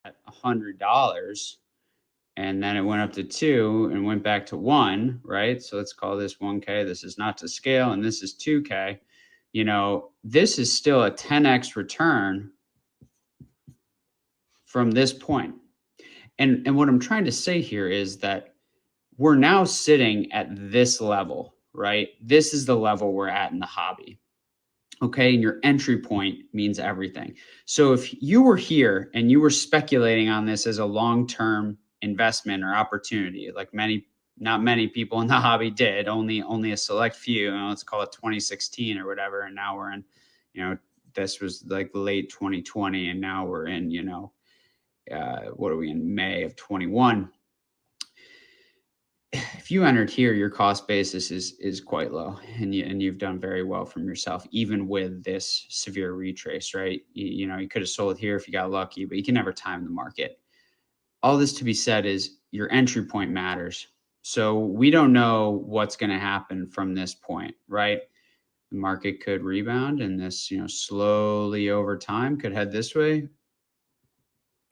at $100, and then it went up to 2 and went back to 1, right? So let's call this 1K. This is not to scale, and this is 2K. You know, this is still a 10x return from this point. And what I'm trying to say here is that we're now sitting at this level, right? This is the level we're at in the hobby. Okay, and your entry point means everything. So if you were here and you were speculating on this as a long-term investment or opportunity, like not many people in the hobby did, only a select few, and let's call it 2016 or whatever, and now we're in, this was like late 2020, and now we're in, what are we in, May of 21. If you entered here, your cost basis is quite low, and you've done very well from yourself, even with this severe retrace, right? You could have sold here if you got lucky, but you can never time the market. All this to be said is your entry point matters. So we don't know what's going to happen from this point, right? The market could rebound, and this, slowly over time could head this way.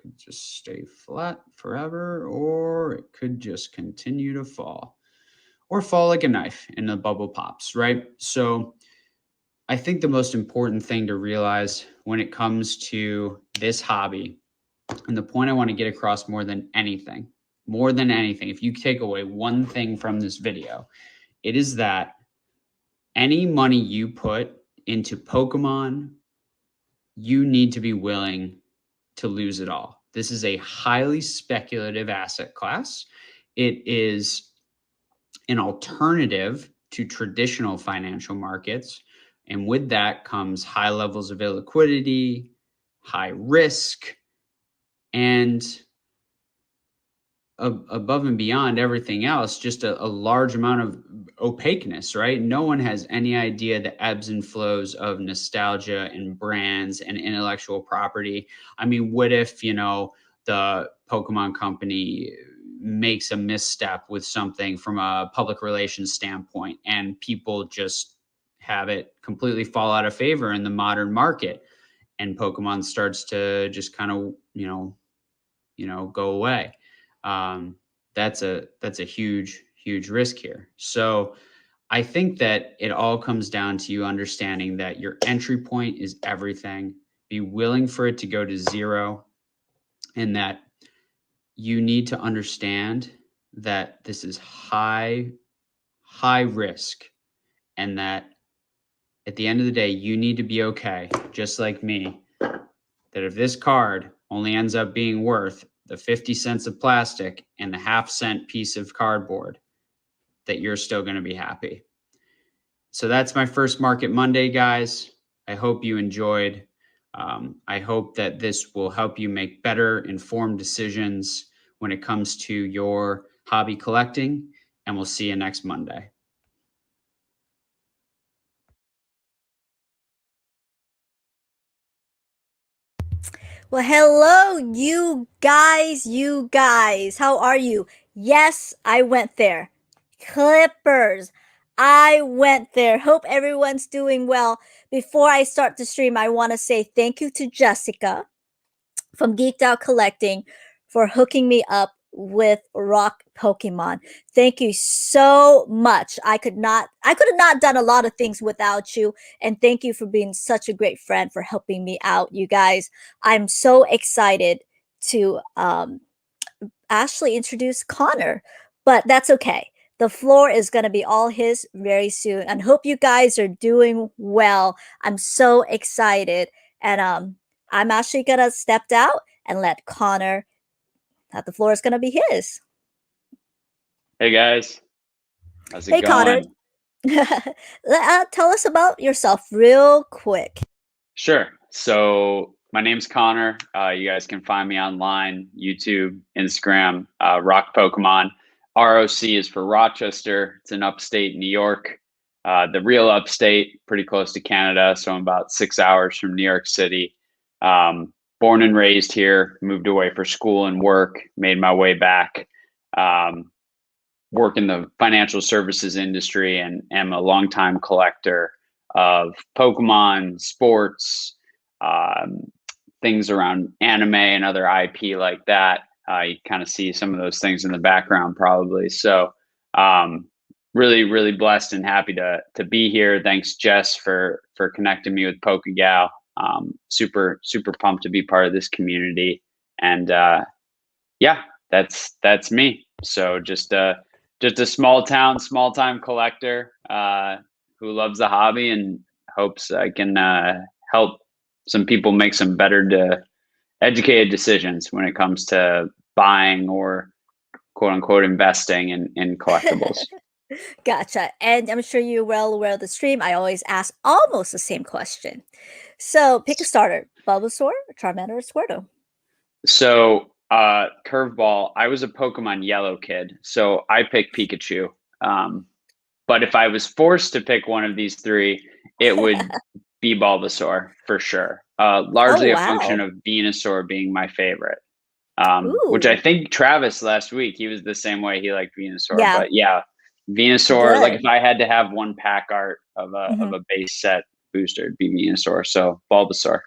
Could just stay flat forever, or it could just continue to fall, or fall like a knife and the bubble pops, right? So I think the most important thing to realize when it comes to this hobby, and the point I want to get across more than anything, if you take away one thing from this video, it is that any money you put into Pokemon, you need to be willing to lose it all. This is a highly speculative asset class. It is an alternative to traditional financial markets. And with that comes high levels of illiquidity, high risk, and above and beyond everything else, just a large amount of opaqueness, right? No one has any idea the ebbs and flows of nostalgia and brands and intellectual property. I mean, what if, the Pokemon company makes a misstep with something from a public relations standpoint, and people just have it completely fall out of favor in the modern market, and Pokemon starts to just kind of, go away. That's a huge risk here. So I think that it all comes down to you understanding that your entry point is everything. Be willing for it to go to zero, and that you need to understand that this is high risk, and that at the end of the day, you need to be okay, just like me, that if this card only ends up being worth the 50 cents of plastic and the half-cent piece of cardboard, that you're still going to be happy. So that's my first Market Monday, guys. I hope you enjoyed. I hope that this will help you make better informed decisions when it comes to your hobby collecting, and we'll see you next Monday. Well, hello, you guys. How are you? Yes, I went there. Clippers. I went there. Hope everyone's doing well. Before I start the stream, I want to say thank you to Jessica from Geeked Out Collecting for hooking me up with Rock Pokemon. Thank you so much. I could have not done a lot of things without you. And thank you for being such a great friend, for helping me out, you guys. I'm so excited to actually introduce Connor, but that's okay. The floor is going to be all his very soon, and hope you guys are doing well. I'm so excited, and I'm actually going to step out and let Connor, that the floor is going to be his. Hey, guys. How's it going? Connor. Tell us about yourself real quick. Sure. So my name's Connor. You guys can find me online, YouTube, Instagram, Rock Pokemon. ROC is for Rochester. It's in upstate New York. The real upstate, pretty close to Canada. So I'm about 6 hours from New York City. Born and raised here, moved away for school and work, made my way back. Work in the financial services industry, and am a longtime collector of Pokemon, sports, things around anime and other IP like that. You kind of see some of those things in the background probably. So really, really blessed and happy to be here. Thanks, Jess, for connecting me with Pokegal. Super, super pumped to be part of this community. And yeah, that's me. So just a small time collector who loves the hobby and hopes I can help some people make some better educated decisions when it comes to buying or quote unquote investing in collectibles. Gotcha. And I'm sure you're well aware of the stream. I always ask almost the same question. So pick a starter: Bulbasaur, Charmander, or Squirtle. So curveball, I was a Pokemon Yellow kid, so I picked Pikachu. But if I was forced to pick one of these three, it would be Bulbasaur for sure. Oh, Largely a function wow. of Venusaur being my favorite. Which I Ooh, think Travis last week, he was the same way. He liked Venusaur, yeah, but yeah, Venusaur. Like good. if I had to have one pack art of Hmm. a base set booster, it'd be Venusaur. So Bulbasaur,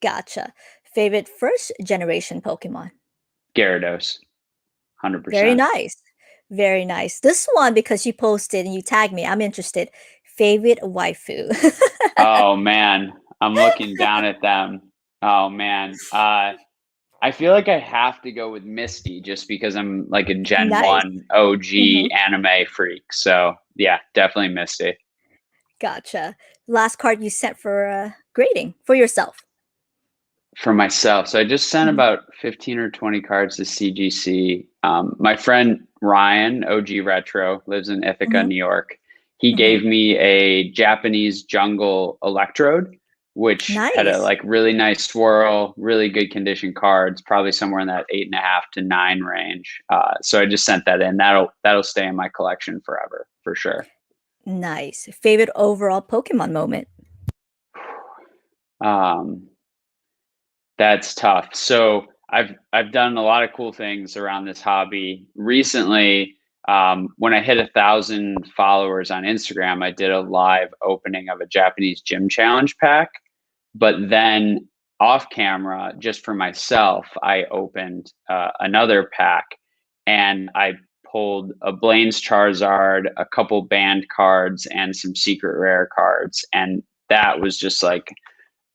Gotcha. Favorite first generation Pokemon? Gyarados, Very 100%. nice. Very nice. This one, because you posted and you tagged me, I'm interested. Favorite waifu? Oh man, I'm looking down at them. Oh man, I feel like I have to go with Misty just because I'm like a Gen Nice. 1 OG Hmm. anime freak. So yeah, definitely Misty. Gotcha. Last card you sent for grading for yourself. For myself. So I just sent Mhm, about 15 or 20 cards to CGC. My friend Ryan, OG Retro, lives in Ithaca, mhm, New York. He mhm. gave me a Japanese jungle electrode, which had a Nice. like really nice swirl, really good condition cards, probably somewhere in that 8.5 to 9 range. So I just sent that in. That'll stay in my collection forever for sure. Nice. Favorite overall Pokemon moment? Um, That's tough. So I've done a lot of cool things around this hobby recently. When I hit 1,000 followers on Instagram, I did a live opening of a Japanese gym challenge pack. But then off camera, just for myself, I opened another pack and I pulled a Blaine's Charizard, a couple banned cards, and some secret rare cards. And that was just like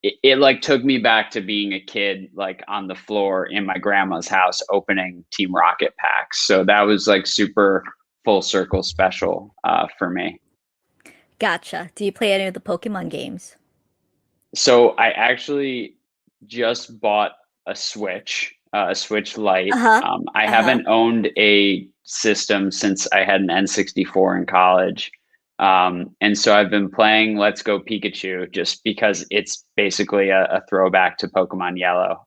it like took me back to being a kid, like on the floor in my grandma's house opening Team Rocket packs. So that was like super full circle special for me. Gotcha. Do you play any of the Pokemon games? So I actually just bought a Switch Lite. Uh-huh. I Uh-huh. haven't owned a system since I had an N64 in college. And so I've been playing Let's Go Pikachu just because it's basically a throwback to Pokemon Yellow.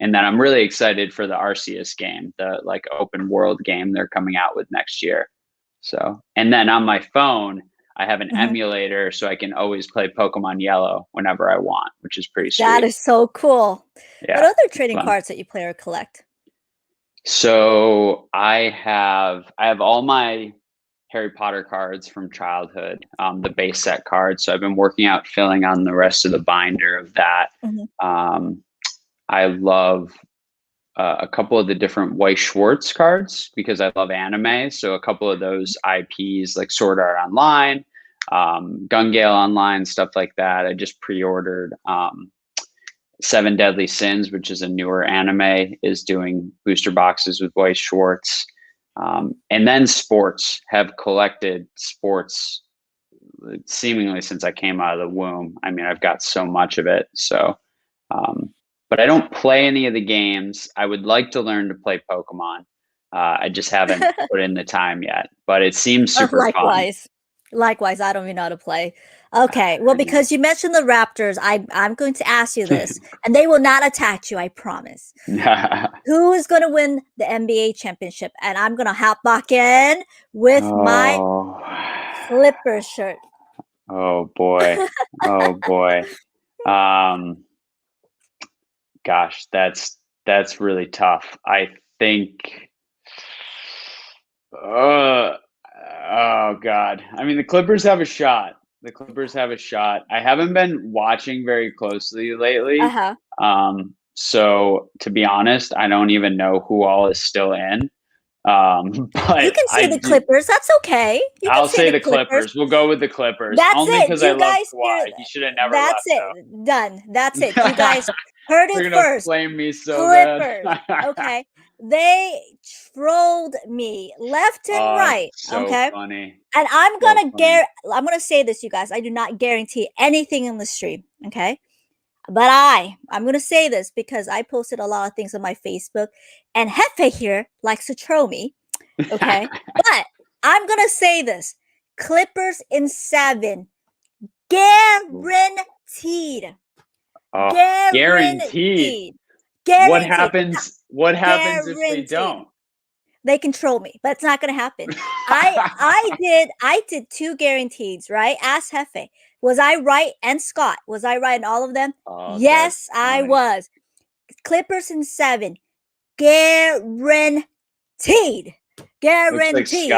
And then I'm really excited for the Arceus game, the like open world game they're coming out with next year. So, and then on my phone, I have an Mhm. emulator so I can always play Pokemon Yellow whenever I want, which is pretty That sweet. is so cool. What Yeah, other it's trading fun. cards that you play or collect? So I have all my Harry Potter cards from childhood, the base set cards. So I've been working out filling on the rest of the binder of that. Mhm. Um, I love a couple of the different Weiss Schwartz cards because I love anime. So a couple of those IPs like Sword Art Online, Gun Gale Online, stuff like that. I just pre-ordered Seven Deadly Sins, which is a newer anime, is doing booster boxes with Weiss Schwartz. And then sports have collected sports seemingly since I came out of the womb. I mean, I've got so much of it. So, but I don't play any of the games. I would like to learn to play Pokemon. I just haven't put in the time yet, but it seems Oh, super fun. likewise. Likewise, I don't even know how to play. Okay, well, I know. because you mentioned the Raptors, I'm going to ask you this, and they will not attack you, I promise. Who is going to win the NBA championship? And I'm going to hop back in with my Oh, Clipper shirt. oh boy. Oh boy. Um, Gosh, that's really tough. I think uh, oh God. I mean, the Clippers have a shot. The Clippers have a shot. I haven't been watching very closely lately. Uh-huh. So to be honest, I don't even know who all is still in. You But can say I the do, Clippers. That's okay. You can I'll say say the the Clippers. Clippers. We'll go with the Clippers That's only it. because I You love guys hear Kawhi. He should have never that's left it. Done. That's it. You though. guys heard it They're gonna first. flame me so bad. Clippers. Okay. They trolled me left and Oh, it's right. so Okay. funny. And So funny. I'm gonna say this, you guys. I do not guarantee anything in the stream. Okay. But I'm gonna say this because I posted a lot of things on my Facebook, and Hefe here likes to troll me. Okay. But I'm gonna say this. Clippers in 7. Guaranteed. Oh, guaranteed. Guaranteed. What Guaranteed. happens? What happens if they Guaranteed. don't? They can troll me, but it's not gonna happen. I did 2 guarantees, right? Ask Hefe. Was I right? And Scott, was I right in all of them? Oh, that's Yes, I funny. was. Clippers in 7. Guaranteed. Guaranteed.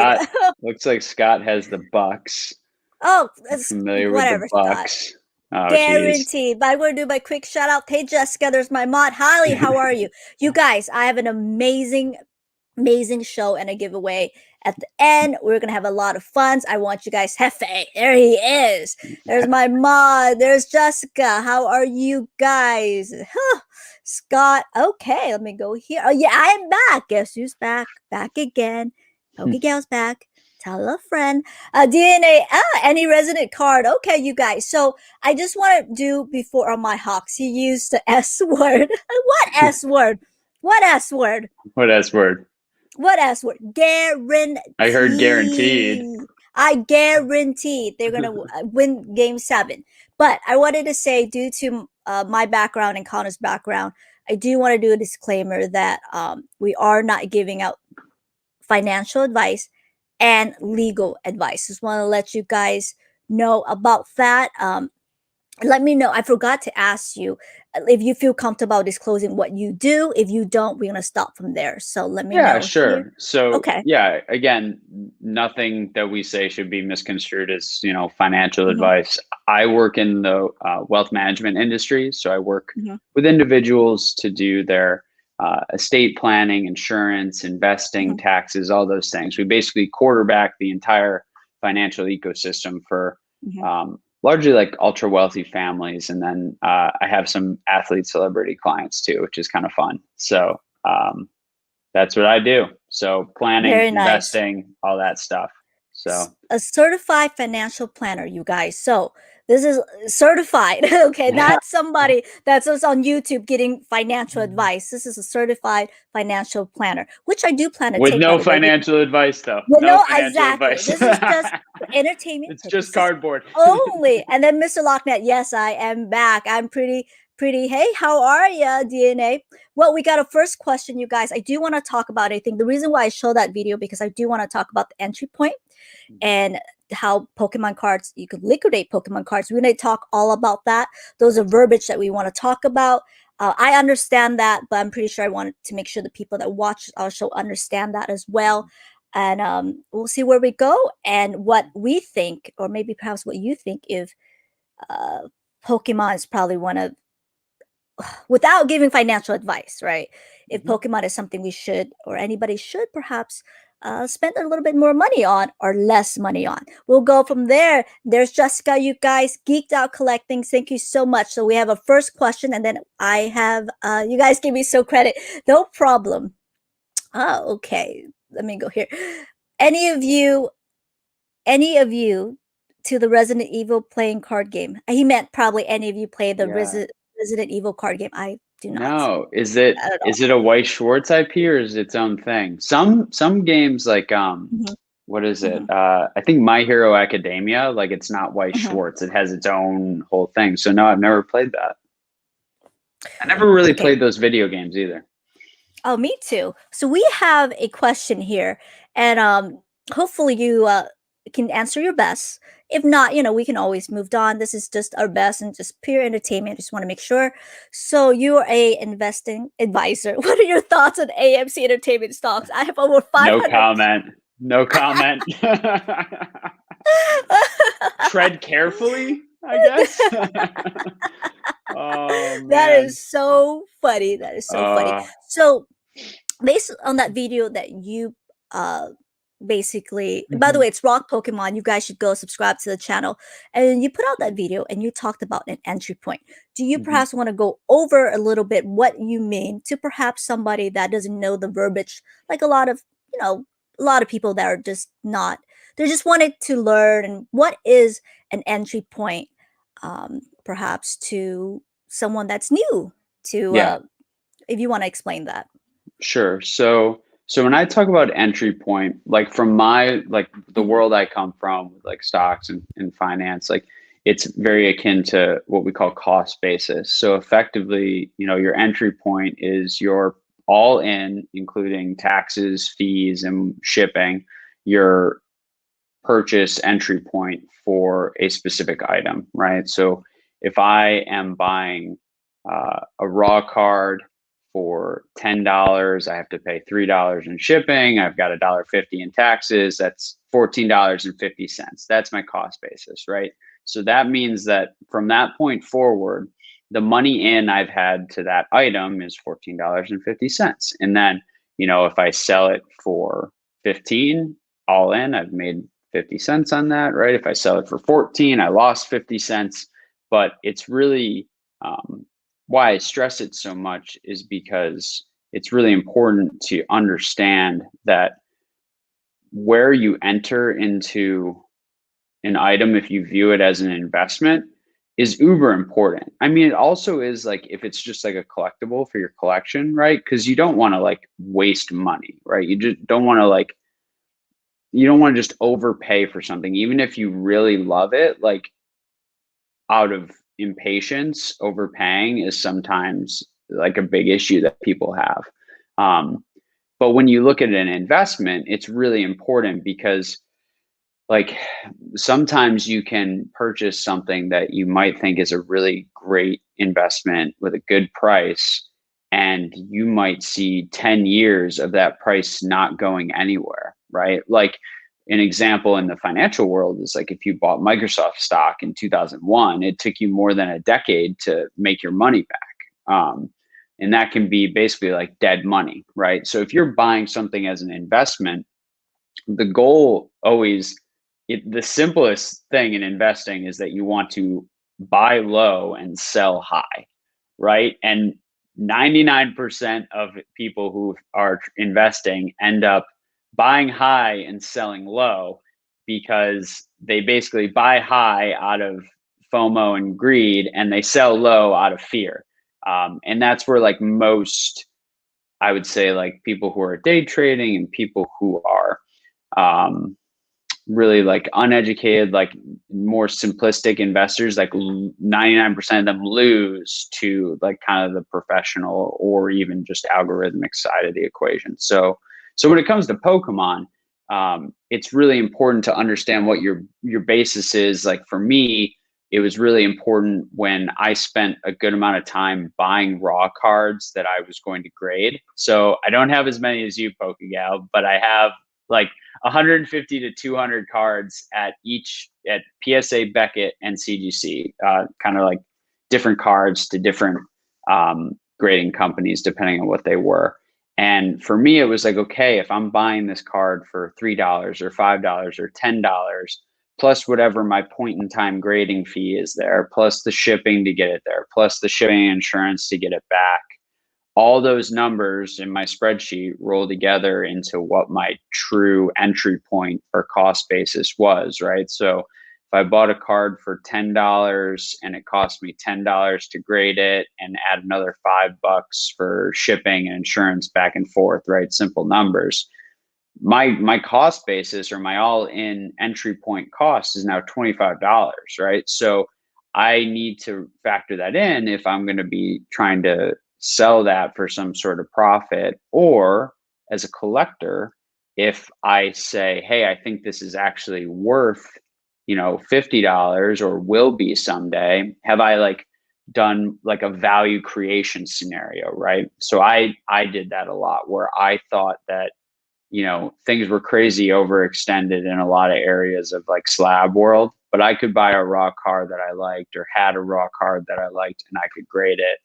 Looks like Scott has the Bucks. Oh, I'm it's familiar with the whatever, Scott. Bucks. Oh, geez. Guaranteed. But I'm going to do my quick shout out. Hey, Jessica, there's my mod. Holly, how are you? You guys, I have an amazing show and a giveaway at the end. We're gonna have a lot of fun. I want you guys. Hefe, there he is. There's my mod. There's Jessica. How are you guys? Scott. Okay, let me go here. Oh yeah, I am back. Guess who's back? Back again. Pokegal's back. Tell a friend. DNA. Any resident card. Okay, you guys. So I just want to do before on my Hawks. He used the S word. What S word? What S word? What S word? What S word? Guaranteed. I heard guaranteed. I guarantee they're going to win game 7. But I wanted to say, due to my background and Connor's background, I do want to do a disclaimer that we are not giving out financial advice and legal advice. Just want to let you guys know about that. Let me know. I forgot to ask you if you feel comfortable disclosing what you do. If you don't, we're gonna stop from there. So let me Yeah, know. sure. Here. So, Okay. yeah, again, nothing that we say should be misconstrued as, financial advice. I work in the wealth management industry, so I work with individuals to do their estate planning, insurance, investing, taxes, all those things. We basically quarterback the entire financial ecosystem for largely like ultra wealthy families. And then I have some athlete celebrity clients too, which is kind of fun. So that's what I do. So planning, Very nice. investing, all that stuff. So a certified financial planner, you guys. So this is certified, okay? Not somebody that's just on YouTube getting financial advice. This is a certified financial planner, which I do plan to with take. no financial advice, though. Well, no exactly. advice. This is just for entertainment. It's just cardboard only. And then Mr. Locknet, yes, I am back. I'm pretty. Hey, how are ya, DNA? Well, we got a first question, you guys. I do want to talk about anything. The reason why I show that video, because I do want to talk about the entry point and how Pokemon cards, you could liquidate Pokemon cards. We're going to talk all about that. Those are verbiage that we want to talk about. I understand that, but I'm pretty sure I wanted to make sure the people that watch our show understand that as well. And we'll see where we go and what we think, or maybe perhaps what you think, if Pokemon is probably one of, without giving financial advice, right? If Pokemon is something we should, or anybody should perhaps spend a little bit more money on or less money on. We'll go from there. There's Jessica, you guys, Geeked Out Collecting. Thank you so much. So we have a first question, and then I have, you guys give me so credit. No problem. Oh, okay. Let me go here. Any of you to the Resident Evil playing card game? He meant probably any of you play the Resident Evil card game. I do not. No, is it a Weiss Schwartz IP or is it its own thing? Some games like what is it? I think My Hero Academia, like it's not Weiss Schwartz. It has its own whole thing. So no, I've never played that. I never really played those video games either. Oh, me too. So we have a question here, and hopefully you can answer your best. If not, we can always move on. This is just our best and just pure entertainment. Just want to make sure. So you're a investing advisor. What are your thoughts on AMC Entertainment stocks? I have over 500. No comment. tread carefully, I guess. Oh That man. is so funny. That is so funny. Uh, So based on that video that you uh basically, by the mhm, way, it's Rock Pokemon, you guys should go subscribe to the channel, and you put out that video and you talked about an entry point. Do you mhm. perhaps want to go over a little bit what you mean to perhaps somebody that doesn't know the verbiage, like a lot of, you know, a lot of people that are just not, they just wanted to learn, and what is an entry point, perhaps to someone that's new to, Yeah. if you want to explain that. Sure. So when I talk about entry point, like from my like the Mhm. world I come from, like stocks and finance, like it's very akin to what we call cost basis. So effectively, your entry point is your all in, including taxes, fees, and shipping, your purchase entry point for a specific item, right? So if I am buying a raw card for $10, I have to pay $3 in shipping. I've got $1.50 in taxes. That's $14.50. That's my cost basis, right? So that means that from that point forward, the money in I've had to that item is $14.50. And then, if I sell it for 15 all in, I've made 50 cents on that, right? If I sell it for 14, I lost 50 cents. But it's really why I stress it so much is because it's really important to understand that where you enter into an item, if you view it as an investment, is uber important. I mean, it also is like if it's just like a collectible for your collection, right? Because you don't want to like waste money, right? You just don't want to like you don't want to just overpay for something, even if you really love it, like out of impatience, overpaying is sometimes like a big issue that people have. Um, but when you look at an investment, it's really important because like sometimes you can purchase something that you might think is a really great investment with a good price, and you might see 10 years of that price not going anywhere, right? Like an example in the financial world is like if you bought Microsoft stock in 2001, it took you more than a decade to make your money back. And that can be basically like dead money, right? So if you're buying something as an investment, the goal always the simplest thing in investing is that you want to buy low and sell high, right? And 99% of people who are investing end up buying high and selling low because they basically buy high out of FOMO and greed, and they sell low out of fear. And that's where like most, I would say, like people who are day trading and people who are um, really like uneducated, like more simplistic investors, like 99% of them lose to like kind of the professional or even just algorithmic side of the equation. So when it comes to Pokemon, it's really important to understand what your basis is. Like for me, it was really important when I spent a good amount of time buying raw cards that I was going to grade. So I don't have as many as you, Pokegal, but I have like 150 to 200 cards at PSA, Beckett, and CGC, kind of like different cards to different grading companies depending on what they were. And for me, it was like, okay, if I'm buying this card for $3 or $5 or $10, plus whatever my point in time grading fee is there, plus the shipping to get it there, plus the shipping insurance to get it back, all those numbers in my spreadsheet roll together into what my true entry point or cost basis was, right? So if I bought a card for $10 and it cost me $10 to grade it and add another $5 for shipping and insurance back and forth, right? Simple numbers. My cost basis or my all in entry point cost is now $25, right? So I need to factor that in if I'm going to be trying to sell that for some sort of profit, or as a collector, if I say, hey, I think this is actually worth, $50 or will be someday, have I like done like a value creation scenario, right? So I did that a lot where I thought that things were crazy overextended in a lot of areas of like slab world. but I could buy a raw card that I liked or had a raw card that I liked and I could grade it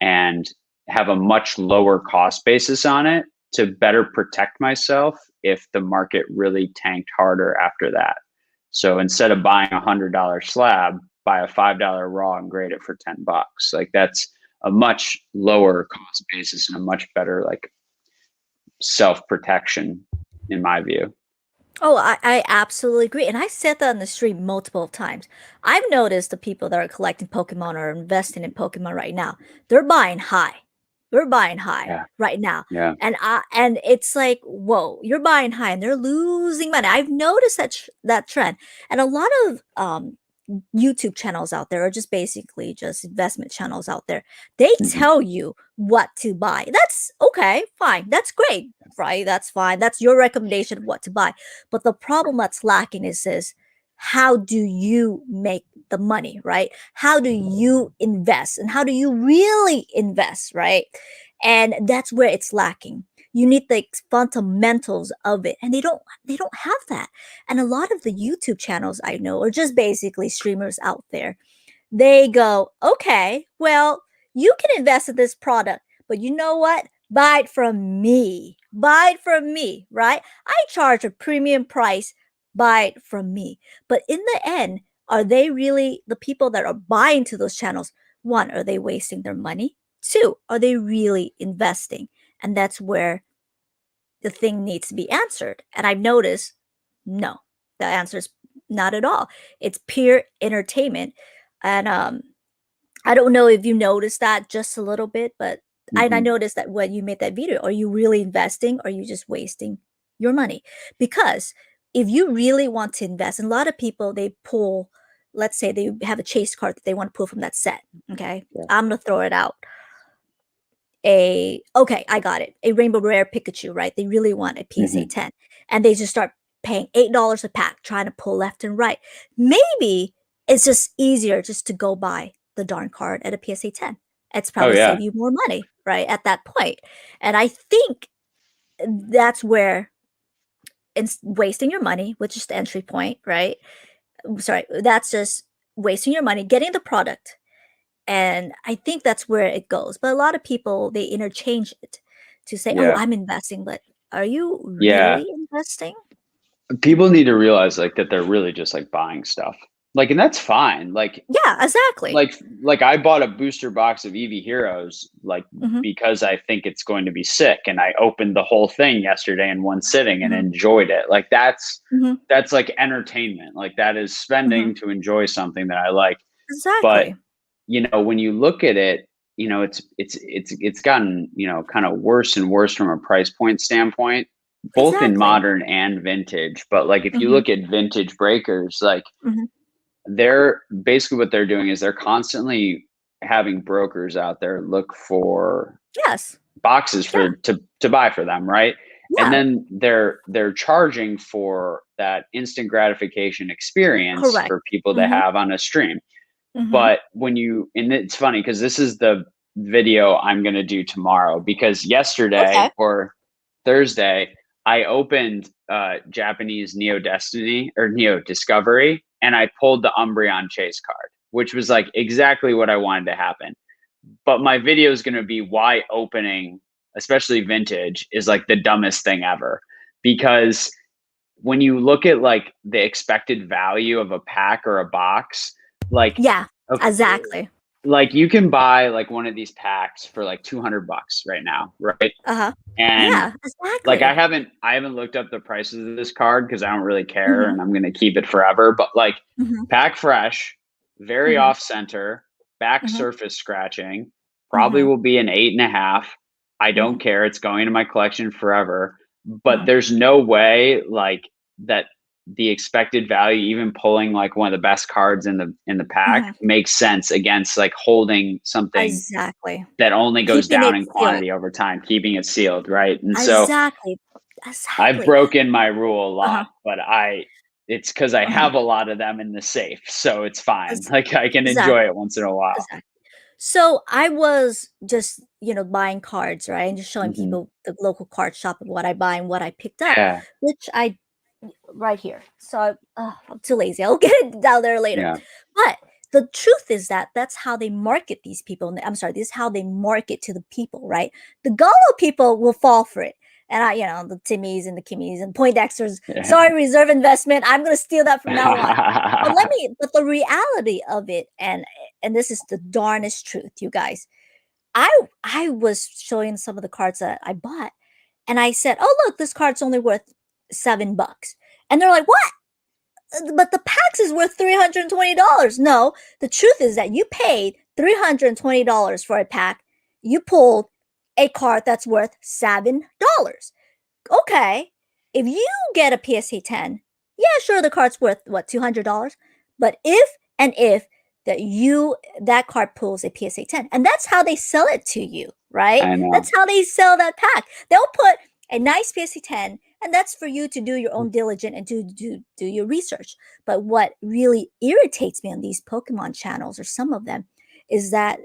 and have a much lower cost basis on it to better protect myself if the market really tanked harder after that. So instead of buying $100 slab, buy a $5 raw and grade it for $10. Like that's a much lower cost basis and a much better like self protection in my view. Oh, I absolutely agree. And I said that on the stream multiple times. I've noticed the people that are collecting Pokemon or investing in Pokemon right now, they're buying high. They're buying high Yeah. right now. Yeah. And it's like, whoa, you're buying high and they're losing money. I've noticed that trend. And a lot of YouTube channels out there, or just basically just investment channels out there, they tell you what to buy. That's okay, fine. That's great, right? That's fine. That's your recommendation of what to buy. But the problem that's lacking is this: how do you make the money, right? How do you invest? And how do you really invest, right? And that's where it's lacking. You need the fundamentals of it, and they don't have that. And a lot of the YouTube channels I know, or just basically streamers out there, they go, okay, well, you can invest in this product, but you know what? Buy it from me. Buy it from me, right? I charge a premium price. Buy it from me. But in the end, are they really the people that are buying to those channels? One, are they wasting their money? Two, are they really investing? And that's where the thing needs to be answered. And I've noticed, no, the answer is not at all. It's pure entertainment. And I don't know if you noticed that just a little bit, but I noticed that when you made that video, are you really investing or are you just wasting your money? Because if you really want to invest, and a lot of people, they pull, let's say they have a chase card that they want to pull from that set. Okay. Yeah. I'm going to throw it out. Okay, I got it. A rainbow rare Pikachu, right? They really want a PSA 10. And they just start paying $8 a pack, trying to pull left and right. Maybe it's just easier just to go buy the darn card at a PSA 10. It's probably save you more money, right? At that point. And I think that's where it's wasting your money, which is the entry point, right? Sorry, that's just wasting your money, getting the product. And I think that's where it goes. But a lot of people, they interchange it to say, oh, Yeah. I'm investing, but are you Yeah. really investing? People need to realize like that they're really just like buying stuff. Like, and that's fine. Like, Yeah, exactly. like I bought a booster box of Eevee Heroes, like because I think it's going to be sick. And I opened the whole thing yesterday in one sitting and enjoyed it. Like that's like entertainment. Like that is spending to enjoy something that I like. Exactly. But you know, when you look at it, you know, it's gotten, you know, kind of worse and worse from a price point standpoint, both in modern and vintage. But like if you look at vintage breakers, like they're basically what they're doing is they're constantly having brokers out there look for boxes for to buy for them, right? And then they're charging for that instant gratification experience for people to have on a stream. But when you, and it's funny because this is the video I'm going to do tomorrow, because yesterday or Thursday, I opened Japanese Neo Destiny or Neo Discovery, and I pulled the Umbreon Chase card, which was like exactly what I wanted to happen. But my video is going to be why opening, especially vintage, is like the dumbest thing ever. Because when you look at like the expected value of a pack or a box, like exactly. Like you can buy like one of these packs for like $200 right now, right? And like I haven't looked up the prices of this card because I don't really care and I'm gonna keep it forever. But like pack fresh, very off center, back surface scratching, probably will be an 8.5. I don't care. It's going into my collection forever. But there's no way like that the expected value, even pulling like one of the best cards in the pack, makes sense against like holding something that only goes down in quantity over time, keeping it sealed, right? And so I've broken my rule a lot, but it's because I have a lot of them in the safe, so it's fine. Like I can enjoy it once in a while. So I was just, buying cards, right? And just showing people the local card shop of what I buy and what I picked up, which right here. So I'm too lazy. I'll get it down there later. Yeah. But the truth is that that's how they market these people. I'm sorry, this is how they market to the people, right? The Gullo people will fall for it. And the Timmies and the Kimmies and Poindexters, sorry, reserve investment. I'm going to steal that from now on. But the reality of it, and this is the darnest truth, you guys. I was showing some of the cards that I bought, and I said, "Oh, look, this card's only worth $7." And they're like, "What? But the PAX is worth $320." No, the truth is that you paid $320 for a pack. You pulled a card that's worth $7. Okay, if you get a PSA 10, yeah, sure, the card's worth what, $200. But if that card pulls a PSA 10, and that's how they sell it to you, right? I know. That's how they sell that pack. They'll put a nice PSA 10, and that's for you to do your own diligence and do your research. But what really irritates me on these Pokemon channels, or some of them, is that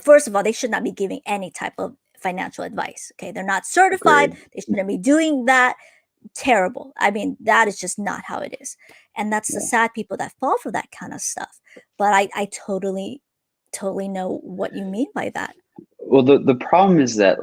first of all, they should not be giving any type of financial advice. Okay, they're not certified. Agreed. They shouldn't be doing that. Terrible. I mean, that is just not how it is. And that's the sad people that fall for that kind of stuff. But I totally know what you mean by that. Well, the problem is that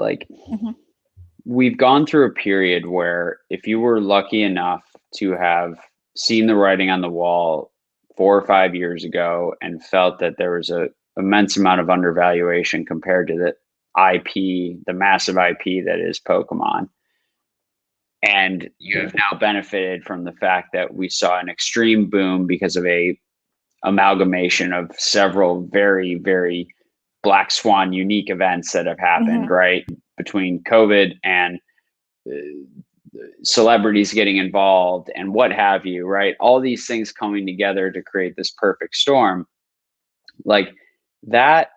we've gone through a period where if you were lucky enough to have seen the writing on the wall 4 or 5 years ago and felt that there was a immense amount of undervaluation compared to the IP, the massive IP that is Pokemon. And you have now benefited from the fact that we saw an extreme boom because of a amalgamation of several very, very black swan unique events that have happened, right? Between COVID and celebrities getting involved and what have you, right? All these things coming together to create this perfect storm. Like that,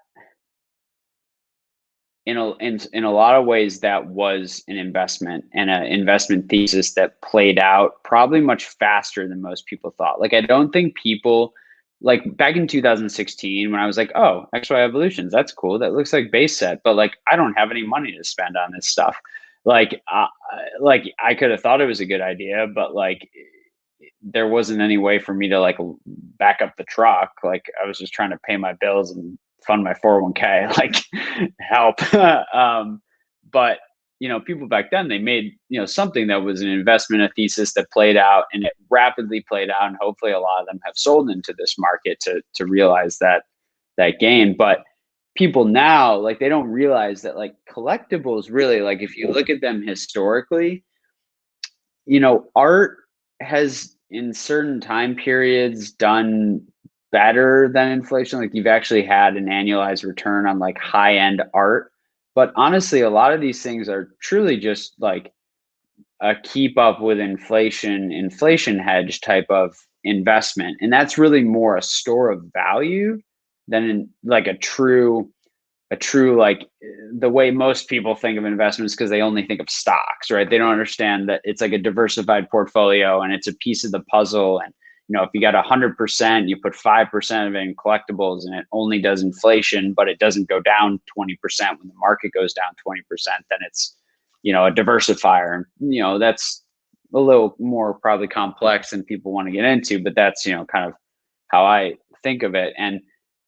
in a lot of ways, that was an investment and an investment thesis that played out probably much faster than most people thought. Like, I don't think people, like back in 2016 when I was like, oh, XY Evolutions, that's cool. That looks like base set, but like, I don't have any money to spend on this stuff. Like I could have thought it was a good idea, but like, there wasn't any way for me to like back up the truck. Like, I was just trying to pay my bills and fund my 401k, like help. But people back then, they made something that was an investment, a thesis that played out, and it rapidly played out, and hopefully a lot of them have sold into this market to realize that gain. But people now, like, they don't realize that like collectibles really, like, if you look at them historically, art has in certain time periods done better than inflation. Like, you've actually had an annualized return on like high end art. But honestly, a lot of these things are truly just like a keep up with inflation hedge type of investment. And that's really more a store of value than like a true like the way most people think of investments, because they only think of stocks, right? They don't understand that it's like a diversified portfolio and it's a piece of the puzzle. And if you got 100%, you put 5% of it in collectibles, and it only does inflation, but it doesn't go down 20% when the market goes down 20%, then it's a diversifier. And that's a little more probably complex than people want to get into, but that's kind of how I think of it. And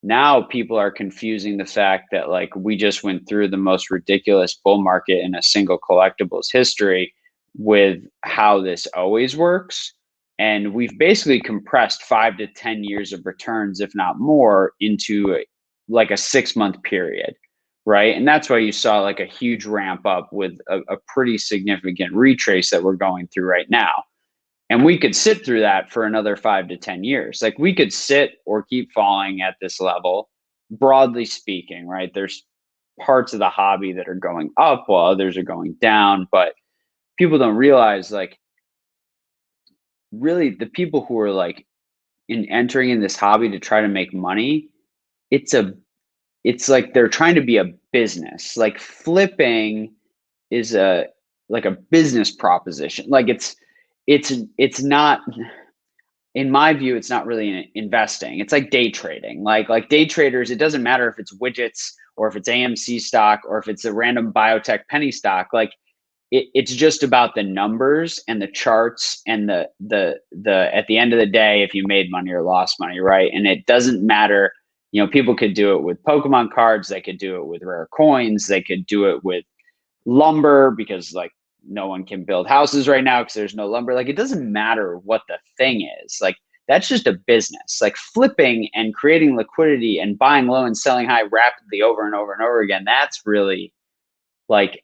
now people are confusing the fact that like we just went through the most ridiculous bull market in a single collectibles history with how this always works. And we've basically compressed 5 to 10 years of returns, if not more, into like a 6-month period, right? And that's why you saw like a huge ramp up with a pretty significant retrace that we're going through right now. And we could sit through that for another 5 to 10 years. Like, we could sit or keep falling at this level, broadly speaking, right? There's parts of the hobby that are going up while others are going down, but people don't realize, like, really the people who are like entering in this hobby to try to make money, it's like they're trying to be a business. Like, flipping is a business proposition. Like, it's not, in my view, it's not really investing. It's like day trading. Like day traders, it doesn't matter if it's widgets or if it's AMC stock or if it's a random biotech penny stock. Like, it's just about the numbers and the charts and the at the end of the day, if you made money or lost money, right? And it doesn't matter. People could do it with Pokemon cards. They could do it with rare coins. They could do it with lumber, because like no one can build houses right now because there's no lumber. Like, it doesn't matter what the thing is. Like, that's just a business. Like, flipping and creating liquidity and buying low and selling high rapidly over and over and over again, that's really like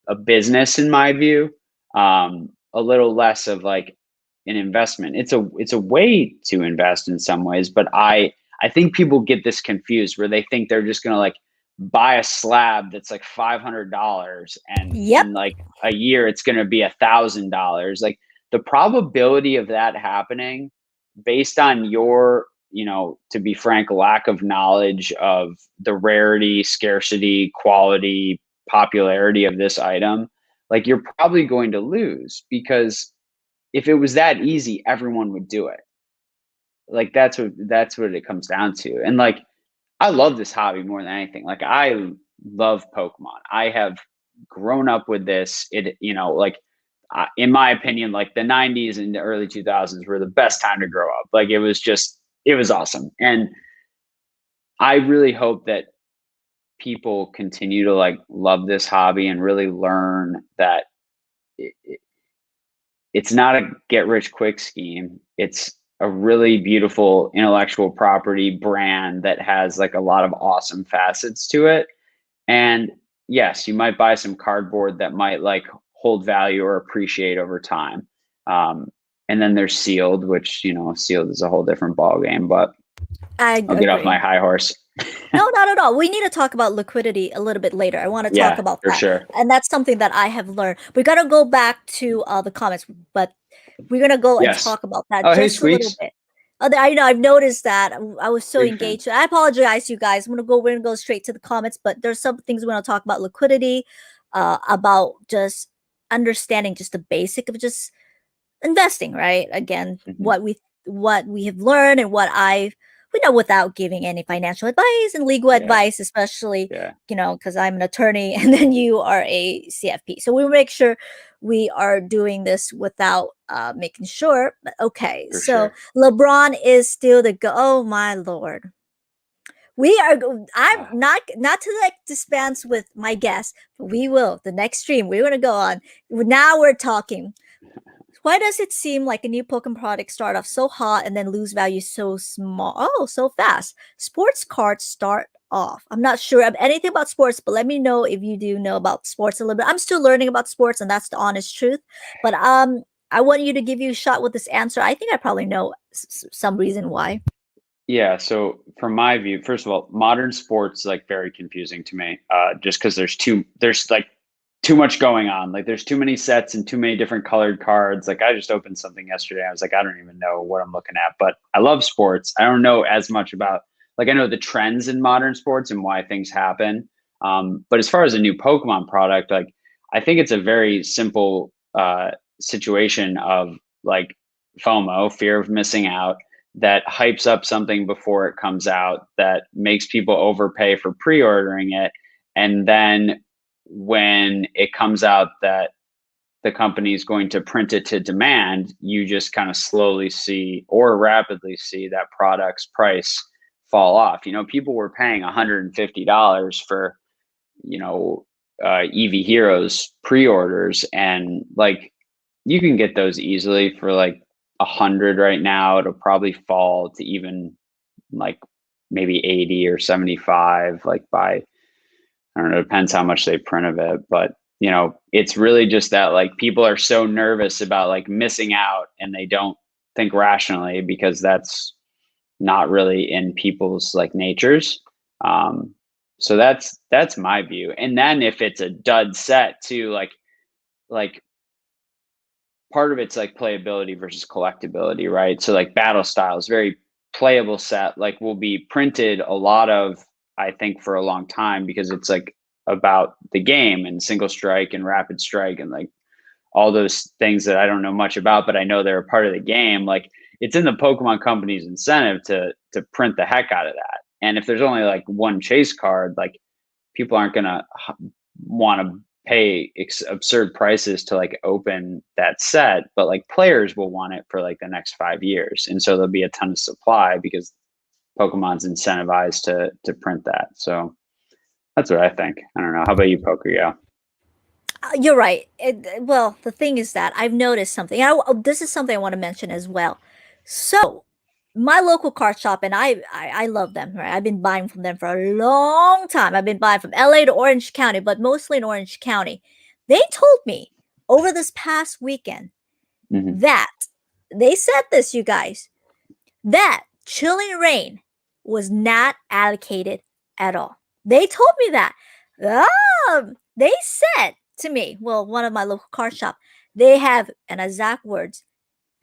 a business in my view. A little less of like an investment. It's a way to invest in some ways, but I think people get this confused where they think they're just gonna like buy a slab that's like $500 and Yep. in like a year it's gonna be $1,000. Like, the probability of that happening based on your, to be frank, lack of knowledge of the rarity, scarcity, quality, popularity of this item, like, you're probably going to lose, because if it was that easy, everyone would do it. Like, that's what it comes down to. And like, I love this hobby more than anything. Like, I love Pokemon. I have grown up with this. Like, in my opinion, like the 90s and the early 2000s were the best time to grow up. Like, it was awesome. And I really hope that people continue to like love this hobby and really learn that it's not a get rich quick scheme. It's a really beautiful intellectual property brand that has like a lot of awesome facets to it. And yes, you might buy some cardboard that might like hold value or appreciate over time. And then there's sealed, which, sealed is a whole different ball game, but I I'll get off agree. my high horse. No, not at all. We need to talk about liquidity a little bit later. I want to talk Yeah, about for that. sure. And that's something that I have learned. We got to go back to the comments, but we're going to go and Yes. talk about that Oh, hey, just a little Squeaks. bit. I know I've noticed that. I was so Big fan. engaged. I apologize, you guys. We're gonna go straight to the comments, but there's some things we're gonna talk about liquidity, about just understanding just the basic of just investing, right? Again, Mhm. what we have learned and what I've without giving any financial advice and legal Yeah. advice, especially Yeah. because I'm an attorney and then you are a CFP. So we make sure we are doing this without making sure. But okay, For so sure. LeBron is still the go. Oh my lord. I'm Ah, not to like dispense with my guest, but we will the next stream. We're gonna go on. Now we're talking. Why does it seem like a new Pokemon product start off so hot and then lose value so small? Oh, so fast. Sports cards start off. I'm not sure of anything about sports, but let me know if you do know about sports a little bit. I'm still learning about sports, and that's the honest truth. But I want you to give you a shot with this answer. I think I probably know some reason why. Yeah, so from my view, first of all, modern sports like very confusing to me. Just because there's like too much going on. Like, there's too many sets and too many different colored cards. Like, I just opened something yesterday. I was like, I don't even know what I'm looking at. But I love sports. I don't know as much about, like, I know the trends in modern sports and why things happen. But as far as a new Pokemon product, like, I think it's a very simple situation of like FOMO, fear of missing out, that hypes up something before it comes out, that makes people overpay for pre-ordering it, and then when it comes out that the company is going to print it to demand, you just kind of slowly see or rapidly see that product's price fall off. People were paying $150 for, EV Heroes pre-orders, and like, you can get those easily for like 100 right now. It'll probably fall to even like maybe 80 or 75, like by, I don't know, it depends how much they print of it. But it's really just that like people are so nervous about like missing out, and they don't think rationally, because that's not really in people's like natures. So that's my view. And then if it's a dud set too, like part of it's like playability versus collectability, right? So like battle styles, very playable set, like will be printed a lot of, I think, for a long time, because it's like about the game and single strike and rapid strike and like all those things that I don't know much about, but I know they're a part of the game. Like, it's in the Pokemon company's incentive to print the heck out of that. And if there's only like one chase card, like, people aren't gonna want to pay absurd prices to like open that set, but like players will want it for like the next 5 years, and so there'll be a ton of supply because Pokemon's incentivized to print that. So that's what I think. I don't know. How about you, Pokegal? You're right. Well, the thing is that I've noticed something. This is something I want to mention as well. So, my local card shop, and I love them. Right, I've been buying from them for a long time. I've been buying from LA to Orange County, but mostly in Orange County. They told me over this past weekend Mm-hmm. that they said this, you guys, that Chilling Rain was not allocated at all. They told me that. They said to me, well, one of my local card shop, they have, and exact words,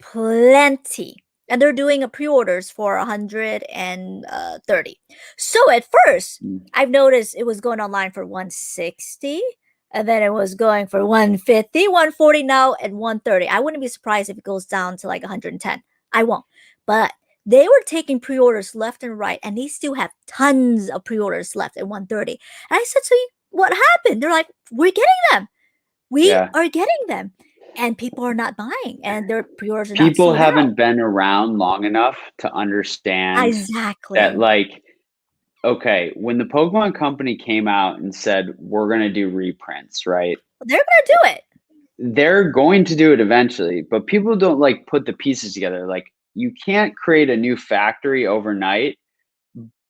plenty. And they're doing a pre-orders for 130. So at first, I've noticed it was going online for 160, and then it was going for 150, 140 now, and 130. I wouldn't be surprised if it goes down to like 110. I won't. But they were taking pre-orders left and right, and they still have tons of pre-orders left at 130. And I said, so what happened? They're like, we're getting them. We are getting them. And people are not buying, and their pre-orders are not People sold haven't out. been around long enough to understand Exactly. that, like, okay, when the Pokemon Company came out and said, we're going to do reprints, right? They're going to do it. They're going to do it eventually, but people don't like put the pieces together. Like, you can't create a new factory overnight.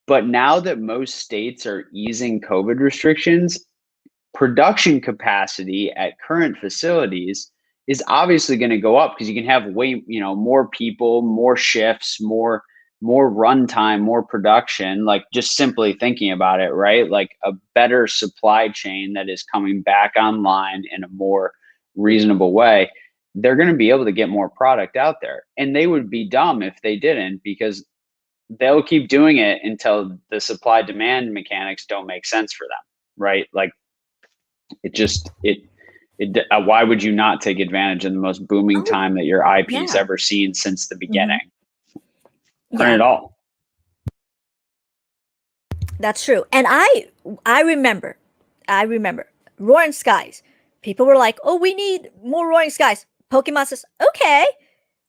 But now that most states are easing COVID restrictions, production capacity at current facilities is obviously going to go up because you can have way, more people, more shifts, more runtime, more production. Like, just simply thinking about it, right? Like, a better supply chain that is coming back online in a more reasonable way. They're going to be able to get more product out there, and they would be dumb if they didn't, because they'll keep doing it until the supply demand mechanics don't make sense for them, right? Like, why would you not take advantage of the most booming time that your IP's ever seen since the beginning? Print it all. That's true. And I remember Roaring Skies. People were like, oh, we need more Roaring Skies. Pokemon says, okay.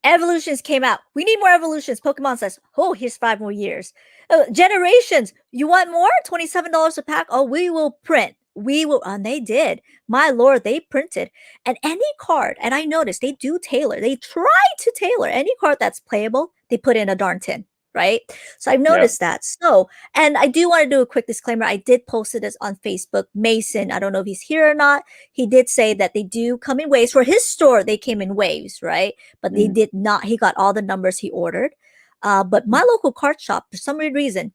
Evolutions came out. We need more evolutions. Pokemon says, oh, here's 5 more years. Generations, you want more? $27 a pack? Oh, we will print. We will. And they did. My Lord, they printed. And any card, and I noticed they do tailor. They try to tailor any card that's playable. They put in a darn tin, right? So I've noticed that. So, and I do want to do a quick disclaimer. I did post this on Facebook. Mason, I don't know if he's here or not. He did say that they do come in waves. For his store, they came in waves, right? But they did not. He got all the numbers he ordered. But my local card shop, for some weird reason,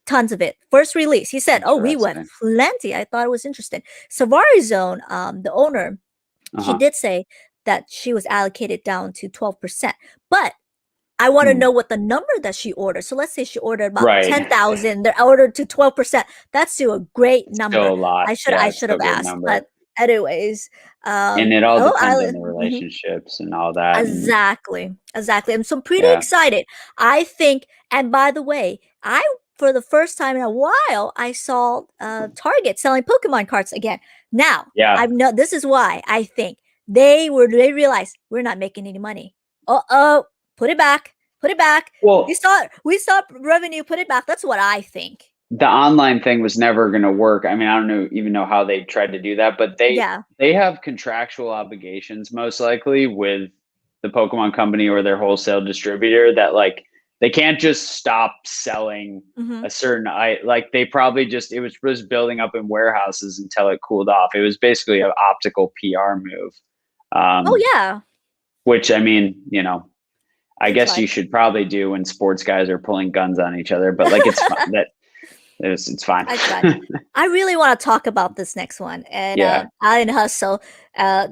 tons of it. First release, he said, oh, we went plenty. I thought it was interesting. Savari Zone, the owner, she did say that she was allocated down to 12%. But I want to know what the number that she ordered. So let's say she ordered about 10,000. They're ordered to 12%. That's still a great number. Still a lot. I should have asked. Number. But anyways, and it all depends on the relationships and all that. Exactly. And so I'm pretty excited. I think, and by the way, for the first time in a while, I saw Target selling Pokemon cards again. Now, this is why I think they realized we're not making any money. Put it back. Well, we saw revenue. Put it back. That's what I think. The online thing was never going to work. I mean, I don't even know how they tried to do that, but they have contractual obligations, most likely, with the Pokemon Company or their wholesale distributor, that like they can't just stop selling a certain like they probably it was just building up in warehouses until it cooled off. It was basically an optical PR move. Which, I mean, I guess you should probably do when sports guys are pulling guns on each other, but like it's fun. It's fine. I really want to talk about this next one. And Allen Hustle.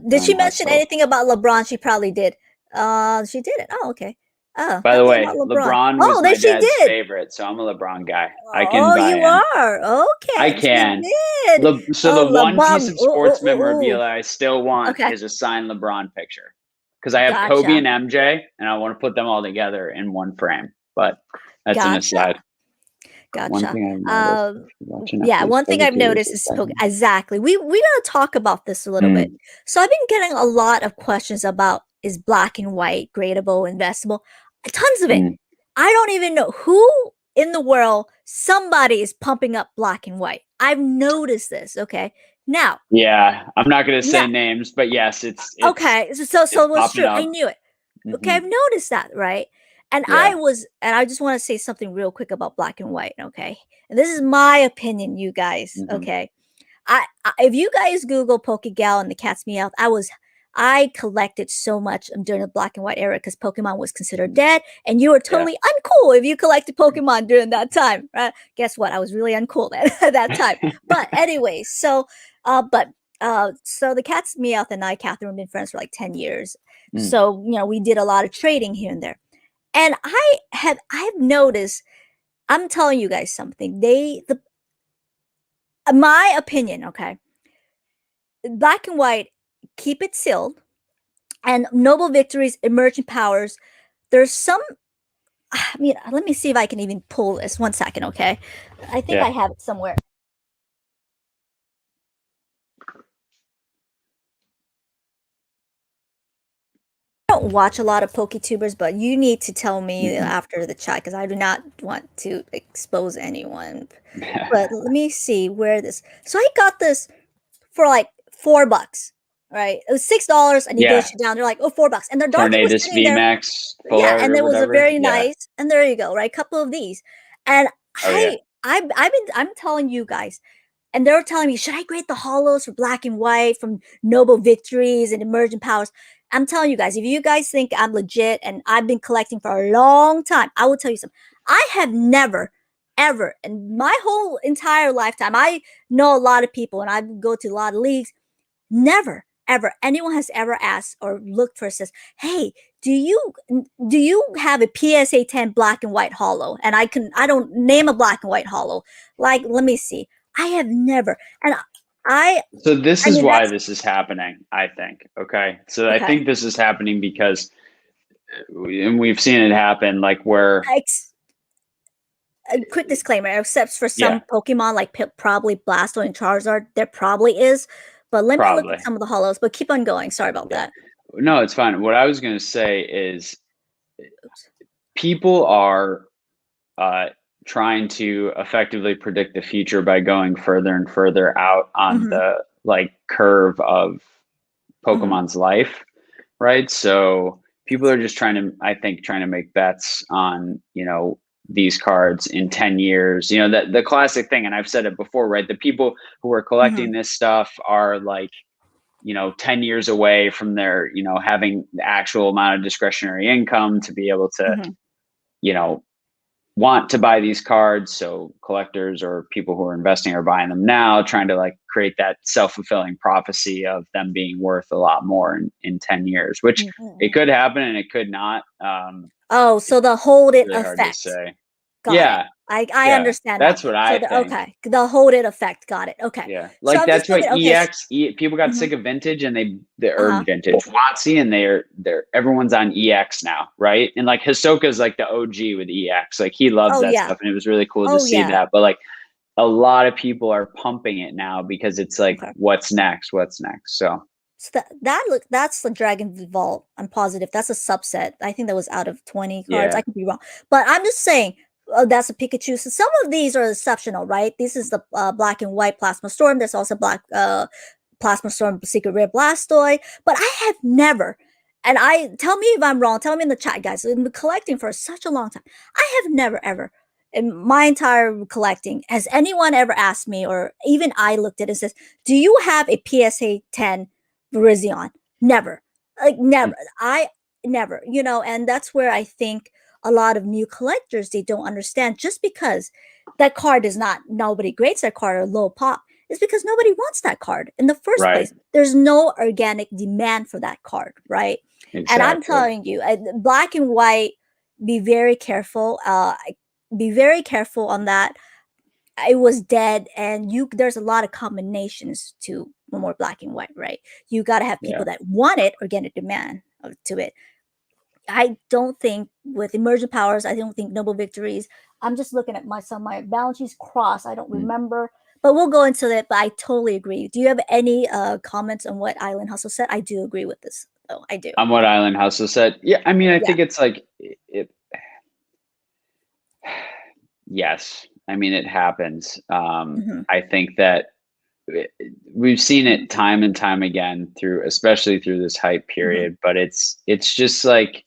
Did she mention anything about LeBron? She probably did. She didn't. Oh, okay. Oh, by the way, LeBron was my dad's favorite, so I'm a LeBron guy. I can buy you are? Okay. I can. So the one piece of sports memorabilia I still want is a signed LeBron picture. Because I have Kobe and MJ, and I want to put them all together in one frame. But that's an aside. Gotcha. One thing I've noticed watching Yeah, Netflix one thing I've every 2 years noticed is is that. exactly. We gotta talk about this a little bit. So I've been getting a lot of questions about is black and white gradable, investable? Tons of it. I don't even know who in the world somebody is pumping up black and white. I've noticed this. Okay, now. Yeah, I'm not gonna say Yeah. names, but yes, it's Okay, so it's what's popping true? I up. knew it. Okay, I've noticed that, right? And Yeah. I just want to say something real quick about black and white, okay? And this is my opinion, you guys, okay? If you guys Google Pokegal and the cat's meow, I collected so much during the black and white era because Pokemon was considered dead, and you were totally uncool if you collected Pokemon during that time, right? Guess what? I was really uncool at that time. But anyway, so so the cat's meow and I, Catherine, have been friends for like 10 years. So we did a lot of trading here and there. And I've noticed, I'm telling you guys something. My opinion, okay. Black and white, keep it sealed. And noble victories, emerging powers. There's some. I mean, let me see if I can even pull this. 1 second, okay? I think I have it somewhere. I don't watch a lot of PokeTubers, but you need to tell me after the chat because I do not want to expose anyone. But let me see where this. So I got this for like $4. Right, it was $6. I negotiated down. They're like, "Oh, $4," and the Darkin was Tornadus sitting there. VMAX full Yeah, art and or there was a whatever. very nice, and there you go, right? A couple of these, and Oh, I'm telling you guys, and they were telling me, should I grade the hollows for black and white from noble victories and emergent powers? I'm telling you guys, if you guys think I'm legit and I've been collecting for a long time, I will tell you something. I have never, ever, in my whole entire lifetime, I know a lot of people and I go to a lot of leagues. Never, ever, anyone has ever asked or looked for says, "Hey, do you have a PSA 10 black and white hollow?" And I don't name a black and white hollow. Like, let me see. I have never, and so this I is mean why that's this is happening, I think. Okay, so I okay. think this is happening because, and we've seen it happen, like where. A quick disclaimer, except for some Pokemon like probably Blastoise and Charizard, there probably is. But let me look at some of the hollows. But keep on going. Sorry about that. No, it's fine. What I was going to say is, people are trying to effectively predict the future by going further and further out on the curve of Pokemon's life, right? So people are just trying to make bets on, these cards in 10 years. The classic thing, and I've said it before, right? The people who are collecting this stuff are like, 10 years away from their, having the actual amount of discretionary income to be able to, want to buy these cards. So collectors or people who are investing are buying them now, trying to create that self-fulfilling prophecy of them being worth a lot more in 10 years, which it could happen and it could not. So the hold it really effect. Hard to say. Got it. I understand that's that. what I think. Okay, the hold it effect. Got it. Okay. Yeah, So I'm that's just why thinking, people got sick of vintage and they vintage WotC, and they're everyone's on EX now, right? And Hisoka's like the OG with EX. He loves that stuff, and it was really cool to see that. But a lot of people are pumping it now because it's what's next? What's next? So that's the Dragon Vault. I'm positive that's a subset. I think that was out of 20 cards. I could be wrong, but I'm just saying. That's a Pikachu. So some of these are exceptional, right? This is the black and white Plasma Storm. There's also black Plasma Storm Secret Rare Blastoise. But I have never, and tell me if I'm wrong. Tell me in the chat, guys. I've been collecting for such a long time. I have never ever in my entire collecting has anyone ever asked me, or even I looked at it and says, "Do you have a PSA 10 Virizion?" Never, never. I never. And that's where I think a lot of new collectors, they don't understand just because that card is not, nobody grades that card or low pop, is because nobody wants that card in the first place. There's no organic demand for that card, right? Exactly. And I'm telling you, black and white, be very careful. Be very careful on that. It was dead, and there's a lot of combinations to more black and white, right? You got to have people that want it, organic demand to it. I don't think with emergent powers, I don't think noble victories. I'm just looking at my balance sheet's crossed. I don't remember, but we'll go into that. But I totally agree. Do you have any comments on what Island Hustle said? I do agree with this. Oh, I do. On what Island Hustle said, yeah. I mean, I Yeah. think it's like it. Yes, I mean it happens. I think that we've seen it time and time again through, especially through this hype period. But it's just like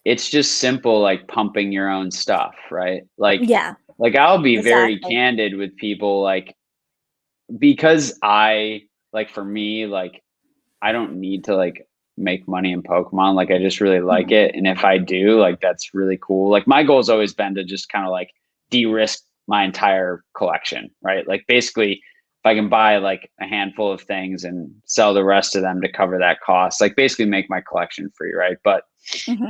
it's just simple, like pumping your own stuff, right? Yeah. Like I'll be very Exactly. candid with people, like because I like for me, like I don't need to like make money in Pokemon. Like I just really like it. And if I do, like that's really cool. Like my goal's always been to just kind of like de-risk my entire collection, right? Like basically if I can buy like a handful of things and sell the rest of them to cover that cost, like basically make my collection free, right? But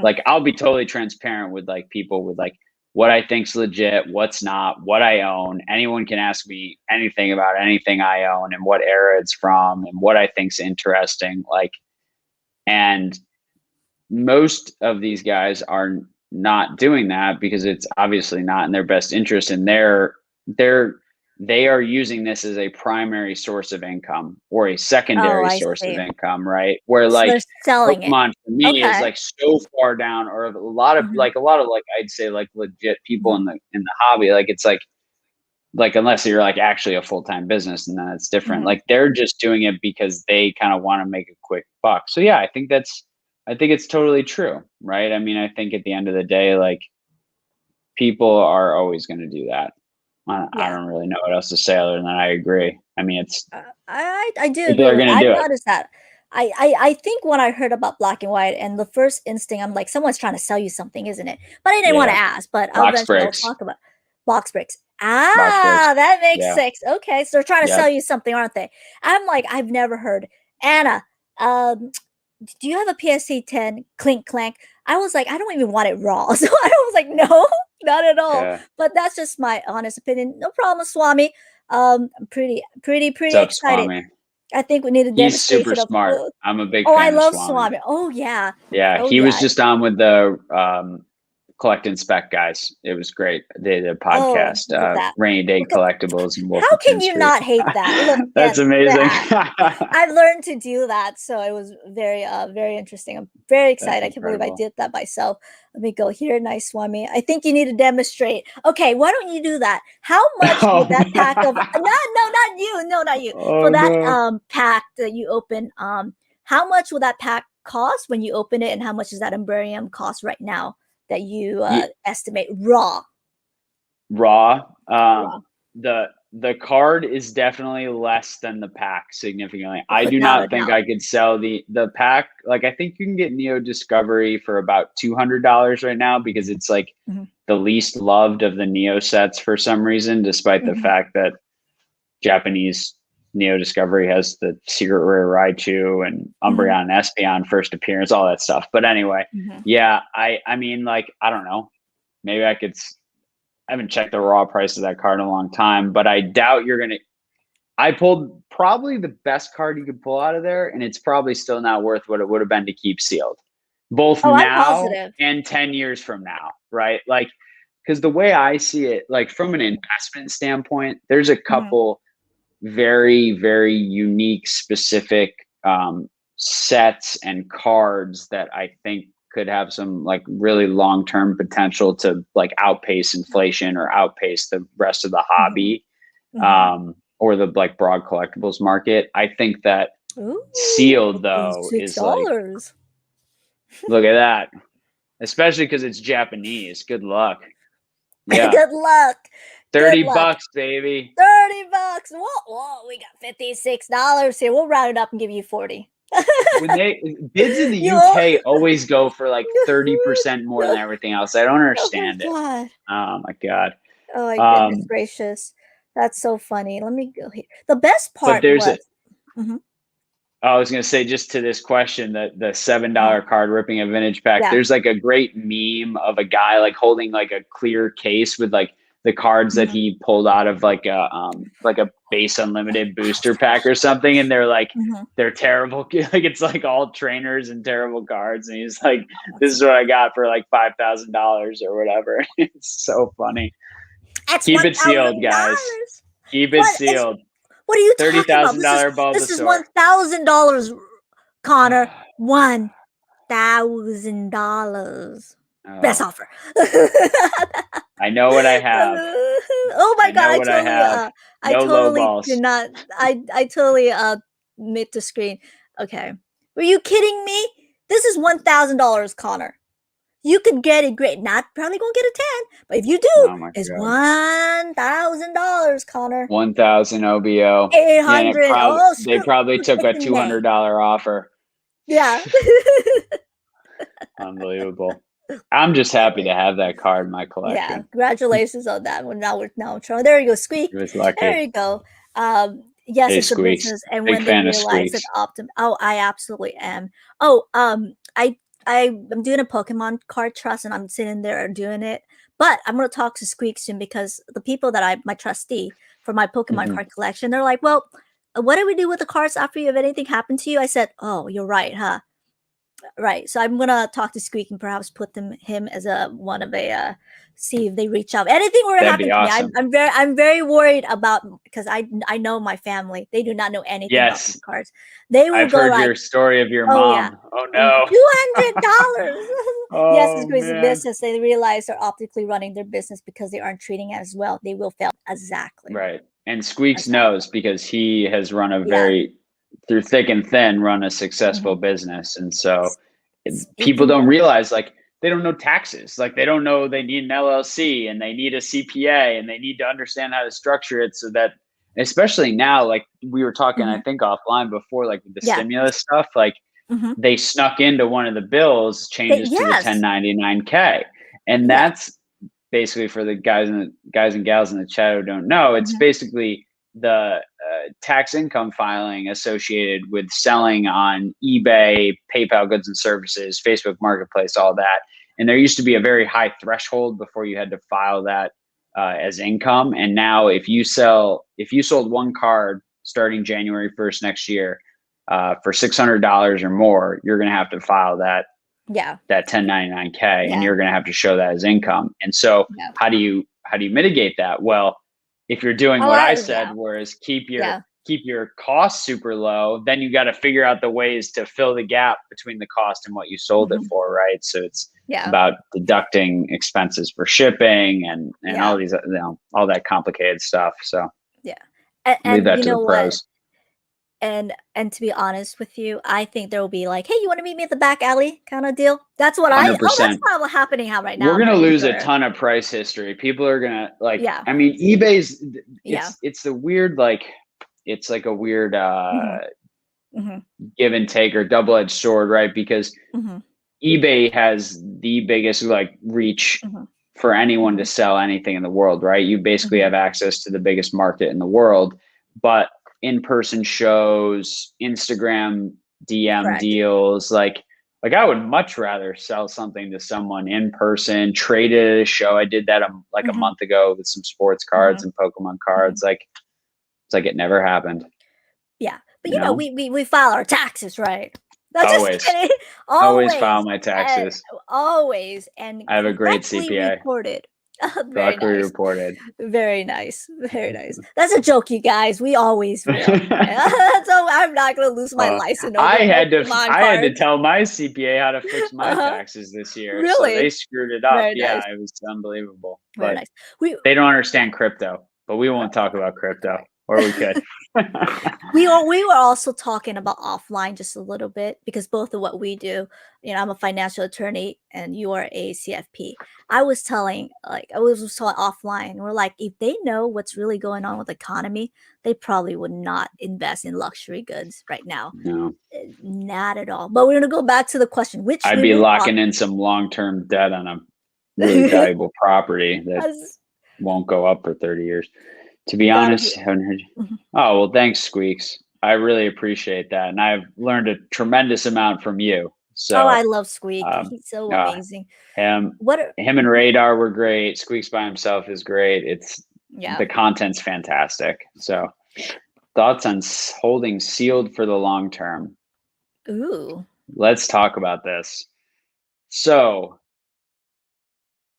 like I'll be totally transparent with like people with like what I think's legit, what's not, what I own. Anyone can ask me anything about anything I own and what era it's from and what I think's interesting. Like, and most of these guys are not doing that because it's obviously not in their best interest, and they are using this as a primary source of income or a Oh, secondary I source of see. income, right? Where So like they're selling it. Pokemon for me is Okay. like so far down, or a lot of like I'd say like legit people in the hobby, like it's like unless you're like actually a full-time business, and then it's different. Like they're just doing it because they kind of want to make a quick buck. So yeah, I think it's totally true, right? I mean, I think at the end of the day, like people are always going to do that. I Yeah. don't really know what else to say other than that. I agree. I mean, it's I do people agree are with going that. to do I've it. noticed that. I think when I heard about black and white, and the first instinct, I'm like, someone's trying to sell you something, isn't it? But I didn't want to Yeah, ask. But box eventually, I'll breaks, talk about box breaks. box breaks. Ah, that makes Yeah, sense. Okay, so they're trying to yep. sell you something, aren't they? I'm like, I've never heard. Anna, do you have a PSA 10 clink clank? I was like, I don't even want it raw. So I was like, no, not at all. Yeah. But that's just my honest opinion. No problem, Swami. I'm What's pretty up, excited. Swami? I think we need a He's super demonstration of smart. I'm a big Oh, I fan of love Swami. Swami. Oh yeah. Yeah, Oh he yeah. was just on with the collect and spec guys. It was great. They did a Oh, podcast, look at that. Rainy Day Look at Collectibles in How can Wolfenton you Street. not hate that? Look That's at amazing. that. I learned to do that, so it was very interesting. I'm very That's excited. I can't believe I incredible. did that myself. Let me go here. Nice, Swami. I think you need to demonstrate. Okay, why don't you do that? How much would that pack of not you. No, not you. For Oh that no. pack that you open, how much will that pack cost when you open it, and how much does that Emberium cost right now that you estimate raw? Raw. Raw. The card is definitely less than the pack significantly. I do Without a not think doubt. I could sell the pack. Like I think you can get Neo Discovery for about $200 right now because it's like the least loved of the Neo sets for some reason, despite the fact that Japanese Neo Discovery has the Secret Rare Raichu and Umbreon and Espeon first appearance, all that stuff. But anyway, yeah, I mean, like, I don't know. Maybe I could. I haven't checked the raw price of that card in a long time, but I doubt you're gonna. I pulled probably the best card you could pull out of there, and it's probably still not worth what it would have been to keep sealed, both Oh, I'm now positive. and 10 years from now, right? Like, because the way I see it, like from an investment standpoint, there's a couple very unique, specific sets and cards that I think could have some like really long-term potential to like outpace inflation or outpace the rest of the hobby, or the like broad collectibles market. I think that Ooh, sealed though six is like, dollars. look at that, especially because it's Japanese. Good luck. Yeah, Good luck. Good 30 luck. bucks, baby. $30. Whoa, we got $56 here. We'll round it up and give you 40. When bids in the You UK always go for like 30% more than everything else. I don't Oh my understand it. god. Oh my god. Oh my goodness gracious. That's so funny. Let me go here. The best But part there's was I was gonna say, just to this question, the $7 card ripping a vintage pack. yeah. There's like a great meme of a guy like holding like a clear case with like the cards that he pulled out of like a base unlimited booster pack or something, and they're terrible. Like it's like all trainers and terrible cards, and he's like, "This is what I got for like $5,000 or whatever." It's so funny. That's Keep it sealed, guys. Keep it sealed. What are you talking about? $30,000 This is $1,000, Connor. $1,000. Best offer. I know what I have. Oh my God! I totally did not. I totally made the screen. Okay, were you kidding me? This is $1,000, Connor. You could get a great. Not probably gonna get a 10, but if you do, it's $1,000, Connor. 1,000 OBO. 800. They probably took a $200 offer. Yeah. Unbelievable. I'm just happy to have that card in my collection. Yeah, congratulations on that one. Now trying. There you go, Squeak. It was lucky. There you go. Yes, it's Squeaks. a business, and Big when they realize that I absolutely am. I'm doing a Pokemon card trust, and I'm sitting there doing it. But I'm gonna talk to Squeak soon, because the people that my trustee for my Pokemon card collection, they're like, well, what do we do with the cards after you have anything happen to you? I said, oh, you're right, huh? Right. So I'm gonna talk to Squeak and perhaps put him as see if they reach out. Anything were to happen to me, I'm very worried about, because I know my family. They do not know anything about these cards. They will I've go heard like, your story of your mom. Yeah. Oh no. $200. Yes, it's because of business. They realize they're optically running their business because they aren't treating it as well. They will fail. Exactly. Right. And Squeaks knows, because he has run a very through thick and thin, run a successful business. And so people don't realize, like, they don't know taxes. Like, they don't know they need an LLC and they need a CPA and they need to understand how to structure it, so that, especially now, like we were talking, I think offline before, like with the stimulus stuff, like they snuck into one of the bills changes to the 1099K. And that's basically, for the guys and gals in the chat who don't know, it's basically the tax income filing associated with selling on eBay, PayPal goods and services, Facebook Marketplace, all that. And there used to be a very high threshold before you had to file that as income. And now if you sold one card starting January 1st next year for $600 or more, you're going to have to file that 1099K, and you're going to have to show that as income. And so how do you mitigate that? Well, if you're doing what I said, whereas keep your costs super low, then you got to figure out the ways to fill the gap between the cost and what you sold it for, right? So it's about deducting expenses for shipping and all these, all that complicated stuff. So leave that to the pros. And to be honest with you, I think there will be like, hey, you want to meet me at the back alley kind of deal. That's what 100%. that's probably happening right now. We're going to lose a ton of price history. People are going to I mean, eBay's, it's the weird, like, it's like a weird give and take or double-edged sword, right? Because eBay has the biggest like reach for anyone to sell anything in the world, right? You basically have access to the biggest market in the world, but in-person shows, Instagram DM deals, like I would much rather sell something to someone in person, trade it at a show. I did that a month ago with some sports cards and Pokemon cards. Like, it's like it never happened. Yeah, but you know, we file our taxes, right? That's always file my taxes. Always, and I have a great CPA. Reported. Reported. Very nice. Very nice. That's a joke, you guys. We always will. So I'm not going to lose my license. I had to tell my CPA how to fix my taxes this year. Really? So they screwed it up. Very nice. It was unbelievable. Very nice. They don't understand crypto, but we won't talk about crypto. Or we could. we were also talking about offline just a little bit, because both of what we do, I'm a financial attorney and you are a CFP. I was telling offline, we're like, if they know what's really going on with the economy, they probably would not invest in luxury goods right now. No, not at all. But we're going to go back to the question, which I'd be locking in some long-term debt on a really valuable property that won't go up for 30 years. To be honest, I haven't heard you. Oh, well, thanks, Squeaks. I really appreciate that. And I've learned a tremendous amount from you. Oh, So I love Squeak. um, He's so uh, amazing. him What? Are, him and Radar were great. Squeaks by himself is great. yeah. The content's fantastic. So thoughts on holding sealed for the long term? Ooh. Let's talk about this. So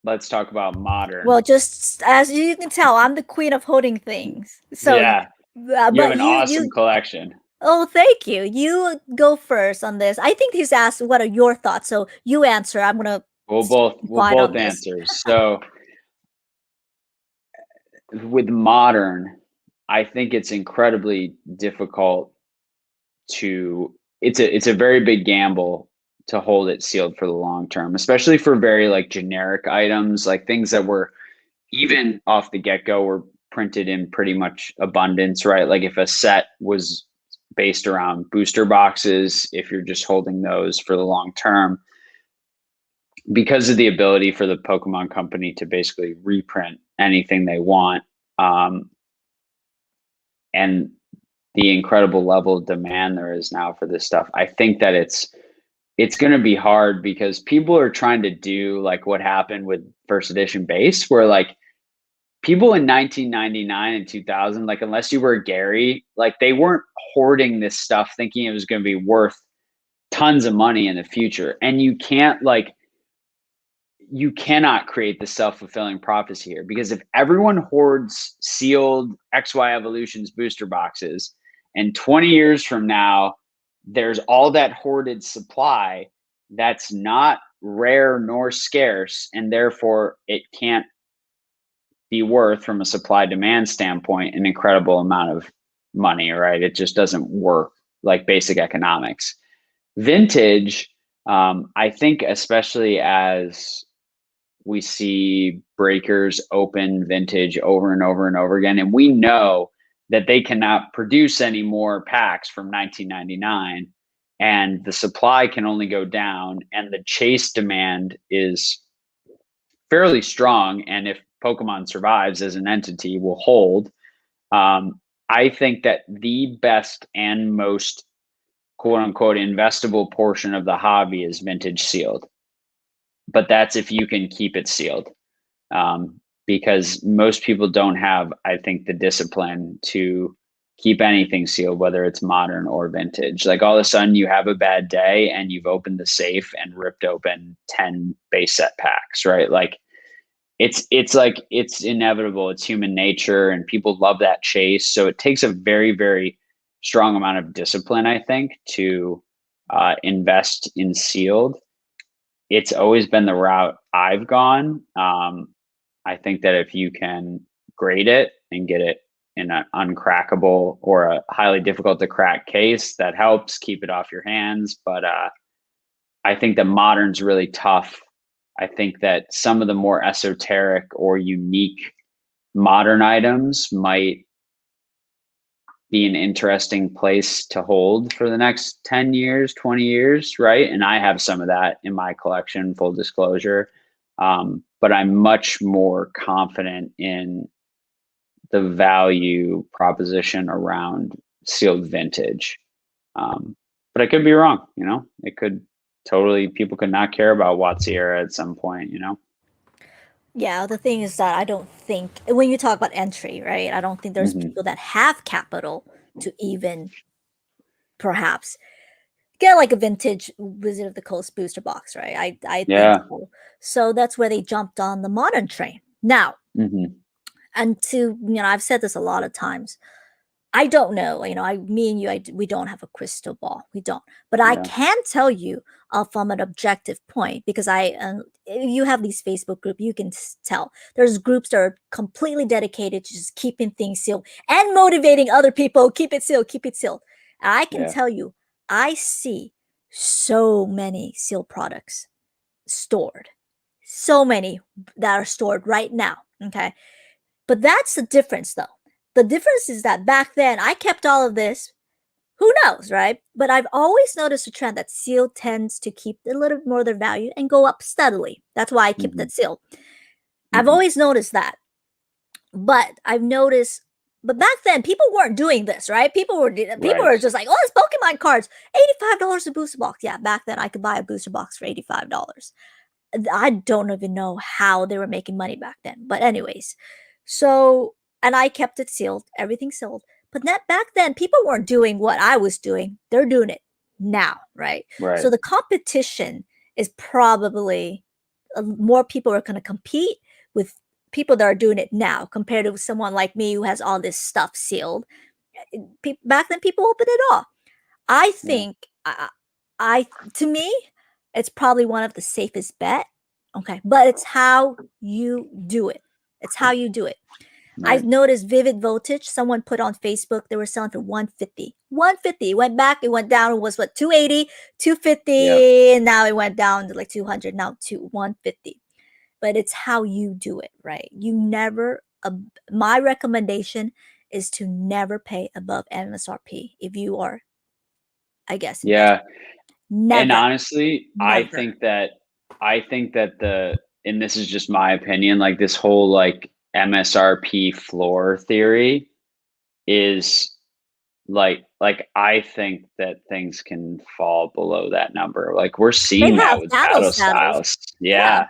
let's talk about modern. Well, just as you can tell, I'm the queen of holding things. So, Yeah, you have but an awesome collection. Oh, thank you. You go first on this. I think he's asked, "What are your thoughts?" So you answer. I'm gonna We'll be quiet on both this. answer. So with modern, I think it's incredibly difficult to it's a very big gamble to hold it sealed for the long term, especially for very like generic items, like things that were even off the get-go were printed in pretty much abundance, right? Like if a set was based around booster boxes, if you're just holding those for the long term, because of the ability for the Pokemon company to basically reprint anything they want, and the incredible level of demand there is now for this stuff, I think that it's going to be hard because people are trying to do like what happened with first edition base, where like people in 1999 and 2000, like unless you were Gary, like they weren't hoarding this stuff thinking it was going to be worth tons of money in the future. And you cannot create the self-fulfilling prophecy here, because if everyone hoards sealed XY Evolutions booster boxes and 20 years from now there's all that hoarded supply that's not rare nor scarce, and therefore it can't be worth, from a supply demand standpoint, an incredible amount of money, right? It just doesn't work like basic economics. Vintage, I think, especially as we see breakers open vintage over and over and over again, and we know that they cannot produce any more packs from 1999, and the supply can only go down, and the chase demand is fairly strong, and if Pokemon survives as an entity, will hold. I think that the best and most quote unquote investable portion of the hobby is vintage sealed, but that's if you can keep it sealed. Because most people don't have, I think, the discipline to keep anything sealed, whether it's modern or vintage. Like all of a sudden you have a bad day and you've opened the safe and ripped open 10 base set packs, right? Like it's inevitable. It's human nature, and people love that chase. So it takes a very, very strong amount of discipline, I think, to invest in sealed. It's always been the route I've gone. I think that if you can grade it and get it in an uncrackable or a highly difficult to crack case, that helps keep it off your hands. But I think that modern's really tough. I think that some of the more esoteric or unique modern items might be an interesting place to hold for the next 10 years, 20 years, right? And I have some of that in my collection, full disclosure. But I'm much more confident in the value proposition around sealed vintage. But I could be wrong, it could totally, people could not care about Watsy era at some point, Yeah, the thing is that I don't think when you talk about entry, right? I don't think there's people that have capital to even perhaps get like a vintage Wizard of the Coast booster box, right? I think so. So that's where they jumped on the modern train. Now, and I've said this a lot of times. I don't know. Me and you, we don't have a crystal ball. We don't. But I can tell you from an objective point, because you have these Facebook group, you can tell there's groups that are completely dedicated to just keeping things sealed and motivating other people. Keep it sealed. Keep it sealed. And I can tell you, I see so many sealed products stored. So many that are stored right now. Okay. But that's the difference, though. The difference is that back then I kept all of this. Who knows, right? But I've always noticed a trend that sealed tends to keep a little more of their value and go up steadily. That's why I keep that sealed. I've always noticed that. But I've noticed But back then, people weren't doing this, right? People were Right. just like, oh, it's Pokemon cards, $85 a booster box. Yeah, back then I could buy a booster box for $85. I don't even know how they were making money back then. But anyways, so and I kept it sealed, everything sealed. But that back then, people weren't doing what I was doing. They're doing it now, right? Right. So the competition is probably more people are going to compete with people that are doing it now compared to someone like me who has all this stuff sealed. Back then, people opened it all. I Yeah. think I to me, it's probably one of the safest bet. Okay, but it's how you do it. It's how you do it. Right. I've noticed Vivid Voltage. Someone put on Facebook they were selling for 150. 150. It went back. It went down. It was what 280, 250, Yep. and now it went down to like 200. Now to 150. But it's how you do it, right? You never. My recommendation is to never pay above MSRP if you are, I guess, Yeah. And never, honestly, never. I think that and this is just my opinion, like this whole like MSRP floor theory is like I think that things can fall below that number. Like we're They seeing that have with battle battle saddles. styles. Yeah,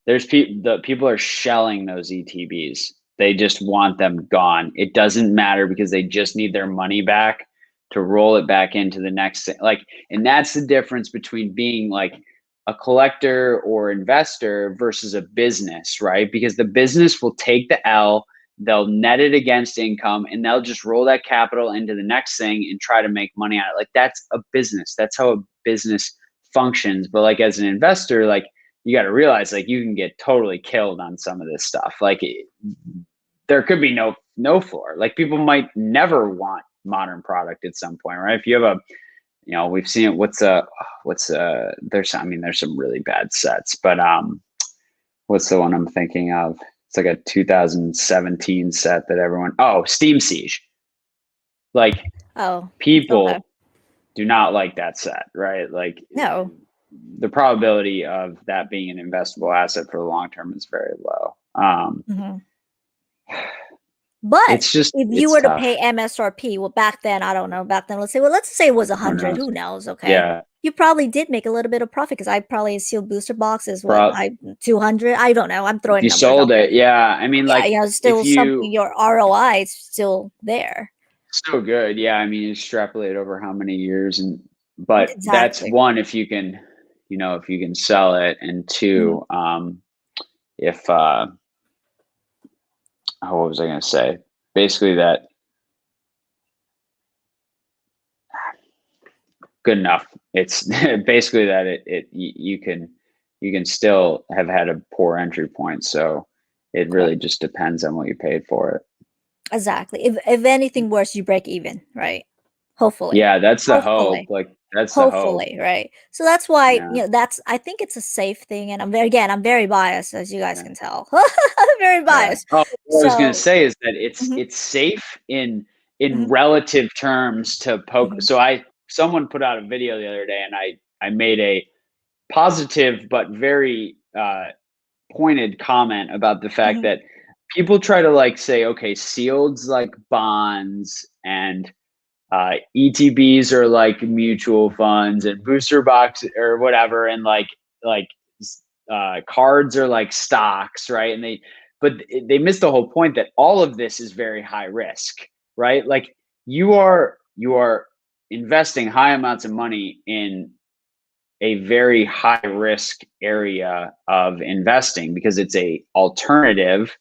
Yeah. The people are shelling those ETBs. They just want them gone. It doesn't matter because they just need their money back to roll it back into the next thing. Like, and that's the difference between being like a collector or investor versus a business, right? Because the business will take the L, they'll net it against income, and they'll just roll that capital into the next thing and try to make money on it. Like that's a business. That's how a business functions. But like as an investor, like you got to realize like you can get totally killed on some of this stuff. Like there could be no floor. Like people might never want modern product at some point, right? If you have a, you know, we've seen it. There's some really bad sets, but what's the one I'm thinking of? It's like a 2017 set that everyone. Oh, Steam Siege. Like oh, okay. people do not like that set, right? Like No. the probability of that being an investable asset for the long term is very low. Mhm. But It's just if you it's were to tough. pay MSRP, well, back then, I don't know. Back then, let's say it was Who 100. knows? Who knows? Okay, Yeah, you probably did make a little bit of profit because I probably sealed booster boxes. What bro. I 200? I don't know. I'm If throwing you numbers sold out there. it, yeah. I mean, Yeah, like if still something. you Your ROI is still there. so good, yeah. I mean, extrapolate over how many years, and but that's Exactly. one if you can, you know, if you can sell it, and Mhm. two, if what was I going to say? Basically, that good enough. It's basically that you can still have had a poor entry point. So it really Correct. just depends on what you paid for it. Exactly. If anything worse, you break even, right? Hopefully. Yeah, that's the hope. Hopefully. Like that's the hope. Hopefully, right? So that's why, Yeah. that's I think it's a safe thing, and I'm very biased, as you guys Yeah. can tell. I'm very Yeah. biased. Oh, what I was gonna So, say is that mhm, it's safe in mhm, relative terms to poke. mhm, So someone put out a video the other day, and I made a positive but very pointed comment about the fact mhm, that people try to like say, okay, sealed's like bonds and ETBs are like mutual funds and booster box or whatever, and like cards are like stocks, right? And but they missed the whole point that all of this is very high risk, right? Like you are investing high amounts of money in a very high risk area of investing because it's a alternative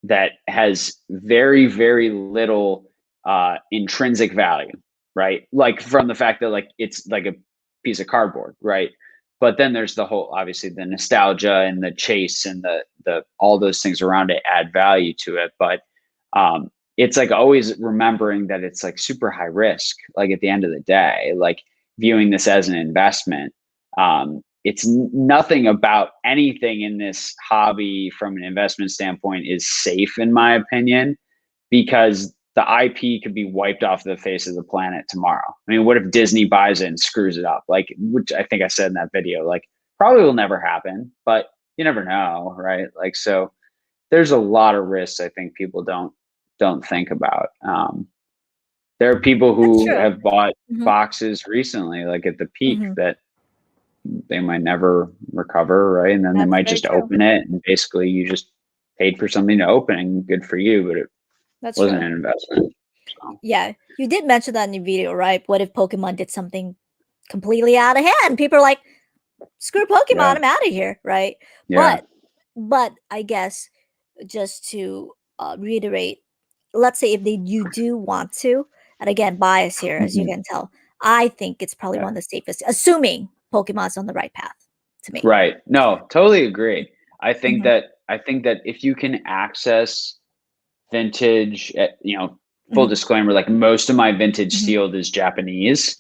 that has very little intrinsic value, right? Like from the fact that like it's like a piece of cardboard, right? But then there's the whole obviously the nostalgia and the chase and the all those things around it add value to it. But it's like always remembering that it's like super high risk. Like at the end of the day, like viewing this as an investment. It's nothing about anything in this hobby from an investment standpoint is safe in my opinion because the IP could be wiped off the face of the planet tomorrow. I mean, what if Disney buys it and screws it up? Like, which I think I said in that video, like probably will never happen, but you never know, right? Like, so there's a lot of risks I think people don't don't think about. There are people That's who true. have bought Mhm. boxes recently, like at the peak, Mhm. that they might never recover, right? And then they That's might very just true. open it, and basically you just paid for something to open, and good for you, but it That's wasn't true. an investment. So Yeah, you did mention that in your video, right? What if Pokemon did something completely out of hand? People are like, "Screw yeah, Pokemon, I'm out of here," right? yeah, But I guess just to reiterate, let's say if you do want to, and again, bias here, as you mhm, can tell, I think it's probably yeah. one of the safest, assuming Pokemon's on the right path to me. Right. No, totally agree. Hmm. I think that if you can access vintage, full Hmm. disclaimer, like most of my vintage Hmm. sealed is Japanese,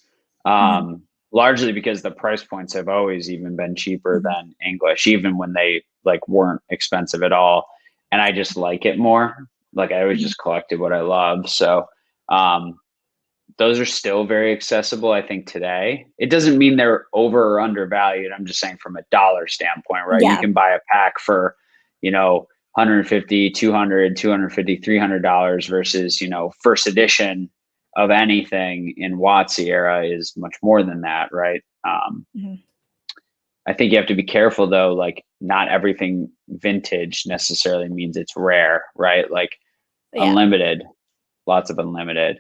Hmm. largely because the price points have always even been cheaper Hmm. than English, even when they like weren't expensive at all. And I just like it more. Like I always Hmm. just collected what I love. So, um, those are still very accessible, I think, today. It doesn't mean they're over or undervalued. I'm just saying from a dollar standpoint, right? You Yeah, can buy a pack for, 150, 200, 250, $300 versus, first edition of anything in WotC era is much more than that, right? hmm, I think you have to be careful though, like not everything vintage necessarily means it's rare, right? Like yeah, unlimited, lots of unlimited.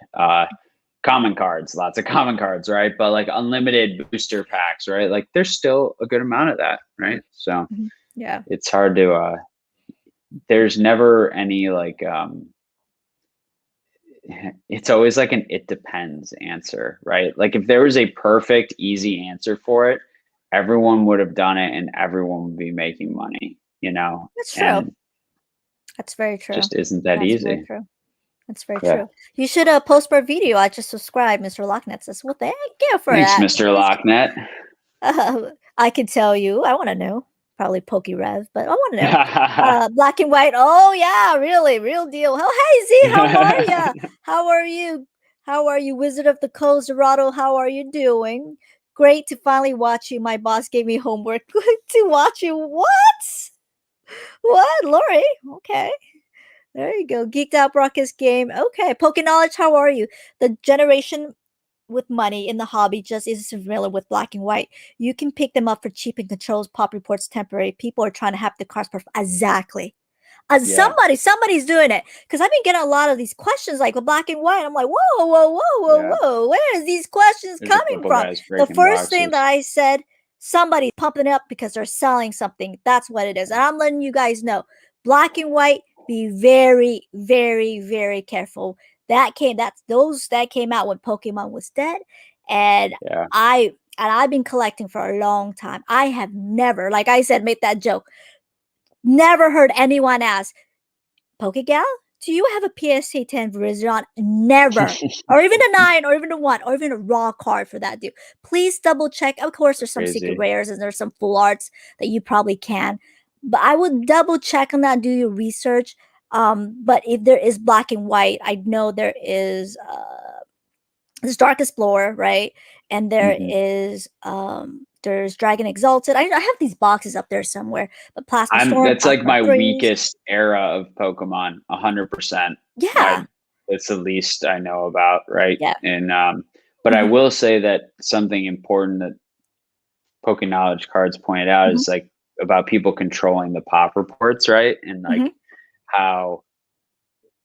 Common cards, lots of common cards, right? But like unlimited booster packs, right? Like there's still a good amount of that, right? So hmm, yeah, it's hard to there's never any like it's always like an it depends answer, right? Like if there was a perfect easy answer for it, everyone would have done it and everyone would be making money, that's true. and That's very true. just isn't that That's very easy. true. That's very Yeah. true. You should post our video. I just subscribed, Mr. Locknet says, well, thank you for Thanks, that. Mr. Locknet. I can tell you. I want to know. Probably PokeRev, but I want to know. Black and white. Oh yeah, really, real deal. Oh hey Z, how are ya? How are you? How are you, Wizard of the Coast, Dorado? How are you doing? Great to finally watch you. My boss gave me homework to watch you. What? What, Lori? Okay. There you go. Geeked Out Brock's game. Okay. Poke Knowledge, how are you? The generation with money in the hobby just isn't familiar with black and white. You can pick them up for cheap and controls pop reports temporary. People are trying to have the cars exactly. Yeah, Somebody's doing it. Because I've been getting a lot of these questions like with black and white. I'm like, whoa, whoa, whoa, whoa, yeah. whoa. Where is these questions There's a coming couple from? guys The breaking first thing that boxes. I said, somebody's pumping it up because they're selling something. That's what it is. And I'm letting you guys know. Black and white, be very, very, very careful. That came out when Pokemon was dead. And Yeah. I've been collecting for a long time. I have never, like I said, made that joke. Never heard anyone ask, Pokegal, do you have a PSA 10 Verizon? Never. Or even a 9, or even a 1, or even a raw card for that, dude. Please double check. Of course, there's some secret Crazy. rares and there's some full arts that you probably can. But I would double check on that, do your research. But if there is black and white, I know there is this Dark Explorer, right? And there Hmm. is there's Dragon Exalted. I have these boxes up there somewhere. But Plasma Storm, That's like Plasma my Freeze. weakest era of Pokemon, 100%. Yeah. It's the least I know about, right? Yeah. And but I Hmm. will say that something important that Poke Knowledge cards pointed out Hmm. is like about people controlling the pop reports, right? And like Hmm. how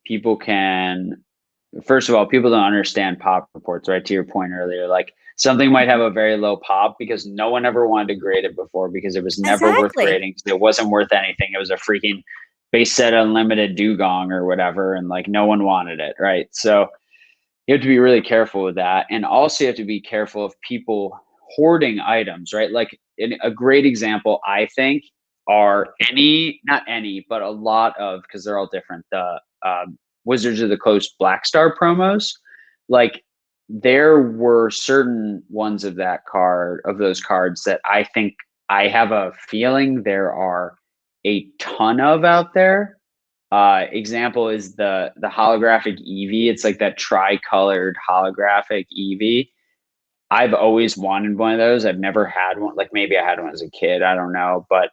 people can, first of all, people don't understand pop reports, right? To your point earlier, like something might have a very low pop because no one ever wanted to grade it before because it was never worth Exactly. grading. So it wasn't worth anything. It was a freaking base set unlimited dugong or whatever, and like no one wanted it, right? So you have to be really careful with that, and also you have to be careful of people hoarding items, right? Like a great example, I think, are not any, but a lot of, because they're all different. The Wizards of the Coast Black Star promos, like there were certain ones of those cards that I think, I have a feeling there are a ton of out there. Example is the holographic Eevee. It's like that tri-colored holographic Eevee. I've always wanted one of those. I've never had one. Like maybe I had one as a kid. I don't know, but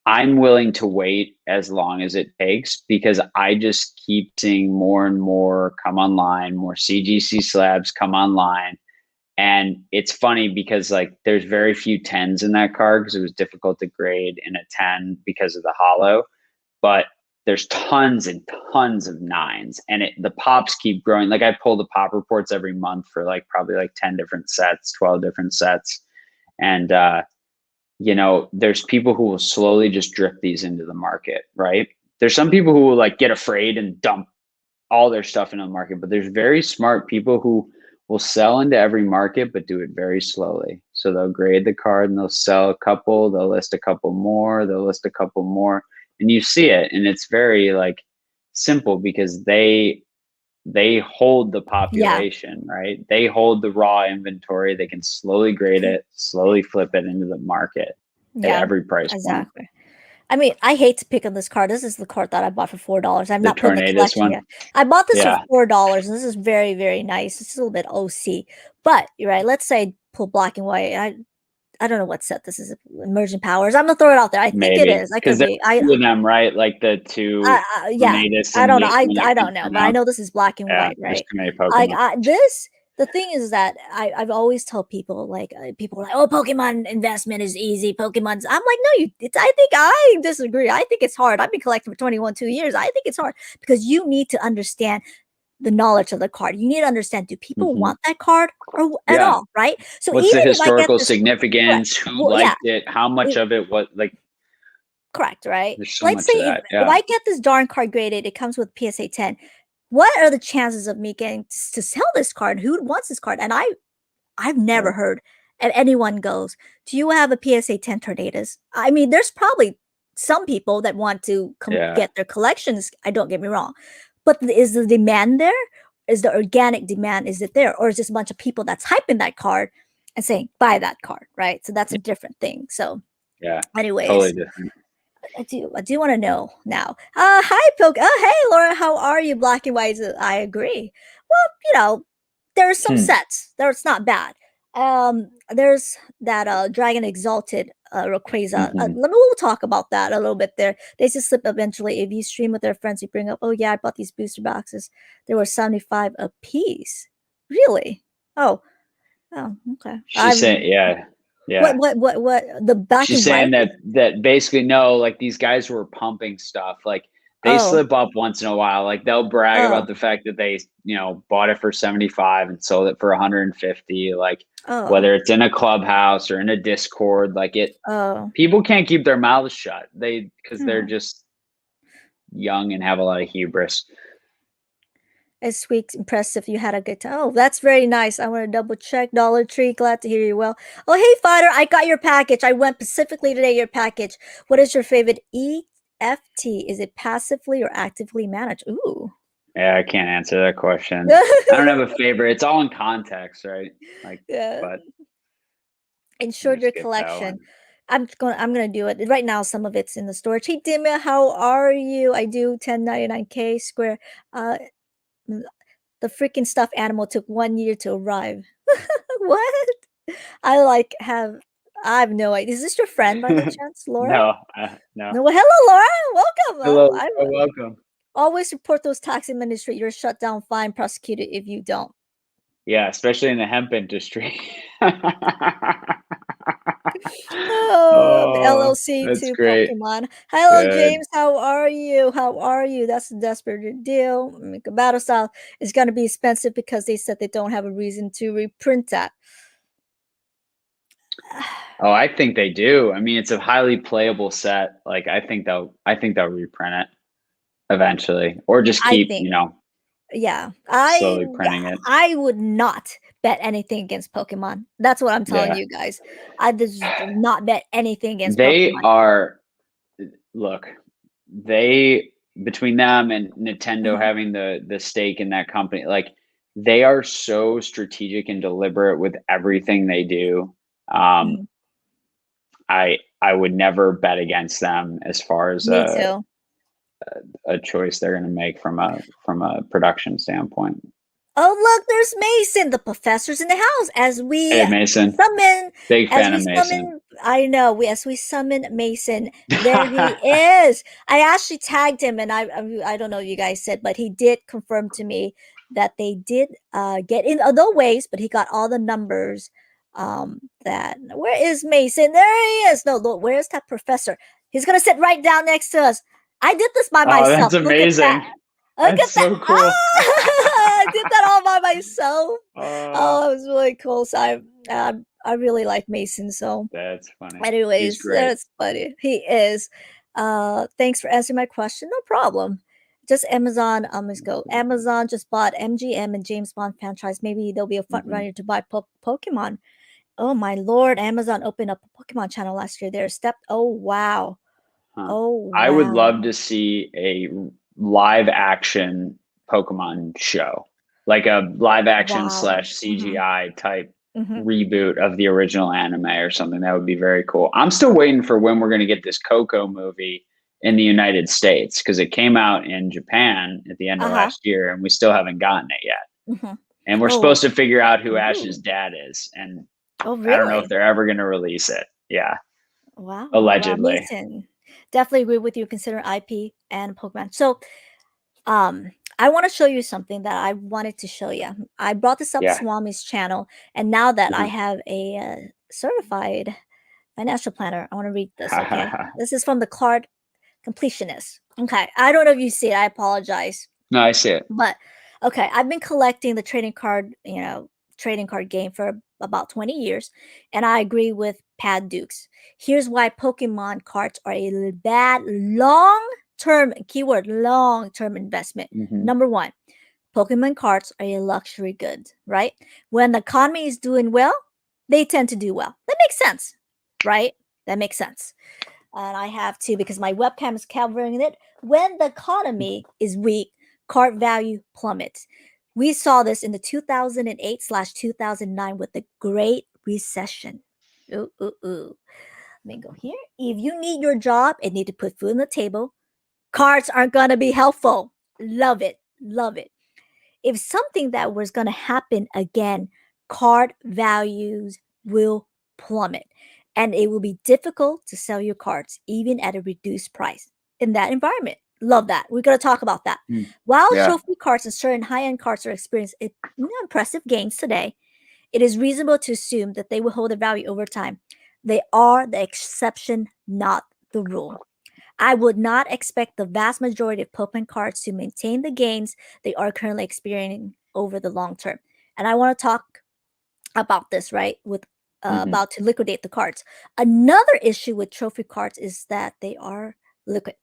I'm willing to wait as long as it takes because I just keep seeing more and more come online, more CGC slabs come online. And it's funny because like there's very few 10s in that card because it was difficult to grade in a 10 because of the hollow, but there's tons and tons of 9s, and the pops keep growing. Like I pull the pop reports every month for like probably like 10 different sets, 12 different sets. And there's people who will slowly just drip these into the market, right? There's some people who will like get afraid and dump all their stuff into the market, but there's very smart people who will sell into every market, but do it very slowly. So they'll grade the card and they'll sell a couple, they'll list a couple more, they'll list a couple more. And you see it, and it's very like simple because they hold the population, right? They hold the raw inventory. They can slowly grade it, slowly flip it into the market at every price point. I mean, I hate to pick on this card. This is the card that I bought for $4. I'm not putting the Tornadoes collection one? yet. I bought this for $4, and this is very, very nice. It's a little bit OC, but you're right. Let's say pull black and white. I don't know what set this is. Emerging Powers. I'm gonna throw it out there. I think it is. I could be. Two of them, right? Like the two. Tornadoes. I don't know. I don't know, but I know this is black and white, right? The thing is that I've always told people, like, people are like, oh, Pokemon investment is easy. Pokemon's. I'm like, no, I think I disagree. I think it's hard. I've been collecting for 2 years. I think it's hard because you need to understand the knowledge of the card. You need to understand, do people want that card or at all, right? So what's the historical significance? Who liked it? How much of it was like? Correct, right? So let's say if I get this darn card graded, it comes with PSA 10. What are the chances of me getting to sell this card? Who wants this card? And I've never heard of anyone goes, do you have a PSA 10 Tornadoes? I mean, there's probably some people that want to get their collections. I don't get me wrong. But is the demand there? Is the organic demand, is it there? Or is just a bunch of people that's hyping that card and saying, buy that card, right? So that's a different thing. So anyways. Totally different. I do want to know now. Hi, Poke. Oh, hey, Laura. How are you? Black and white. I agree. Well, there's some sets. It's not bad. There's that Dragon Exalted Rayquaza. We'll talk about that a little bit there. They just slip eventually. If you stream with their friends, you bring up, oh yeah, I bought these booster boxes. There were 75 a piece. Really? Oh, okay. She's saying, yeah. What the back? She's saying that basically no, like these guys were pumping stuff. Like they slip up once in a while. Like they'll brag about the fact that they, bought it for 75 and sold it for 150. Like whether it's in a clubhouse or in a Discord, like people can't keep their mouths shut. Because they're just young and have a lot of hubris. It's sweet, impressive. You had a good time. Oh, that's very nice. I want to double check. Dollar Tree, glad to hear you well. Oh, hey, Fighter, I got your package. I went specifically today, your package. What is your favorite EFT? Is it passively or actively managed? Ooh. Yeah, I can't answer that question. I don't have a favorite. It's all in context, right? Like, but ensured your collection. I'm gonna do it right now. Some of it's in the storage. Hey, Dimia, how are you? I do 1099K Square. The freaking stuffed animal took 1 year to arrive. What? I have no idea. Is this your friend by the chance, Laura? No. No. Well, hello, Laura. Welcome. Hello. Welcome. Always report those tax administrators. You're shut down, fined, prosecuted if you don't. Yeah, especially in the hemp industry. The LLC that's to great. Pokemon. Hello, James. How are you? That's a desperate deal. Make a battle style is going to be expensive because they said they don't have a reason to reprint that. Oh, I think they do. I mean, it's a highly playable set. Like, I think they'll reprint it eventually, or just keep, slowly printing it. I would not bet anything against Pokemon. That's what I'm telling you guys. I just do not bet anything against Pokemon. Between them and Nintendo having the stake in that company, like they are so strategic and deliberate with everything they do. I would never bet against them as far as a choice they're going to make from a production standpoint. Oh, look, there's Mason. The professor's in the house as we Mason. summon. Big fan of Mason. I know. As we summon Mason, there he is. I actually tagged him, and I don't know what you guys said, but he did confirm to me that they did get in other ways, but he got all the numbers. That where is Mason? There he is. No, look, where's that professor? He's gonna sit right down next to us. I did this by Oh, that's myself. Look at that. amazing. Look That's at that. so cool. Ah! I did that all by myself. Oh, Oh, it was really cool. So I really like Mason. So that's funny. He's anyways, great. that's funny. He is. Thanks for answering my question. No problem. Just Amazon. Let's go. Amazon just bought MGM and James Bond franchise. Maybe they'll be a front runner to buy Pokemon. Oh my lord! Amazon opened up a Pokemon channel last year. They're stepped. Oh wow. Huh. Oh I would wow. love to see a live action Pokemon show, like a live action Wow. slash CGI type Hmm. reboot of the original anime or something. That would be very cool. I'm still waiting for when we're going to get this Coco movie in the United States because it came out in Japan at the end of Uh-huh. last year and we still haven't gotten it yet. Hmm. And we're Oh. supposed to figure out who Ash's Ooh. dad is. And Oh I don't know if really? they're ever going to release it. Yeah, Wow. Wow. allegedly. Amazing. Definitely agree with you considering IP and Pokemon. So I want to show you something that I wanted to show you. I brought this up Yeah. Swami's channel, and now that I Mhm. have a certified financial planner, I want to read this. Okay, this is from the card completionist. Okay, I don't know if you see it. I apologize, No, I see it. but okay, I've been collecting the trading card game for about 20 years, and I agree with Pad Dukes. Here's why Pokemon cards are a bad long-term keyword long-term investment. Mhm. Number one, Pokemon cards are a luxury good, right? When the economy is doing well, they tend to do well. That makes sense, right? That makes sense. And I have to because my webcam is covering it. When the economy is weak, card value plummets. We saw this in the 2008/2009 with the Great Recession. Ooh, ooh, ooh. Let me go here. If you need your job and need to put food on the table, cards aren't going to be helpful. Love it. Love it. If something that was going to happen again, card values will plummet and it will be difficult to sell your cards even at a reduced price in that environment. Love that. We're going to talk about that. Mm. While Yeah. trophy cards and certain high-end cards are experiencing impressive gains today, it is reasonable to assume that they will hold their value over time. They are the exception, not the rule. I would not expect the vast majority of Pokemon cards to maintain the gains they are currently experiencing over the long term. And I want to talk about this, right? With Mhm. about to liquidate the cards. Another issue with trophy cards is that they are liquid.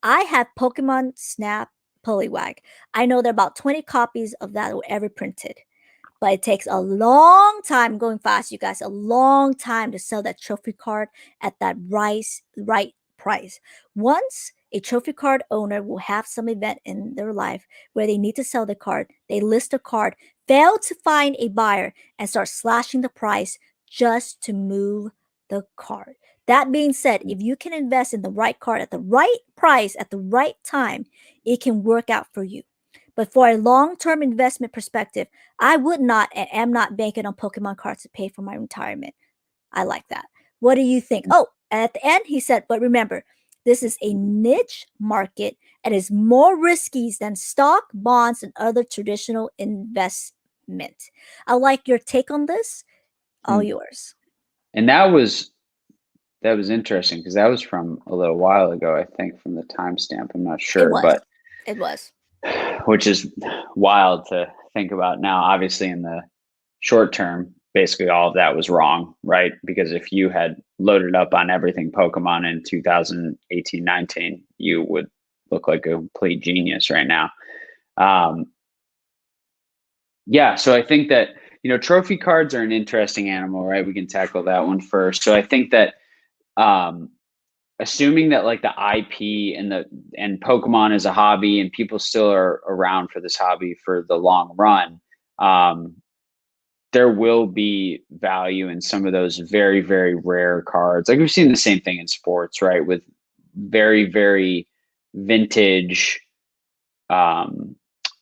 I have Pokemon Snap Poliwag. I know there are about 20 copies of that were ever printed, but it takes a long time going fast, you guys, a long time to sell that trophy card at that right price. Once a trophy card owner will have some event in their life where they need to sell the card, they list a card, fail to find a buyer, and start slashing the price just to move the card. That being said, if you can invest in the right card at the right price at the right time, it can work out for you. But for a long-term investment perspective, I would not and am not banking on Pokemon cards to pay for my retirement. I like that. What do you think? Oh, and at the end, he said, but remember, this is a niche market and is more risky than stock, bonds, and other traditional investment. I like your take on this. All Mm. yours. And that was interesting because that was from a little while ago, I think, from the timestamp. I'm not It sure, was. but It was. which is wild to think about now. Obviously, in the short term, basically all of that was wrong, right? Because if you had loaded up on everything Pokemon in 2018-19, you would look like a complete genius right now. Um, yeah, so I think that trophy cards are an interesting animal, right? We can tackle that one first. So I think that um, assuming that like the IP and Pokemon is a hobby and people still are around for this hobby for the long run, um, there will be value in some of those very, very rare cards. Like we've seen the same thing in sports, right? With very, very vintage, um,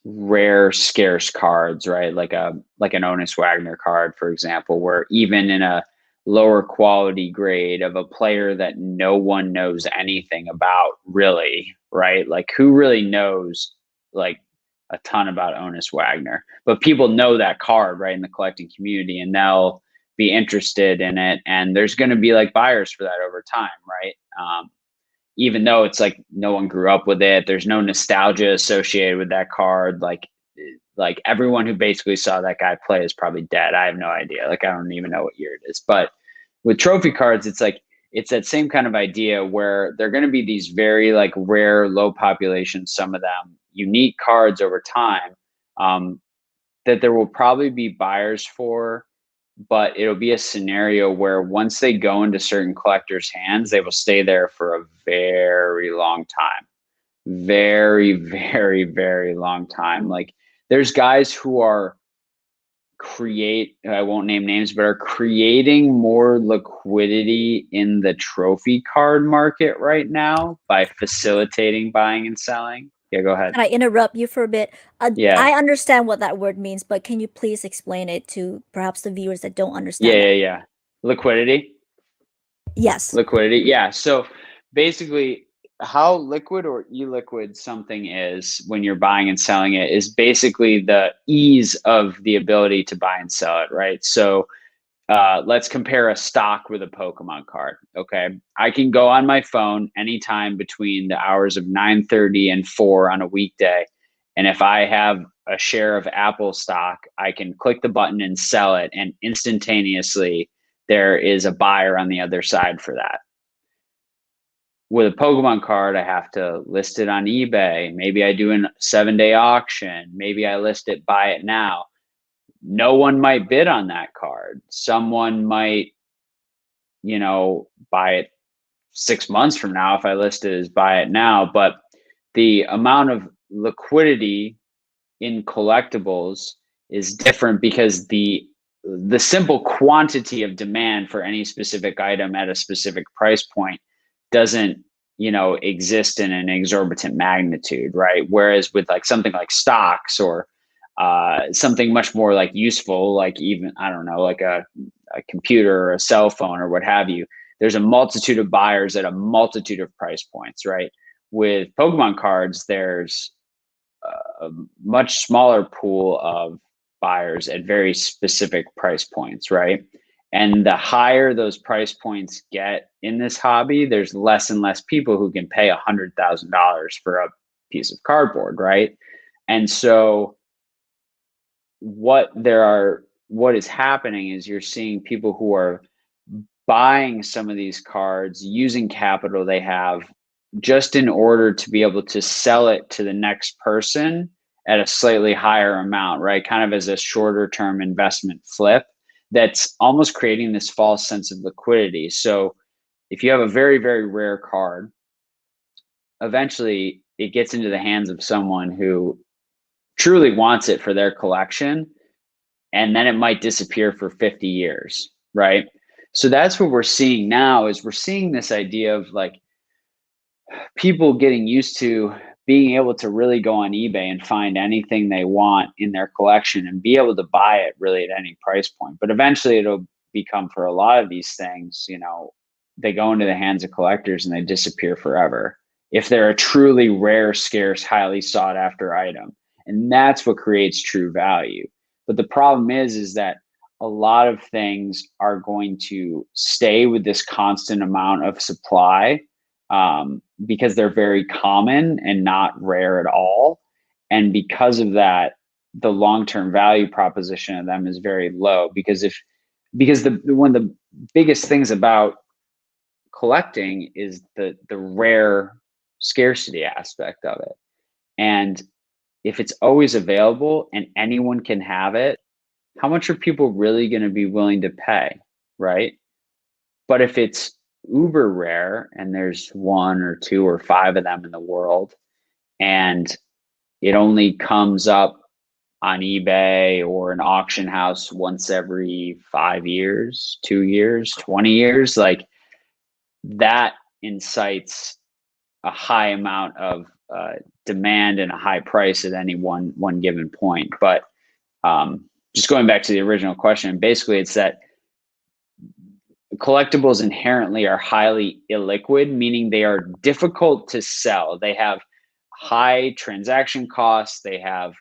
rare, scarce cards, right? Like an Onus Wagner card, for example, where even in a lower quality grade of a player that no one knows anything about, really, right? Like, who really knows like a ton about Honus Wagner? But people know that card, right, in the collecting community, and they'll be interested in it, and there's going to be like buyers for that over time, right? Even though it's like no one grew up with it, there's no nostalgia associated with that card. Like everyone who basically saw that guy play is probably dead. I have no idea. Like, I don't even know what year it is. But with trophy cards, it's like, it's that same kind of idea where they're going to be these very like rare, low population, some of them unique cards over time, that there will probably be buyers for, but it'll be a scenario where once they go into certain collectors' hands, they will stay there for a very long time. Very, very, very long time. Like, there's guys who are I won't name names, but are creating more liquidity in the trophy card market right now by facilitating buying and selling. Yeah, go ahead. Can I interrupt you for a bit? Yeah. I understand what that word means, but can you please explain it to perhaps the viewers that don't understand Yeah, it? yeah. Liquidity. Yes. Liquidity. Yeah. So basically, how liquid or illiquid something is when you're buying and selling it is basically the ease of the ability to buy and sell it, right? So let's compare a stock with a Pokemon card. Okay. I can go on my phone anytime between the hours of 9:30 and 4 on a weekday. And if I have a share of Apple stock, I can click the button and sell it. And instantaneously, there is a buyer on the other side for that. With a Pokemon card, I have to list it on eBay. Maybe I do a 7-day auction. Maybe I list it, buy it now. No one might bid on that card. Someone might, buy it 6 months from now if I list it as buy it now. But the amount of liquidity in collectibles is different because the simple quantity of demand for any specific item at a specific price point doesn't exist in an exorbitant magnitude, right? Whereas with like something like stocks or something much more like useful, like even, I don't know, like a computer or a cell phone or what have you, there's a multitude of buyers at a multitude of price points, right? With Pokemon cards, there's a much smaller pool of buyers at very specific price points, right? And the higher those price points get in this hobby, there's less and less people who can pay $100,000 for a piece of cardboard, right? And so what is happening is you're seeing people who are buying some of these cards using capital they have just in order to be able to sell it to the next person at a slightly higher amount, right? Kind of as a shorter term investment flip that's almost creating this false sense of liquidity. So if you have a very, very rare card, eventually it gets into the hands of someone who truly wants it for their collection, and then it might disappear for 50 years, right? So that's what we're seeing now, is we're seeing this idea of like people getting used to being able to really go on eBay and find anything they want in their collection and be able to buy it really at any price point. But eventually it'll become, for a lot of these things, they go into the hands of collectors and they disappear forever if they're a truly rare, scarce, highly sought after item. And that's what creates true value. But the problem is that a lot of things are going to stay with this constant amount of supply, because they're very common and not rare at all. And because of that, the long-term value proposition of them is very low, because one of the biggest things about collecting is the rare scarcity aspect of it. And if it's always available and anyone can have it, how much are people really going to be willing to pay, right? But if it's uber rare and there's 1 or 2 or 5 of them in the world, and it only comes up on eBay or an auction house once every 5 years, 2 years, 20 years, like that incites a high amount of demand and a high price at any one given point. But just going back to the original question, basically it's that collectibles inherently are highly illiquid, meaning they are difficult to sell. They have high transaction costs. They have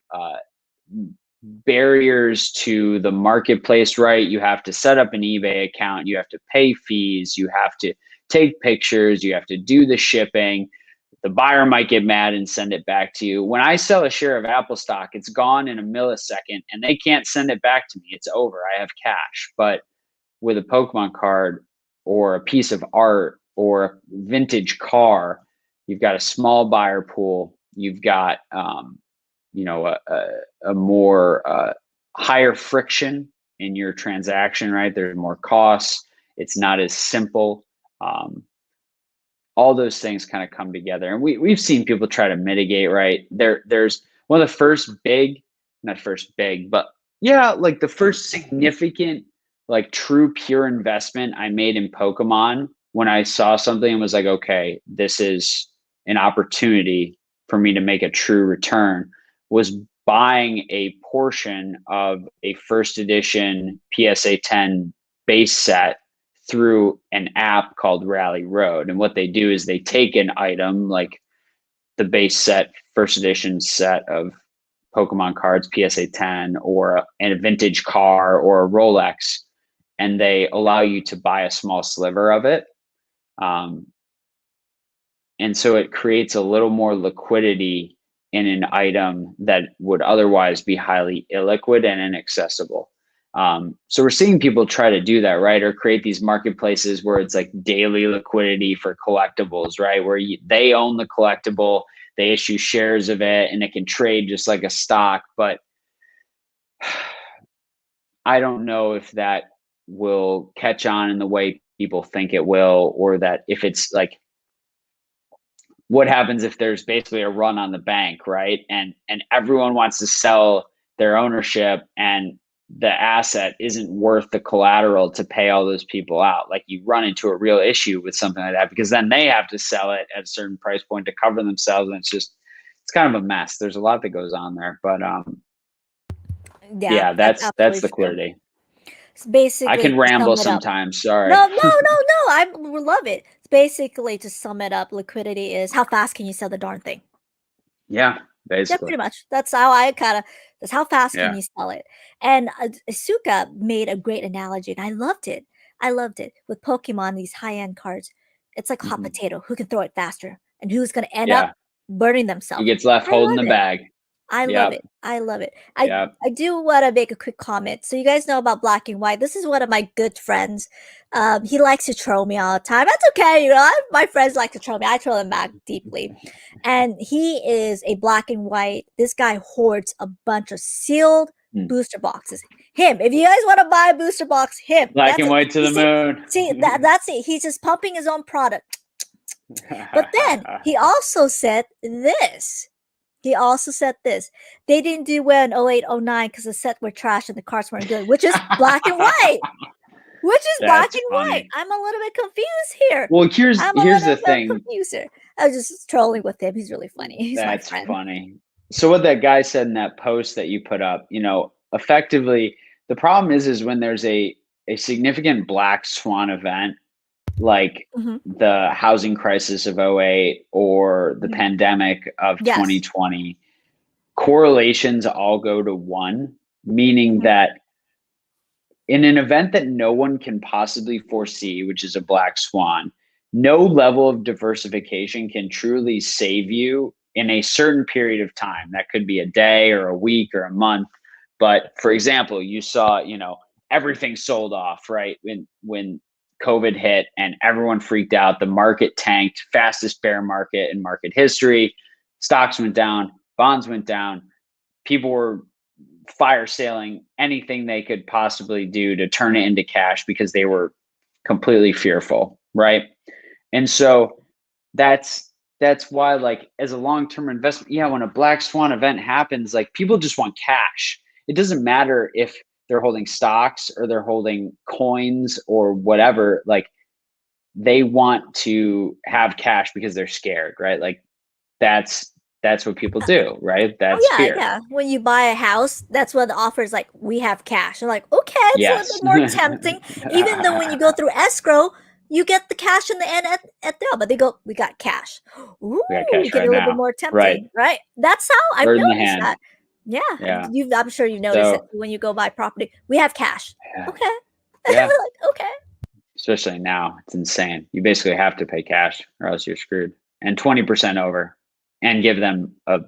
barriers to the marketplace, right? You have to set up an eBay account. You have to pay fees. You have to take pictures. You have to do the shipping. The buyer might get mad and send it back to you. When I sell a share of Apple stock, it's gone in a millisecond and they can't send it back to me. It's over. I have cash. But with a Pokemon card or a piece of art or a vintage car, you've got a small buyer pool. You've got, you know, a more higher friction in your transaction, right? There's more costs. It's not as simple. All those things kind of come together, and we've seen people try to mitigate, right? There's one of the first big, not first big, but yeah, like the first significant, like true pure investment I made in Pokemon when I saw something and was like, okay, this is an opportunity for me to make a true return, was buying a portion of a first edition PSA 10 base set through an app called Rally Road. And what they do is they take an item like the base set, first edition set of Pokemon cards, PSA 10, or a vintage car or a Rolex, and they allow you to buy a small sliver of it. And so it creates a little more liquidity in an item that would otherwise be highly illiquid and inaccessible. So we're seeing people try to do that, right? Or create these marketplaces where it's like daily liquidity for collectibles, right? Where they own the collectible, they issue shares of it, and it can trade just like a stock. But I don't know if that will catch on in the way people think it will, or that if it's like, what happens if there's basically a run on the bank, right? And everyone wants to sell their ownership and the asset isn't worth the collateral to pay all those people out. Like, you run into a real issue with something like that, because then they have to sell it at a certain price point to cover themselves. And it's kind of a mess. There's a lot that goes on there, but yeah, that's absolutely true. liquidity. It's basically, I can to ramble sum it up. sometimes. Sorry. No. I love it. It's basically, to sum it up, liquidity is how fast can you sell the darn thing? Yeah, Yeah, basically. pretty much. That's how I that's how fast can Yeah. you sell it? And Asuka made a great analogy, and I loved it. With Pokemon, these high-end cards. It's like hot Mhm. potato. Who can throw it faster? And who's going to end Yeah. up burning He themselves? gets left I holding love the it. bag. I love it. I love it. Yep. I do want to make a quick comment. So you guys know about Black and White. This is one of my good friends. He likes to troll me all the time. That's okay. You know, my friends like to troll me. I troll them back deeply. And he is a Black and White. This guy hoards a bunch of sealed booster boxes. Him. If you guys want to buy a booster box, him. Black and White to the moon. See, that's it. He's just pumping his own product. But then he also said this. They didn't do well in 08, 09 because the sets were trash and the cards weren't good, which is Black and White. Black and White. I'm a little bit confused here. Well, here's the thing. I was just trolling with him. He's really funny. He's my friend. That's funny. So what that guy said in that post that you put up, you know, effectively, the problem is when there's a significant black swan event, like the housing crisis of 08 or the pandemic of 2020, correlations all go to one, meaning that in an event that no one can possibly foresee, which is a black swan, no level of diversification can truly save you in a certain period of time. That could be a day or a week or a month. But for example, you saw, you know, everything sold off, right? When COVID hit and everyone freaked out, the market tanked, fastest bear market in market history. Stocks went down, bonds went down. People were fire sailing anything they could possibly do to turn it into cash because they were completely fearful, right? And so that's why, like, as a long-term investment, yeah, when a black swan event happens, like, people just want cash. It doesn't matter if they're holding stocks or they're holding coins or whatever. Like, they want to have cash because they're scared, right? Like, that's what people do, right? That's fear. Yeah. When you buy a house, that's what the offer is like. We have cash. I'm like, okay, okay, it's a little Yes. bit more tempting. Even though when you go through escrow, you get the cash in the end at the end, but they go, we got cash. Ooh, We got we cash get right a little bit now. more Right. tempting, right? That's how I've Bird in the noticed hand. that. Yeah, Yeah. I'm sure you noticed it So when you go buy property. We have cash. yeah. Okay. Yeah. Like, okay. Especially now, it's insane. You basically have to pay cash or else you're screwed. And 20% over, and give them a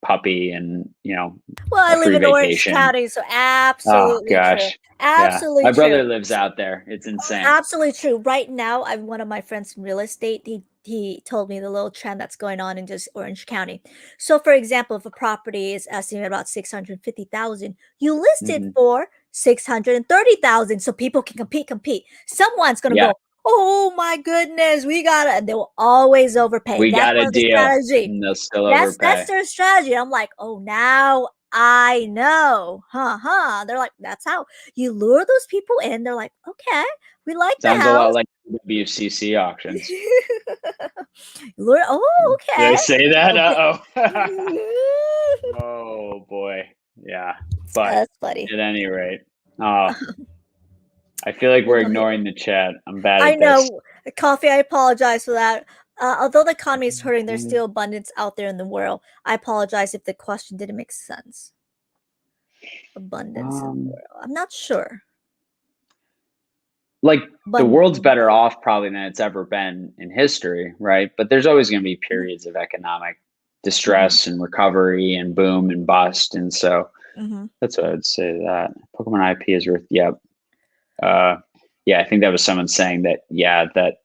puppy and Well, a I live free in Orange vacation. County, so Oh absolutely true. gosh. Yeah. Absolutely My true. brother lives out there. It's insane. Absolutely true. Right now, I'm one of my friends from real estate. He told me the little trend that's going on in just Orange County. So, for example, if a property is estimated about 650,000, you list it Mhm. for 630,000, so people can compete. Someone's gonna Yeah. go, oh my goodness, we gotta, and they will always overpay. We That's got one a of the deal. strategy. And they'll still That's overpay. their strategy. I'm like, oh, now I know. They're like, that's how you lure those people in. They're like, okay, we like the Sounds a lot house. like WCC auctions. Lure, oh, Did I okay. say that? Okay. Oh boy. Yeah. But That's funny. at any rate, oh, I feel like we're ignoring the chat. I'm bad I at this. know, Coffee, I apologize for that. Although the economy is hurting, there's still abundance out there in the world. I apologize if the question didn't make sense. Abundance in the world. I'm not sure. Like the Abundance. world's better off probably than it's ever been in history, right? But there's always going to be periods of economic distress and recovery and boom and bust. And so that's what I would say to that. Pokemon IP is worth, yep. Yeah, I think that was someone saying that, yeah, that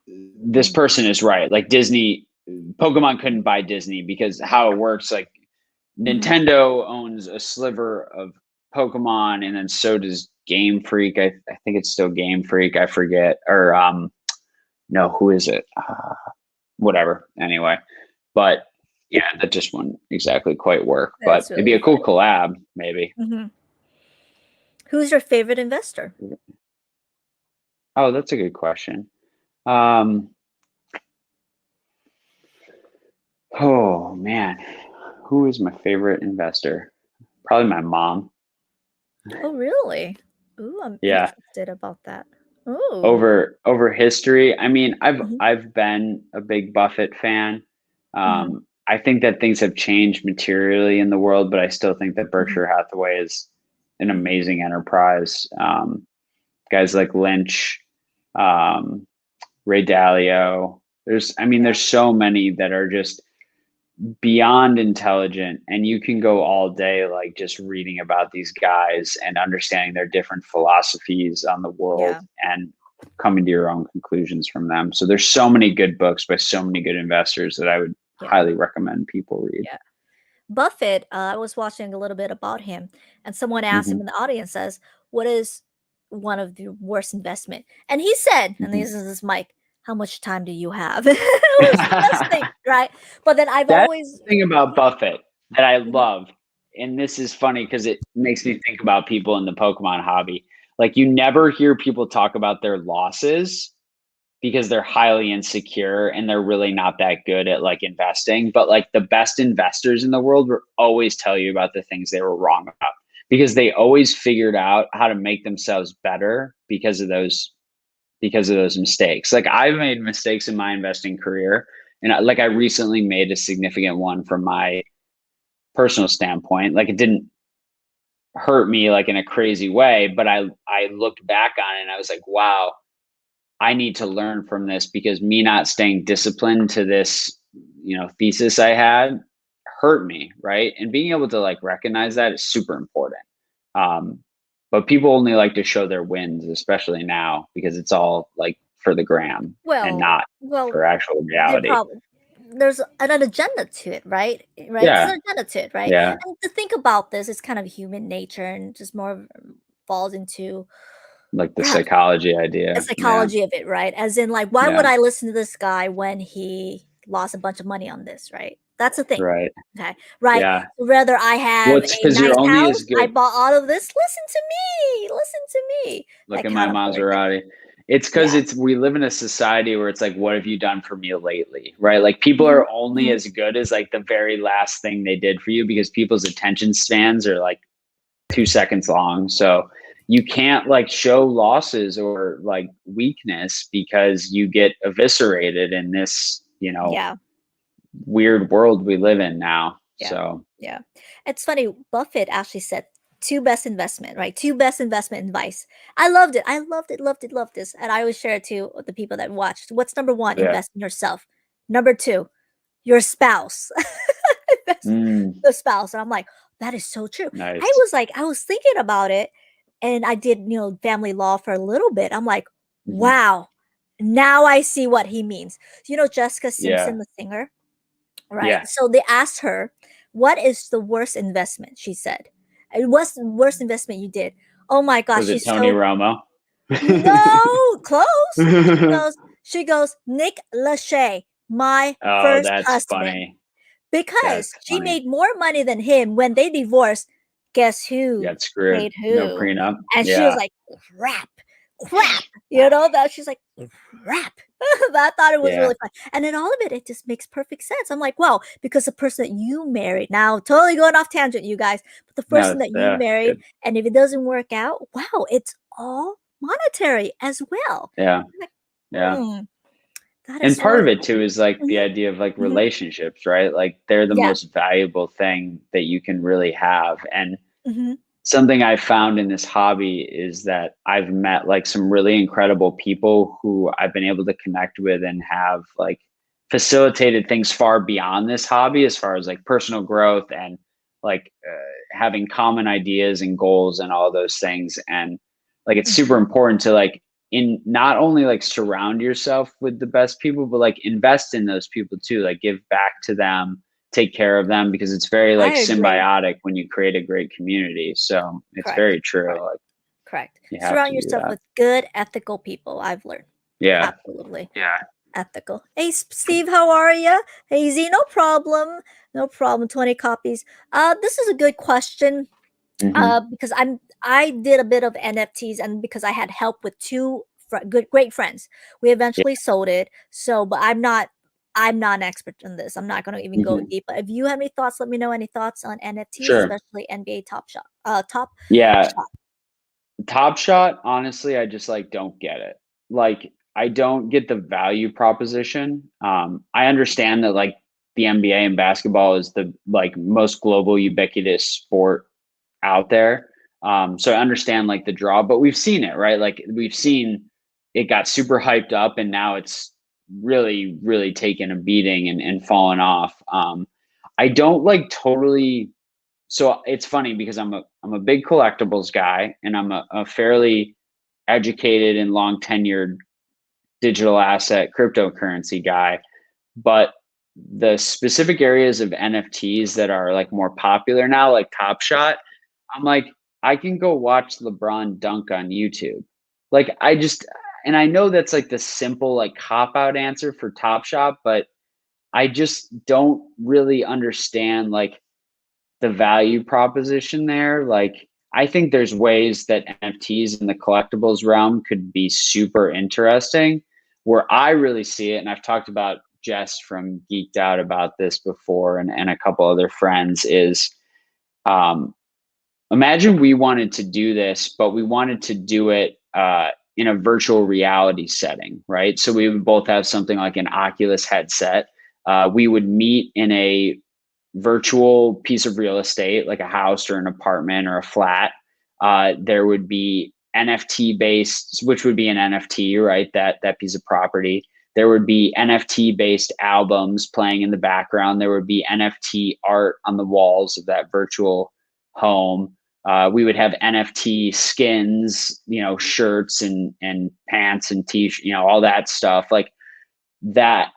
this person is right. Like Disney, Pokemon couldn't buy Disney because how it works, like Nintendo owns a sliver of Pokemon, and then so does Game Freak. I think it's still Game Freak. I forget. Or no, who is it? Whatever. Anyway, but yeah, that just wouldn't exactly quite work. That's But it'd be really a cool collab, maybe. Who's your favorite investor? Oh, that's a good question. Oh man, who is my favorite investor? Probably my mom. Oh, really? Ooh, I'm Yeah. interested about that. Ooh. Over history. I mean, I've been a big Buffett fan. I think that things have changed materially in the world, but I still think that Berkshire Hathaway is an amazing enterprise. Guys like Lynch, Ray Dalio. There's so many that are just beyond intelligent, and you can go all day like just reading about these guys and understanding their different philosophies on the world and coming to your own conclusions from them. So there's so many good books by so many good investors that I would highly recommend people read. Buffett, I was watching a little bit about him, and someone asked him in the audience, says, what is one of the worst investment? And he said, and this is Mike, how much time do you have? It was the best thing, right? But then I've always the thing about Buffett that I love, and this is funny because it makes me think about people in the Pokemon hobby. Like you never hear people talk about their losses because they're highly insecure and they're really not that good at like investing. But like the best investors in the world will always tell you about the things they were wrong about because they always figured out how to make themselves better because of those mistakes. Like I've made mistakes in my investing career, and I recently made a significant one from my personal standpoint. Like it didn't hurt me like in a crazy way, but I looked back on it and I was like, wow, I need to learn from this because me not staying disciplined to this, thesis I had hurt me, right? And being able to like recognize that is super important. But people only like to show their wins, especially now, because it's all like for the gram and not for actual reality. There's an agenda to it, right? Yeah. There's an agenda to it, right? Yeah. And to think about this, it's kind of human nature and just more falls into like the psychology idea. The psychology of it, right? As in, like, why would I listen to this guy when he lost a bunch of money on this, right? That's the thing. Right. Okay. Right. Yeah. Whether I have a you're nice only house, as good. I bought all of this. Listen to me. Listen to me. Look at my Maserati. It's because we live in a society where it's like, what have you done for me lately? Right? Like people are only as good as like the very last thing they did for you because people's attention spans are like 2 seconds long. So you can't like show losses or like weakness because you get eviscerated in this, Yeah. weird world we live in now. Yeah. So Yeah. It's funny. Buffett actually said two best investment, right? Two best investment advice. I loved it. I loved it, loved this. And I always share it too with the people that watched. What's number one? yeah. Invest in yourself. Number two, your spouse. Invest the spouse. And I'm like, that is so true. Nice. I was thinking about it and I did, family law for a little bit. I'm like, wow, now I see what he means. Jessica Simpson, the singer, right? Yeah. So they asked her, what is the worst investment? She said, and what's the worst investment you did? Oh my gosh, Was it she's Tony so Romo? no, close. She goes, Nick Lachey, my Oh, first that's husband. funny. Because That's she funny. made more money than him when they divorced. Guess who Got screwed. paid who? No prenup. And Yeah. she was like, crap. That she's like, crap. I thought it was really fun. And then all of it just makes perfect sense. I'm like, wow, because the person that you married, now totally going off tangent, you guys, but the person that you married, and if it doesn't work out, wow, it's all monetary as well. Yeah. Like, Yeah. that And is part of really it too is like the idea of like relationships, right? Like they're the most valuable thing that you can really have. And something I've found in this hobby is that I've met like some really incredible people who I've been able to connect with and have like facilitated things far beyond this hobby as far as like personal growth and like having common ideas and goals and all those things. And like it's super important to like in not only like surround yourself with the best people, but like invest in those people too, like give back to them, take care of them, because it's very like symbiotic when you create a great community. So it's very true. Correct. You have Surround to do yourself that. with good, ethical people. I've learned. Yeah. Absolutely. Yeah. Ethical. Hey, Steve, how are you? Hey, Z, no problem. No problem. 20 copies. This is a good question. Because I did a bit of NFTs, and because I had help with two great friends, we eventually sold it. So, but I'm not an expert in this. I'm not going to even go deep. But if you have any thoughts, let me know. Any thoughts on NFTs, especially NBA Top Shot? Top Shot. Honestly, I just like don't get it. Like I don't get the value proposition. I understand that like the NBA and basketball is the like most global ubiquitous sport out there. So I understand like the draw, but we've seen it, right? Like we've seen it got super hyped up and now it's really, really taken a beating and fallen off. I don't like totally. So it's funny because I'm a big collectibles guy and I'm a fairly educated and long tenured digital asset cryptocurrency guy, but the specific areas of NFTs that are like more popular now, like Top Shot, I'm like, I can go watch LeBron dunk on YouTube. Like and I know that's like the simple like cop out answer for Top Shot, but I just don't really understand like the value proposition there. Like I think there's ways that NFTs in the collectibles realm could be super interesting. Where I really see it, and I've talked about Jess from Geeked Out about this before, and a couple other friends, is imagine we wanted to do this, but we wanted to do it in a virtual reality setting, right? So we would both have something like an Oculus headset. We would meet in a virtual piece of real estate, like a house or an apartment or a flat. There would be NFT based, which would be an NFT, right? That piece of property. There would be NFT based albums playing in the background. There would be NFT art on the walls of that virtual home. We would have NFT skins, shirts and pants and t-shirts, all that stuff like that.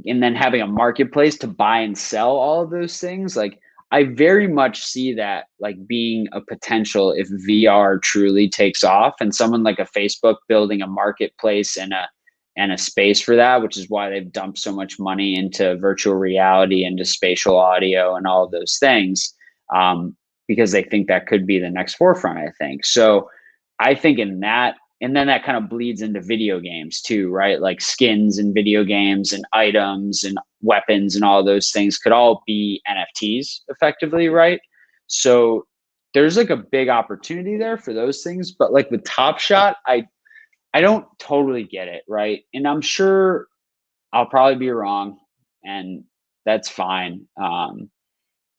And then having a marketplace to buy and sell all of those things. Like I very much see that like being a potential if VR truly takes off, and someone like a Facebook building a marketplace and a space for that, which is why they've dumped so much money into virtual reality, into spatial audio and all of those things. Because they think that could be the next forefront, I think. So I think in that, and then that kind of bleeds into video games too, right? Like skins in video games and items and weapons and all those things could all be NFTs effectively, right? So there's like a big opportunity there for those things. But like with Top Shot, I don't totally get it, right? And I'm sure I'll probably be wrong, and that's fine.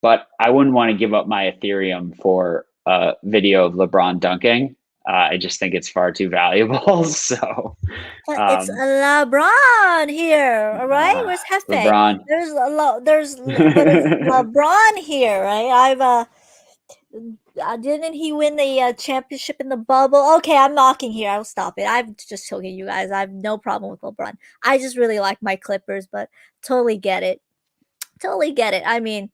But I wouldn't want to give up my Ethereum for a video of LeBron dunking. I just think it's far too valuable. So, But it's um, LeBron here, all right? Where's Hefe? LeBron. There's LeBron here, right? Didn't he win the championship in the bubble? Okay, I'm knocking here. I'll stop it. I'm just joking, you guys. I have no problem with LeBron. I just really like my Clippers, but totally get it. Totally get it. I mean,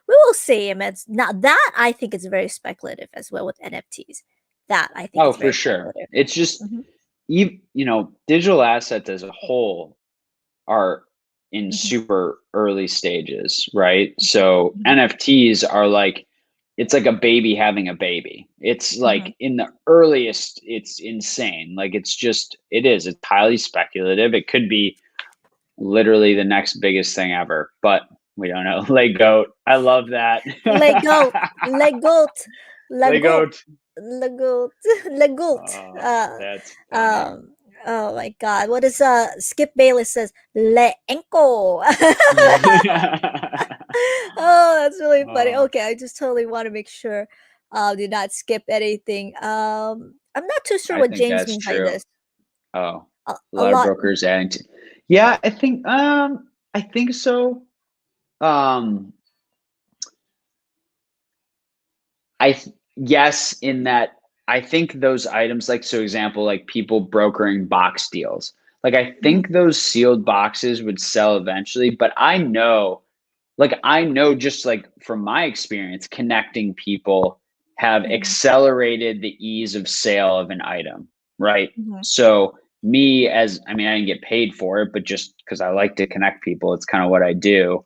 we will see him. It's not that I think it's very speculative as well with NFTs. That I think Oh, is for very sure. speculative. It's just, Hmm. digital assets as a whole are in Hmm. super early stages, right? So Hmm. NFTs are like, it's like a baby having a baby. It's Hmm. like in the earliest, it's insane. Like it's highly speculative. It could be literally the next biggest thing ever, but we don't know. Lego, I love that. Lego, Lego, Lego, Lego. Lego, Lego. Oh, Uh, that's funny. um. Oh my God! What is Skip Bayless says? Le enko. Oh, that's really funny. Oh, Okay, I just totally want to make sure do not skip anything. I'm not too sure I what think James that's means by true. this. Oh, a A lot of lot. brokers adding to. Yeah, I think so. Um, yes, in that I think those items, like, so example, like people brokering box deals, like I Mhm, think those sealed boxes would sell eventually, but I know just like from my experience, connecting people have mhm, accelerated the ease of sale of an item, right? mhm. So I mean, I didn't get paid for it, but just because I like to connect people, it's kind of what I do.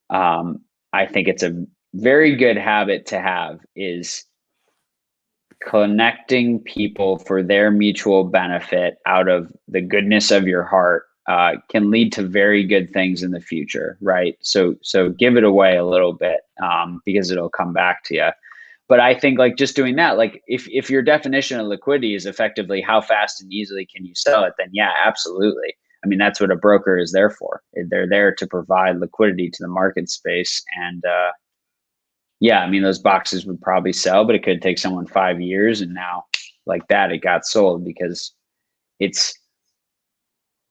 Um, I think it's a very good habit to have is connecting people for their mutual benefit out of the goodness of your heart can lead to very good things in the future, right? So give it away a little bit because it'll come back to you. But I think like just doing that, like if your definition of liquidity is effectively how fast and easily can you sell it, then yeah, absolutely. I mean, that's what a broker is there for. They're there to provide liquidity to the market space, and yeah, I mean, those boxes would probably sell, but it could take someone 5 years, and now like that, it got sold because it's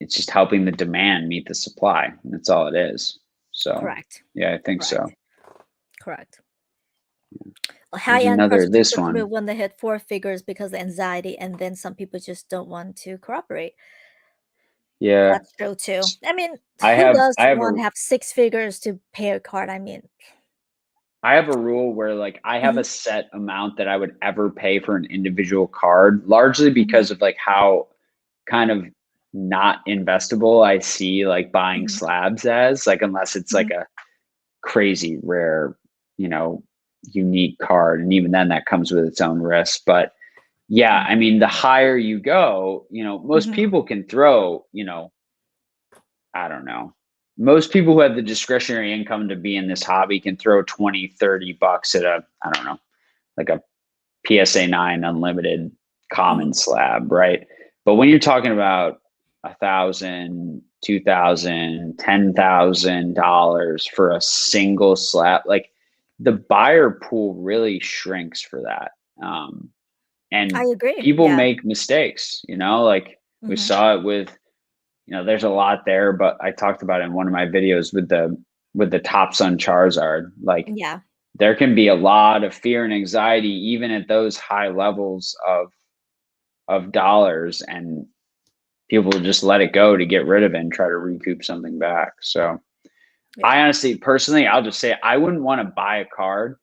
it's just helping the demand meet the supply. That's all it is. So Correct. yeah, I think so. Correct. Correct. Well, There's high-end another person just this took me one. when they hit four figures because of anxiety, and then some people just don't want to cooperate. Yeah, That's true too. I mean, I who have does I have want a to have six figures to pay a card? I mean, I have a rule where like I have mhm, a set amount that I would ever pay for an individual card, largely mhm, because of like how kind of not investable I see like buying mhm, slabs as, like unless it's like mhm, a crazy rare, you know, unique card. And even then that comes with its own risk. But yeah, mhm, I mean, the higher you go, most mhm, people can throw, I don't know. Most people who have the discretionary income to be in this hobby can throw 20, $30 at I don't know, like a PSA 9 unlimited mhm. common slab, right? But when you're talking about 1,000, 2,000, $10,000 for a single slab, like the buyer pool really shrinks for that. I And agree. people Yeah. make mistakes, like we Mhm, saw it with, there's a lot there, but I talked about it in one of my videos with the Top Sun Charizard. Like yeah. there can be a lot of fear and anxiety even at those high levels of dollars, and people just let it go to get rid of it and try to recoup something back. So I Yeah. honestly, personally, I'll just say I wouldn't want to buy a card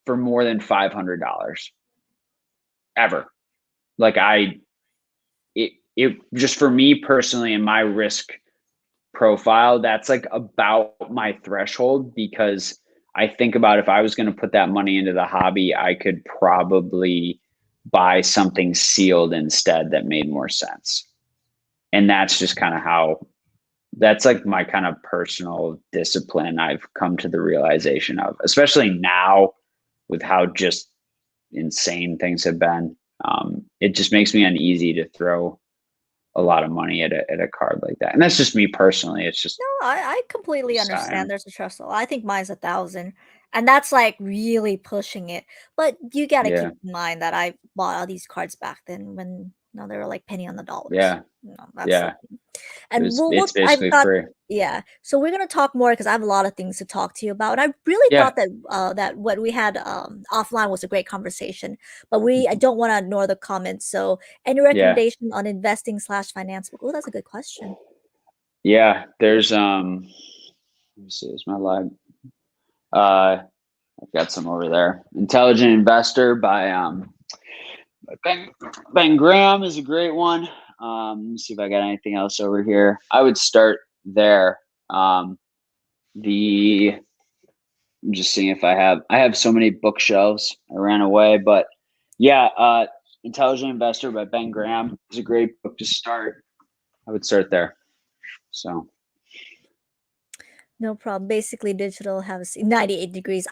for more than $500 ever. Like it just for me personally and my risk profile, that's like about my threshold, because I think about if I was going to put that money into the hobby, I could probably buy something sealed instead that made more sense. And that's just kind of that's like my kind of personal discipline I've come to the realization of, especially now with how just insane things have been. It just makes me uneasy to throw a lot of money at a card like that. And that's just me personally. It's just, No, I completely understand. I'm, There's a trust level. I think mine's 1,000, and that's like really pushing it. But you got to yeah, keep in mind that I bought all these cards back then when they were like penny on the dollars. yeah, That's the yeah. thing. And It's I've basically got free. yeah. So we're gonna talk more because I have a lot of things to talk to you about. And I really Yeah. thought that that what we had offline was a great conversation. But I don't want to ignore the comments. So any Yeah. recommendation on investing slash finance book? Oh, that's a good question. Yeah. There's, let me see, is my live? I've got some over there. Intelligent Investor by Ben Graham is a great one. Let me see if I got anything else over here. I would start there. I'm just seeing if I have so many bookshelves. I ran away, but yeah, Intelligent Investor by Ben Graham is a great book to start. I would start there. So No problem. Basically, digital has 98 degrees.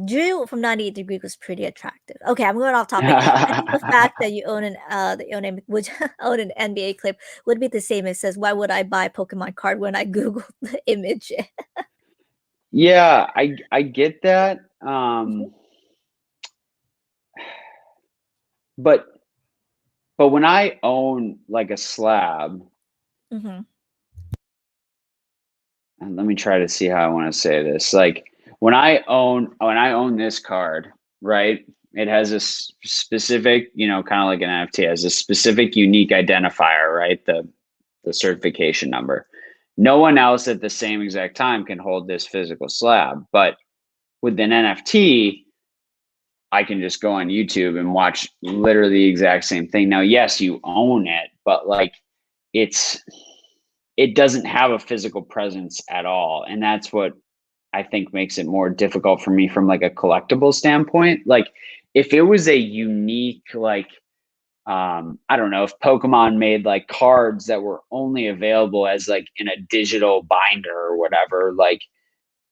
Drew from 98 degrees was pretty attractive. Okay, I'm going off topic. I think the fact that you own would own an NBA clip would be the same. It says, "Why would I buy a Pokemon card when I Google the image?" yeah, I get that. Mhm, But when I own like a slab, mhm, and let me try to see how I want to say this. Like when I own this card, right? It has a specific, kind of like an NFT, has a specific unique identifier, right? The certification number. No one else at the same exact time can hold this physical slab, but with an NFT, I can just go on YouTube and watch literally the exact same thing. Now, yes, you own it, but like it doesn't have a physical presence at all. And that's what I think makes it more difficult for me from like a collectible standpoint. Like if it was a unique, like, I don't know, if Pokemon made like cards that were only available as like in a digital binder or whatever, like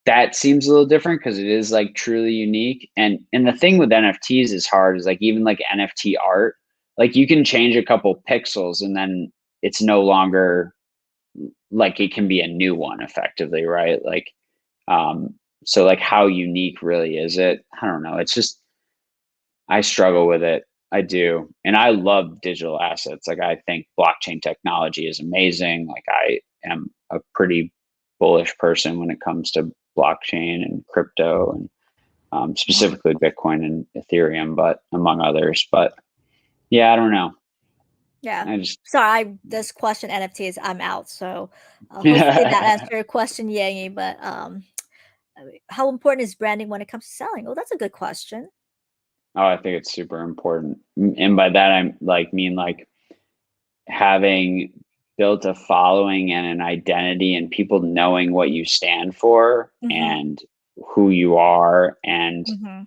that seems a little different because it is like truly unique. And the thing with NFTs is hard is like even like NFT art, like you can change a couple pixels and then it's no longer like it can be a new one effectively, right? Like so like how unique really is it? I don't know. It's just I struggle with it. I do. And I love digital assets. Like I think blockchain technology is amazing. Like I am a pretty bullish person when it comes to blockchain and crypto and mhm. specifically Bitcoin and Ethereum, but among others. But yeah, I don't know. Yeah. I just Sorry, this question NFTs, I'm out. So hopefully that answered your question, Yangi. But how important is branding when it comes to selling? Oh, that's a good question. oh, I think it's super important. And by that I'm like mean like having built a following and an identity and people knowing what you stand for Hmm. and who you are and Hmm.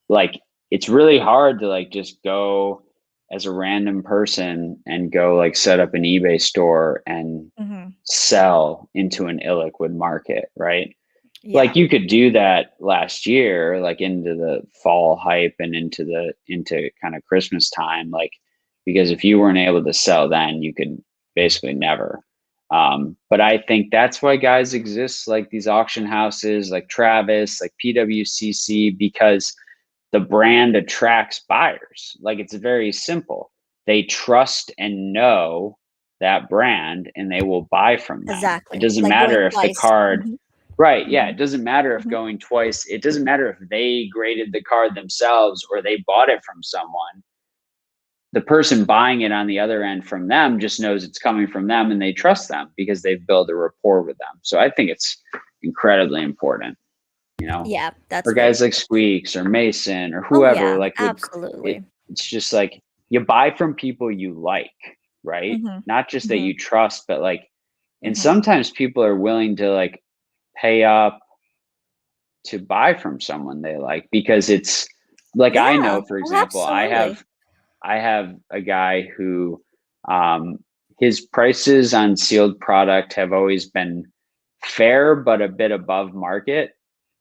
like it's really hard to like just go as a random person and go like set up an eBay store and Hmm. sell into an illiquid market, right? Like Yeah. you could do that last year, like into the fall hype and into kind of Christmas time, like because if you weren't able to sell then, you could basically never. But I think that's why guys exist like these auction houses, like Travis, like PWCC, because the brand attracts buyers. Like it's very simple. They trust and know that brand and they will buy from them. It Exactly. doesn't Like going matter if the twice. card, Hmm. right? Yeah, Hmm. it doesn't matter if Hmm. going twice, it doesn't matter if they graded the card themselves or they bought it from someone. The person buying it on the other end from them just knows it's coming from them and they trust them because they've built a rapport with them. So I think it's incredibly important, you know, Yeah, that's for very guys like true. Squeaks or Mason or Oh whoever, yeah, like with it, absolutely. it's just like you buy from people you like, right? Hmm. Not just that Hmm. you trust, but like, and Hmm. sometimes people are willing to like pay up to buy from someone they like because it's like I Yeah. know, for Oh, example, absolutely. I have a guy who um his prices on sealed product have always been fair but a bit above market.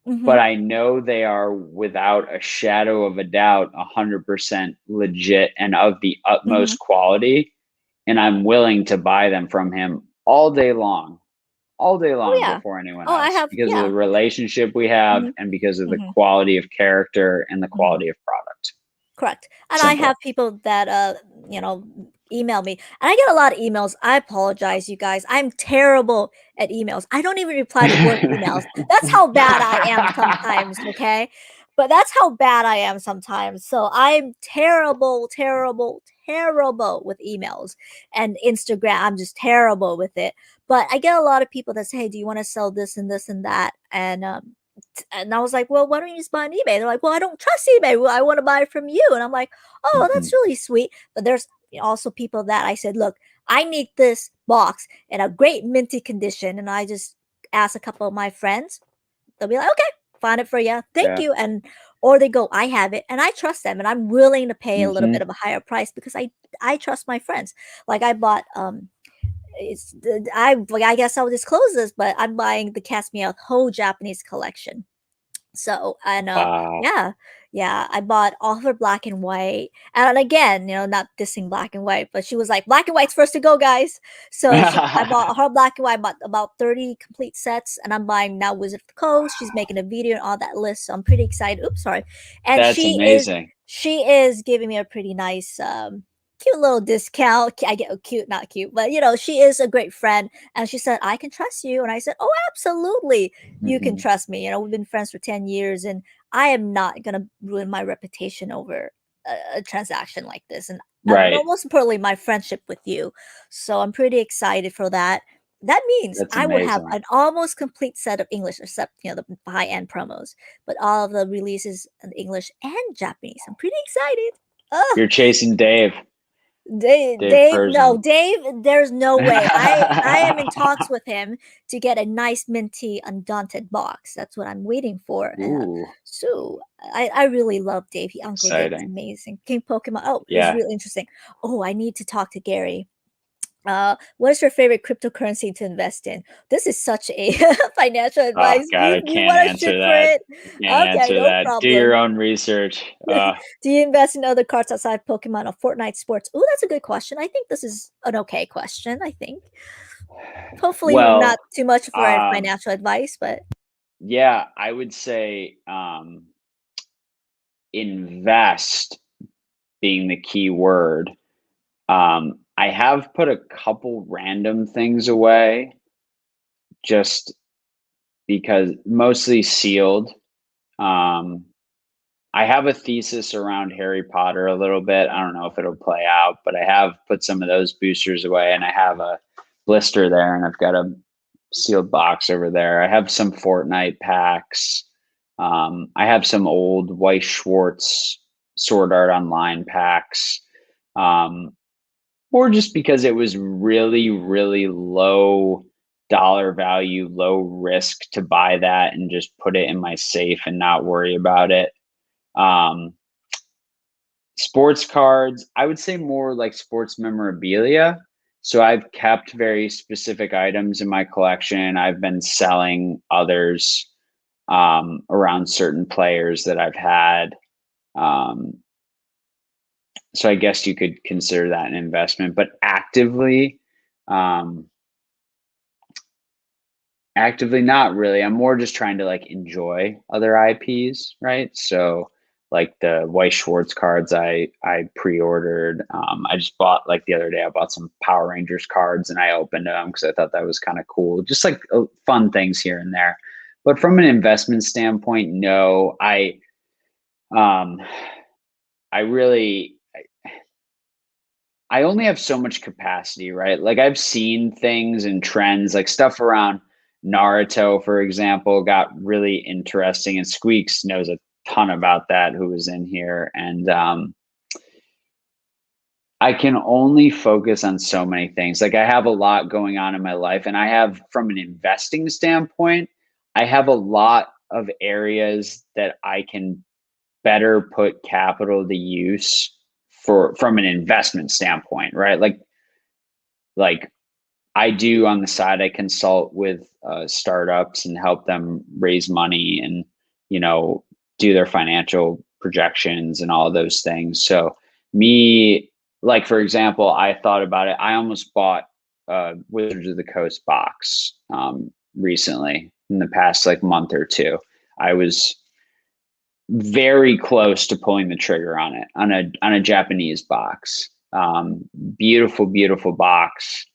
but I know they are without a shadow of a doubt 100% legit and of the utmost quality, and I'm willing to buy them from him all day long Oh yeah. before anyone Oh, I else, have, because of yeah. the relationship we have hmm and because of the hmm quality of character and the hmm quality of product. Correct. And I have Simple. people that you know, email me. And I get a lot of emails. I apologize, you guys. I'm terrible at emails. I don't even reply to work emails. That's how bad I am sometimes, okay? But that's how bad I am sometimes. So I'm terrible, terrible, terrible with emails and Instagram. I'm just terrible with it. But I get a lot of people that say, "Hey, do you want to sell this and this and that?" And I was like, "Well, why don't you just buy on eBay?" They're like, "Well, I don't trust eBay. Well, I want to buy from you." And I'm like, "Oh, that's Mhm. really sweet." But there's also people that I said, "Look, I need this box in a great minty condition." And I just ask a couple of my friends. They'll be like, "Okay, find it for you. Thank Yeah. you." And or they go, "I have it." And I trust them and I'm willing to pay a little bit hmm of a higher price because I trust my friends. Like I bought it's I like I guess I'll disclose this, but I'm buying the Cast Me Out whole Japanese collection. So, and Wow. yeah, yeah, I bought all of her black and white. And again, not dissing black and white, but she was like, "Black and white's first to go, guys." So I bought her black and white, I bought about 30 complete sets, and I'm buying now Wizard of the Coast. She's making a video and all that list. So I'm pretty excited. Oops, sorry. And That's amazing. she is giving me a pretty nice cute little discount. I get cute, not cute, but she is a great friend. And she said, "I can trust you." And I said, "Oh, absolutely. You can hmm trust me. We've been friends for 10 years and I am not going to ruin my reputation over a transaction like this. And Right. most importantly, my friendship with you." So I'm pretty excited for that. That means That's I would have amazing. an almost complete set of English, except, the high end promos, but all of the releases in English and Japanese. I'm pretty excited. You're chasing Dave, Dave Dave, no, Persian. Dave, there's no way. I am in talks with him to get a nice minty undaunted box. That's what I'm waiting for. Ooh, So I really love Dave. Uncle Dave is exciting. amazing. King Pokemon. Oh, it's Yeah. really interesting. Oh, I need to talk to Gary. What is your favorite cryptocurrency to invest in? This is such a financial Oh advice. Do God, I you can't want to shoot answer for that. it? I can't Okay, answer no that. Do your problem. own research. Do you invest in other cards outside Pokemon or Fortnite sports? Oh, that's a good question. I think this is an okay question. I think. Hopefully, not Well, too much for our um, financial advice, but yeah, I would say invest being the key word. I have put a couple random things away just because mostly sealed. Um, I have a thesis around Harry Potter a little bit. I don't know if it'll play out, but I have put some of those boosters away and I have a blister there and I've got a sealed box over there. I have some Fortnite packs. I have some old Weiss Schwartz Sword Art Online packs. Um, or just because it was really, really low dollar value, low risk to buy that and just put it in my safe and not worry about it. Um, Sports cards, I would say more like sports memorabilia. So I've kept very specific items in my collection. I've been selling others around certain players that I've had. Um, so I guess you could consider that an investment, but um, actively not really. I'm more just trying to like enjoy other IPs, right? So like the Weiss Schwartz cards I pre-ordered. I just bought like the other day I bought some Power Rangers cards and I opened them because I thought that was kind of cool. Just like fun things here and there. But from an investment standpoint, no, um I really I only have so much capacity, right? Like I've seen things and trends, like stuff around Naruto, for example, got really interesting, and Squeaks knows a ton about that, who was in here. And I can only focus on so many things. Like I have a lot going on in my life, and I have, from an investing standpoint, I have a lot of areas that I can better put capital to use for from an investment standpoint, right? Like I do on the side, I consult with startups and help them raise money. And do their financial projections and all of those things. So me, like, for example, I thought about it. I almost bought Wizards of the Coast box recently in the past like month or two. I was very close to pulling the trigger on it on a Japanese box. Beautiful, beautiful box.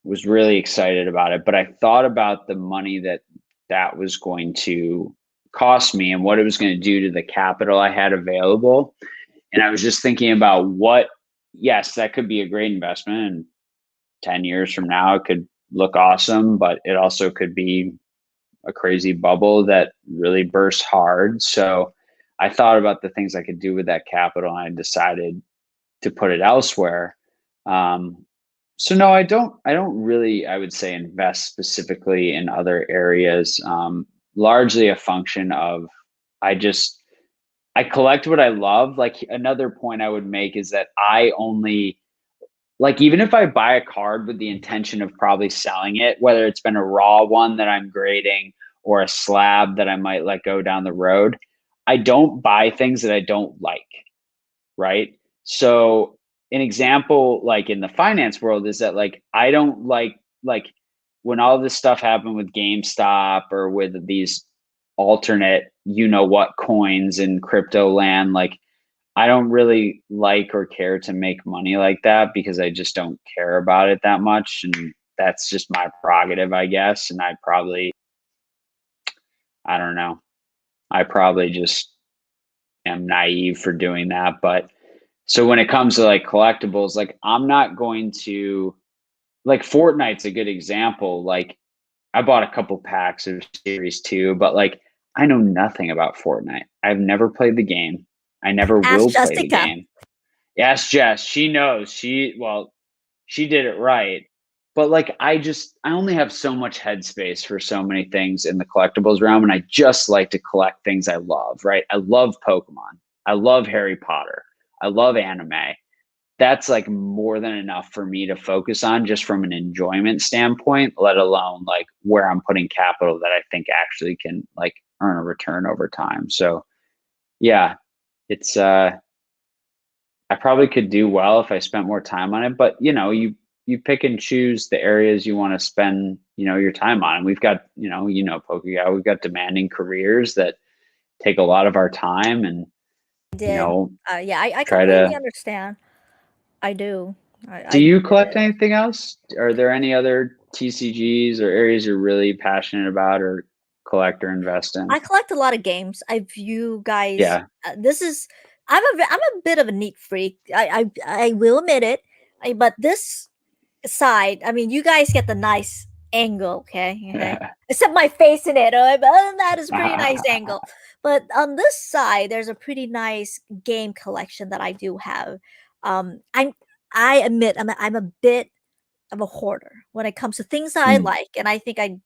Was really excited about it, but I thought about the money that was going to cost me and what it was going to do to the capital I had available. And I was just thinking about yes, that could be a great investment. And 10 years from now, it could look awesome, but it also could be a crazy bubble that really bursts hard. So I thought about the things I could do with that capital, and I decided to put it elsewhere. So no, I don't really, I would say, invest specifically in other areas. Largely a function of I collect what I love. Like, another point I would make is that I only, like, even if I buy a card with the intention of probably selling it, whether it's been a raw one that I'm grading or a slab that I might let go down the road, I don't buy things that I don't like, right? So an example, like in the finance world, is that like I don't like when all this stuff happened with GameStop or with these alternate what coins in crypto land, like I don't really like or care to make money like that because I just don't care about it that much. And that's just my prerogative, I guess. And I don't know, I probably just am naive for doing that. But so when it comes to like collectibles, like I'm not going to, like, Fortnite's a good example. Like, I bought a couple packs of Series 2, but like I know nothing about Fortnite. I've never played the game. I never Ask will play the Jessica. game. Yes, Jess, she knows. She did it right. But like I only have so much headspace for so many things in the collectibles realm, and I just like to collect things I love, right? I love Pokemon. I love Harry Potter. I love anime. That's like more than enough for me to focus on just from an enjoyment standpoint, let alone like where I'm putting capital that I think actually can like earn a return over time. So yeah, it's I probably could do well if I spent more time on it, but you pick and choose the areas you want to spend, your time on. And we've got, Pokegal, we've got demanding careers that take a lot of our time, and Did. Yeah, I try completely to. understand. I do. Do I you get collect it. anything else? Are there any other TCGs or areas you're really passionate about or collect or invest in? I collect a lot of games. I view guys. Yeah. This is. I'm a bit of a neat freak. I will admit it. But this side, I mean, you guys get the nice angle, okay? Except my face in it. But other than that is a pretty nice angle. But on this side, there's a pretty nice game collection that I do have. I admit I'm a bit of a hoarder when it comes to things that I Mm, like, and I think I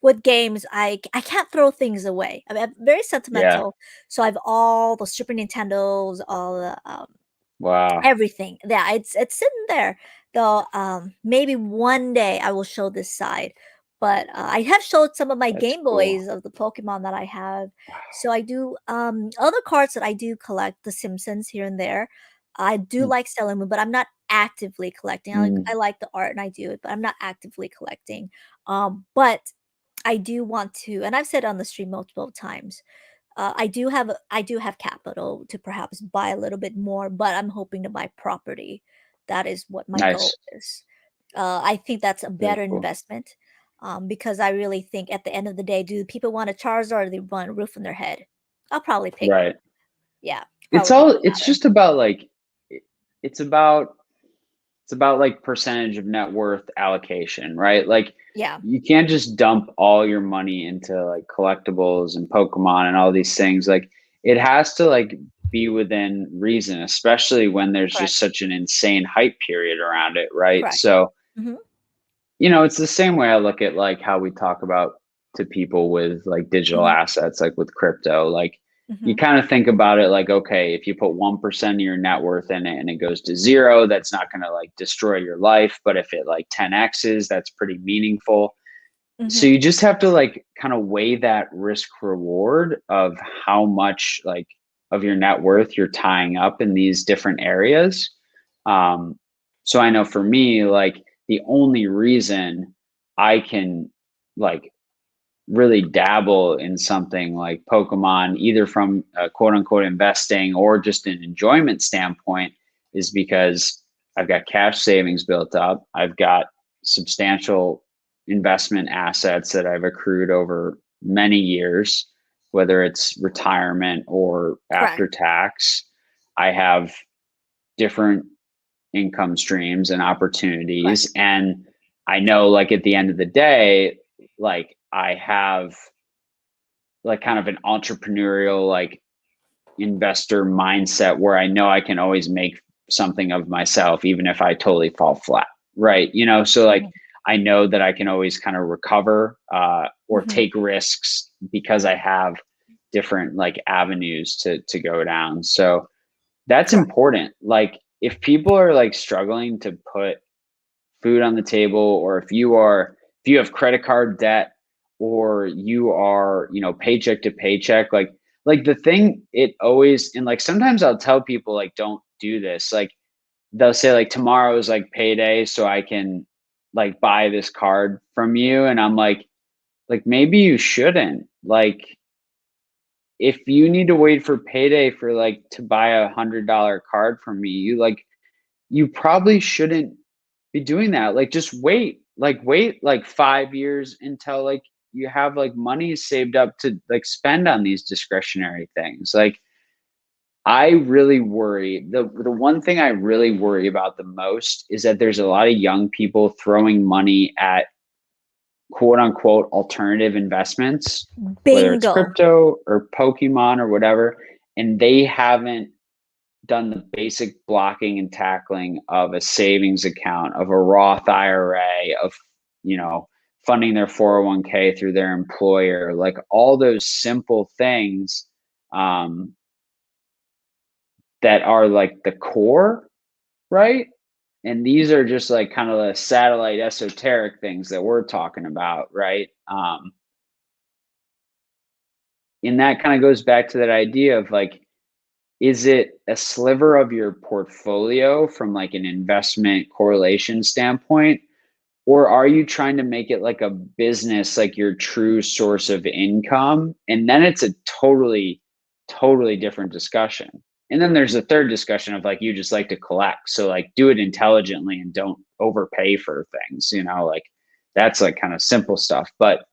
with games I can't throw things away. I mean, I'm very yeah. sentimental, so I have all the Super Nintendos, all the Wow. everything. Yeah, it's sitting there. Though maybe one day I will show this side. But I have showed some of my That's Game cool. Boys of the Pokemon that I have. So I do other cards that I do collect, the Simpsons here and there. I do Mm, like Sailor Moon, but I'm not actively collecting. I mm, like the art and I do it, but I'm not actively collecting. But I do want to, and I've said on the stream multiple times, I do have capital to perhaps buy a little bit more, but I'm hoping to buy property. That is what my goal nice. is. I think that's a Very better cool. investment, because I really think at the end of the day, do people want a Charizard or do they want a roof on their head? I'll probably pick, Right. yeah, It's probably pick all, the it's latter. just about like, it's about like percentage of net worth allocation, right? Like Yeah, you can't just dump all your money into like collectibles and Pokemon and all these things. Like it has to like be within reason, especially when there's just correct, such an insane hype period around it, right? correct. So, Hmm. it's the same way I look at like how we talk about to people with like digital Hmm. assets, like with crypto. Like you Hmm. kind of think about it like, okay, if you put 1% of your net worth in it and it goes to zero, that's not going to like destroy your life. But if it like 10x's, that's pretty meaningful. So you just have to like kind of weigh that risk reward of how much like of your net worth you're tying up in these different areas. So I know for me, like the only reason I can like really dabble in something like Pokemon, either from a quote unquote investing or just an enjoyment standpoint, is because I've got cash savings built up. I've got substantial investment assets that I've accrued over many years, whether it's retirement or after Correct. tax. I have different income streams and opportunities. Correct. And I know, like, at the end of the day, like, I have like kind of an entrepreneurial, like, investor mindset where I know I can always make something of myself, even if I totally fall flat. Right. You know, so like, I know that I can always kind of recover or Mhm. take risks because I have different like avenues to go down. So that's Correct. important. Like, if people are like struggling to put food on the table, or if you have credit card debt, or you are, you know, paycheck to paycheck, like the thing it always, and like sometimes I'll tell people like, don't do this. Like, they'll say like, tomorrow is like payday, so I can like buy this card from you. And I'm like maybe you shouldn't. Like, if you need to wait for payday for like to buy $100 card from me, you probably shouldn't be doing that. Like, just wait like 5 years until like you have like money saved up to like spend on these discretionary things. Like, I really worry. The one thing I really worry about the most is that there's a lot of young people throwing money at quote unquote alternative investments, whether it's Bingo. crypto or Pokemon or whatever, and they haven't done the basic blocking and tackling of a savings account, of a Roth IRA, of, you know, funding their 401k through their employer, like all those simple things um, that are like the core, right? And these are just like kind of the satellite esoteric things that we're talking about, right? And that kind of goes back to that idea of like, is it a sliver of your portfolio from like an investment correlation standpoint? Or are you trying to make it like a business, like your true source of income? And then it's a totally different discussion. And then there's a third discussion of like, you just like to collect. So like, do it intelligently and don't overpay for things, you know, like that's like kind of simple stuff, but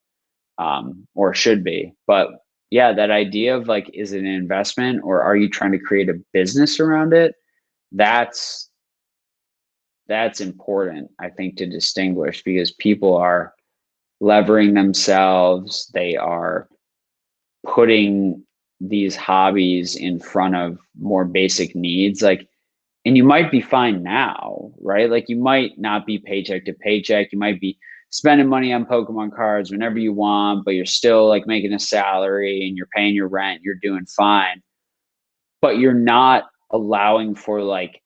or should be. But yeah, that idea of like, is it an investment or are you trying to create a business around it? That's that's important, I think, to distinguish, because people are levering themselves. They are putting these hobbies in front of more basic needs. Like, and you might be fine now, right? Like, you might not be paycheck to paycheck. You might be spending money on Pokemon cards whenever you want, but you're still like making a salary and you're paying your rent. You're doing fine, but you're not allowing for like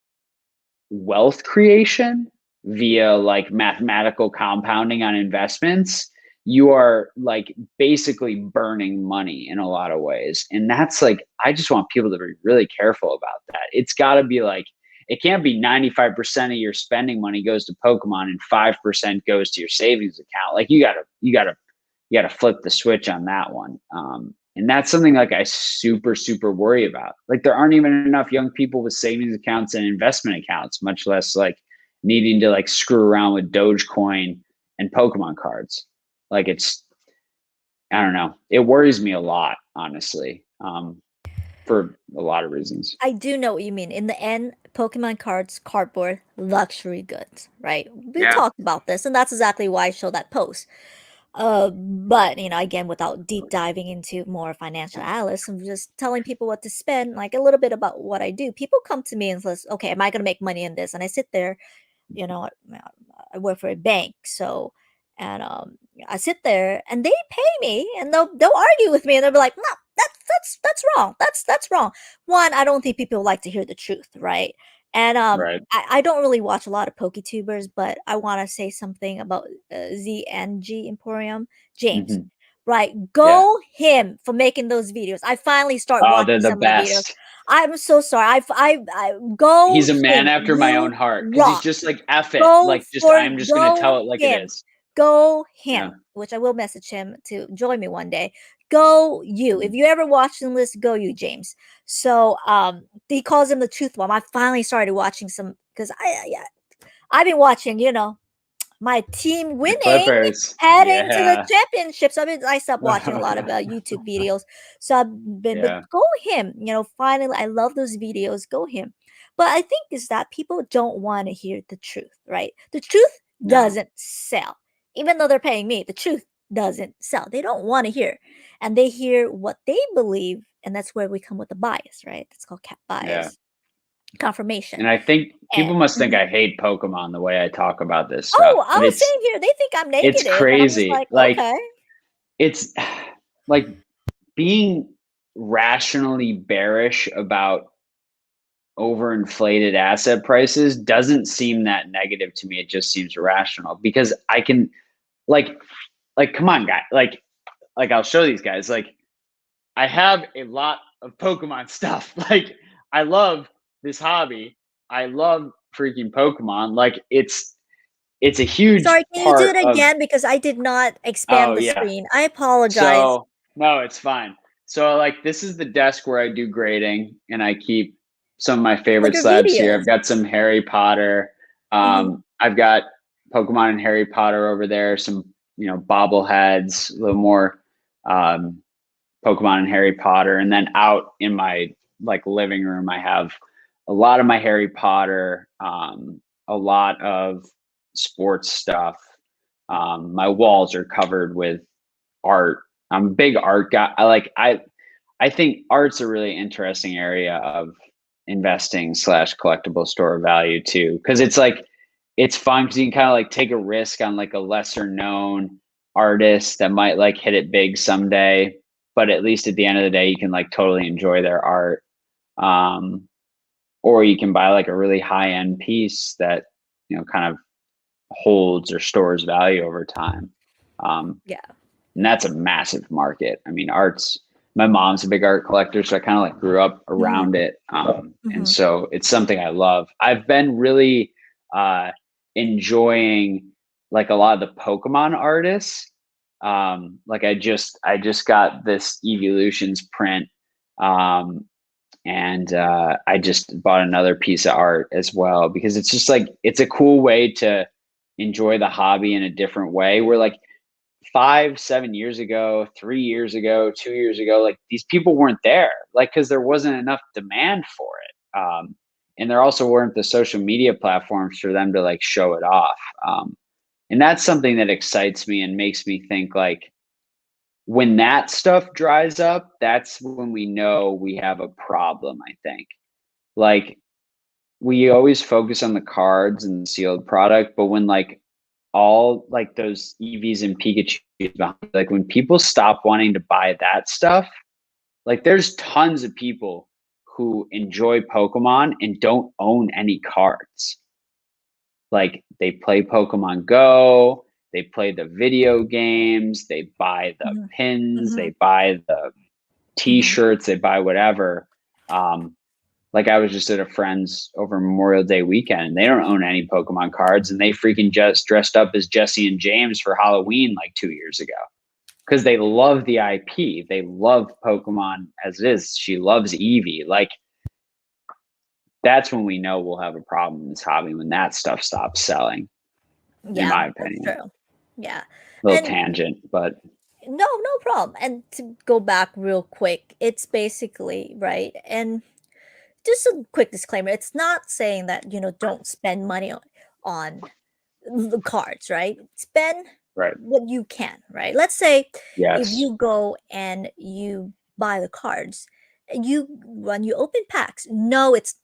wealth creation via like mathematical compounding on investments. You are like basically burning money in a lot of ways. And that's like, I just want people to be really careful about that. It's got to be like, it can't be 95% of your spending money goes to Pokemon and 5% goes to your savings account. Like, you gotta flip the switch on that one. And that's something like I super worry about. Like, there aren't even enough young people with savings accounts and investment accounts, much less like needing to like screw around with Dogecoin and Pokemon cards. Like, I don't know. It worries me a lot, honestly, for a lot of reasons. I do know what you mean. In the end, Pokemon cards, cardboard, luxury goods, right? We Yeah. talked about this, and that's exactly why I showed that post. But you know, again, without deep diving into more financial analysis, I'm just telling people what to spend, like a little bit about what I do. People come to me and says, "Okay, am I going to make money in this?" And I sit there, you know, I work for a bank, so and I sit there and they pay me, and they'll argue with me, and they'll be like, "No, that's wrong. That's wrong." One, I don't think people like to hear the truth, right? And Right. I don't really watch a lot of PokeTubers, but I want to say something about ZNG Emporium. James, Mhm. right? Yeah. Go him for making those videos. I finally start Oh, they're watching the some of the videos. best. I'm so sorry. I go He's a man him. after my own You heart because he's rock. just like, F it. Go Like, just, for I'm just going to go tell it like it him. is. Go Yeah. him, which I will message him to join me one day. Go you. If Mhm. you ever watching this, go you, James. So he calls him the truth bomb. I finally started watching some because I've been watching, my team The winning, Clippers. heading to the Yeah. championships. I stopped watching a lot of YouTube videos. So I've been, but Yeah. go him, finally, I love those videos. Go him. But I think is that people don't want to hear the truth, right? The truth No. doesn't sell. Even though they're paying me, the truth doesn't sell. They don't want to hear. And they hear what they believe. And that's where we come with the bias, right? It's called cat Yeah. bias. Confirmation. And I think people And must think mhm. I hate Pokemon the way I talk about this stuff, Oh, I but was sitting here. They think I'm it's negative, and I'm just crazy. like, Like, okay. it's like being rationally bearish about overinflated asset prices doesn't seem that negative to me. It just seems rational because I can like come on, guy. Like I'll show these guys. Like, I have a lot of Pokemon stuff. Like, I love this hobby. I love freaking Pokemon. Like, it's a huge Sorry, can you do part it of. again? Because I did not expand Oh the yeah. screen. I apologize. So no, it's fine. So like, this is the desk where I do grading, and I keep some of my Like favorite your slabs here. videos. I've got some Harry Potter. Mhm. I've got Pokemon and Harry Potter over there. Some bobbleheads, a little more Pokemon and Harry Potter, and then out in my like living room, I have a lot of my Harry Potter, a lot of sports stuff. My walls are covered with art. I'm a big art guy. I think art's a really interesting area of investing slash collectible store value too, because it's like it's fun because you can kind of like take a risk on like a lesser known artist that might like hit it big someday, but at least at the end of the day, you can like totally enjoy their art. Um, or you can buy like a really high end piece that kind of holds or stores value over time. Yeah. And that's a massive market. I mean, my mom's a big art collector, so I kind of like grew up Mhm. around it. And Mhm. so it's something I love. I've been really enjoying like a lot of the Pokemon artists. Like I just got this Evolutions print. And I just bought another piece of art as well because it's just like it's a cool way to enjoy the hobby in a different way. Where like 5-7 years ago, 3 years ago, 2 years ago, like these people weren't there, like because there wasn't enough demand for it, and there also weren't the social media platforms for them to like show it off. And that's something that excites me and makes me think like when that stuff dries up, that's when we know we have a problem. I think like we always focus on the cards and the sealed product, but when like all like those EVs and Pikachu, like when people stop wanting to buy that stuff, like there's tons of people who enjoy Pokemon and don't own any cards. Like they play Pokemon Go, they play the video games, they buy the Mhm. pins, they Mhm. buy the Mhm. t-shirts, they buy whatever. Like I was just at a friend's over Memorial Day weekend and they don't own any Pokemon cards and they freaking just dressed up as Jesse and James for Halloween like 2 years ago because they love the IP. They love Pokemon as it is. She loves Eevee. Like that's when we know we'll have a problem in this hobby when that stuff stops selling, in Yeah, my that's opinion. true. Yeah. Little And tangent, but no problem. And to go back real quick, it's basically, right? And just a quick disclaimer, it's not saying that, don't spend money on the cards, right? Spend right. what you can, right? Let's say if Yes. you go and you buy the cards, you when you open packs, no, it's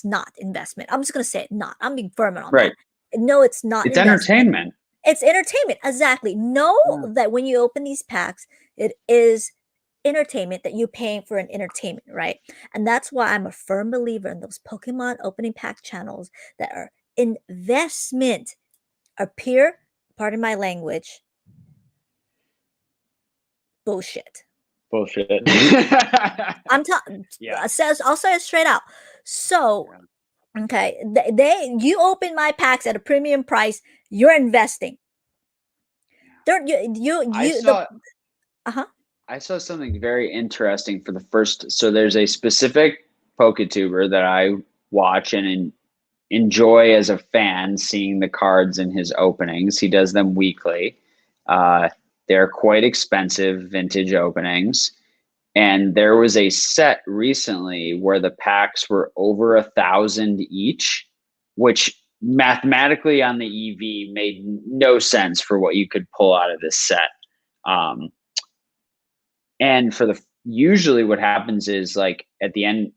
not investment. I'm just gonna say it not. I'm being firm on Right. that. No, it's not It's investment. entertainment. It's entertainment. Exactly. Know Yeah. that when you open these packs, it is entertainment that you're paying for an entertainment, right? And that's why I'm a firm believer in those Pokemon opening pack channels that are investment, are pure, pardon my language, bullshit. Bullshit. I'm talking. Yeah. I'll say it straight out. So, okay, you open my packs at a premium price. You're investing. I saw something very interesting for the first. So there's a specific PokeTuber that I watch and enjoy as a fan, seeing the cards in his openings. He does them weekly. They're quite expensive vintage openings. And there was a set recently where the packs were over 1,000 each, which mathematically on the EV made no sense for what you could pull out of this set. And usually what happens is, like, at the end,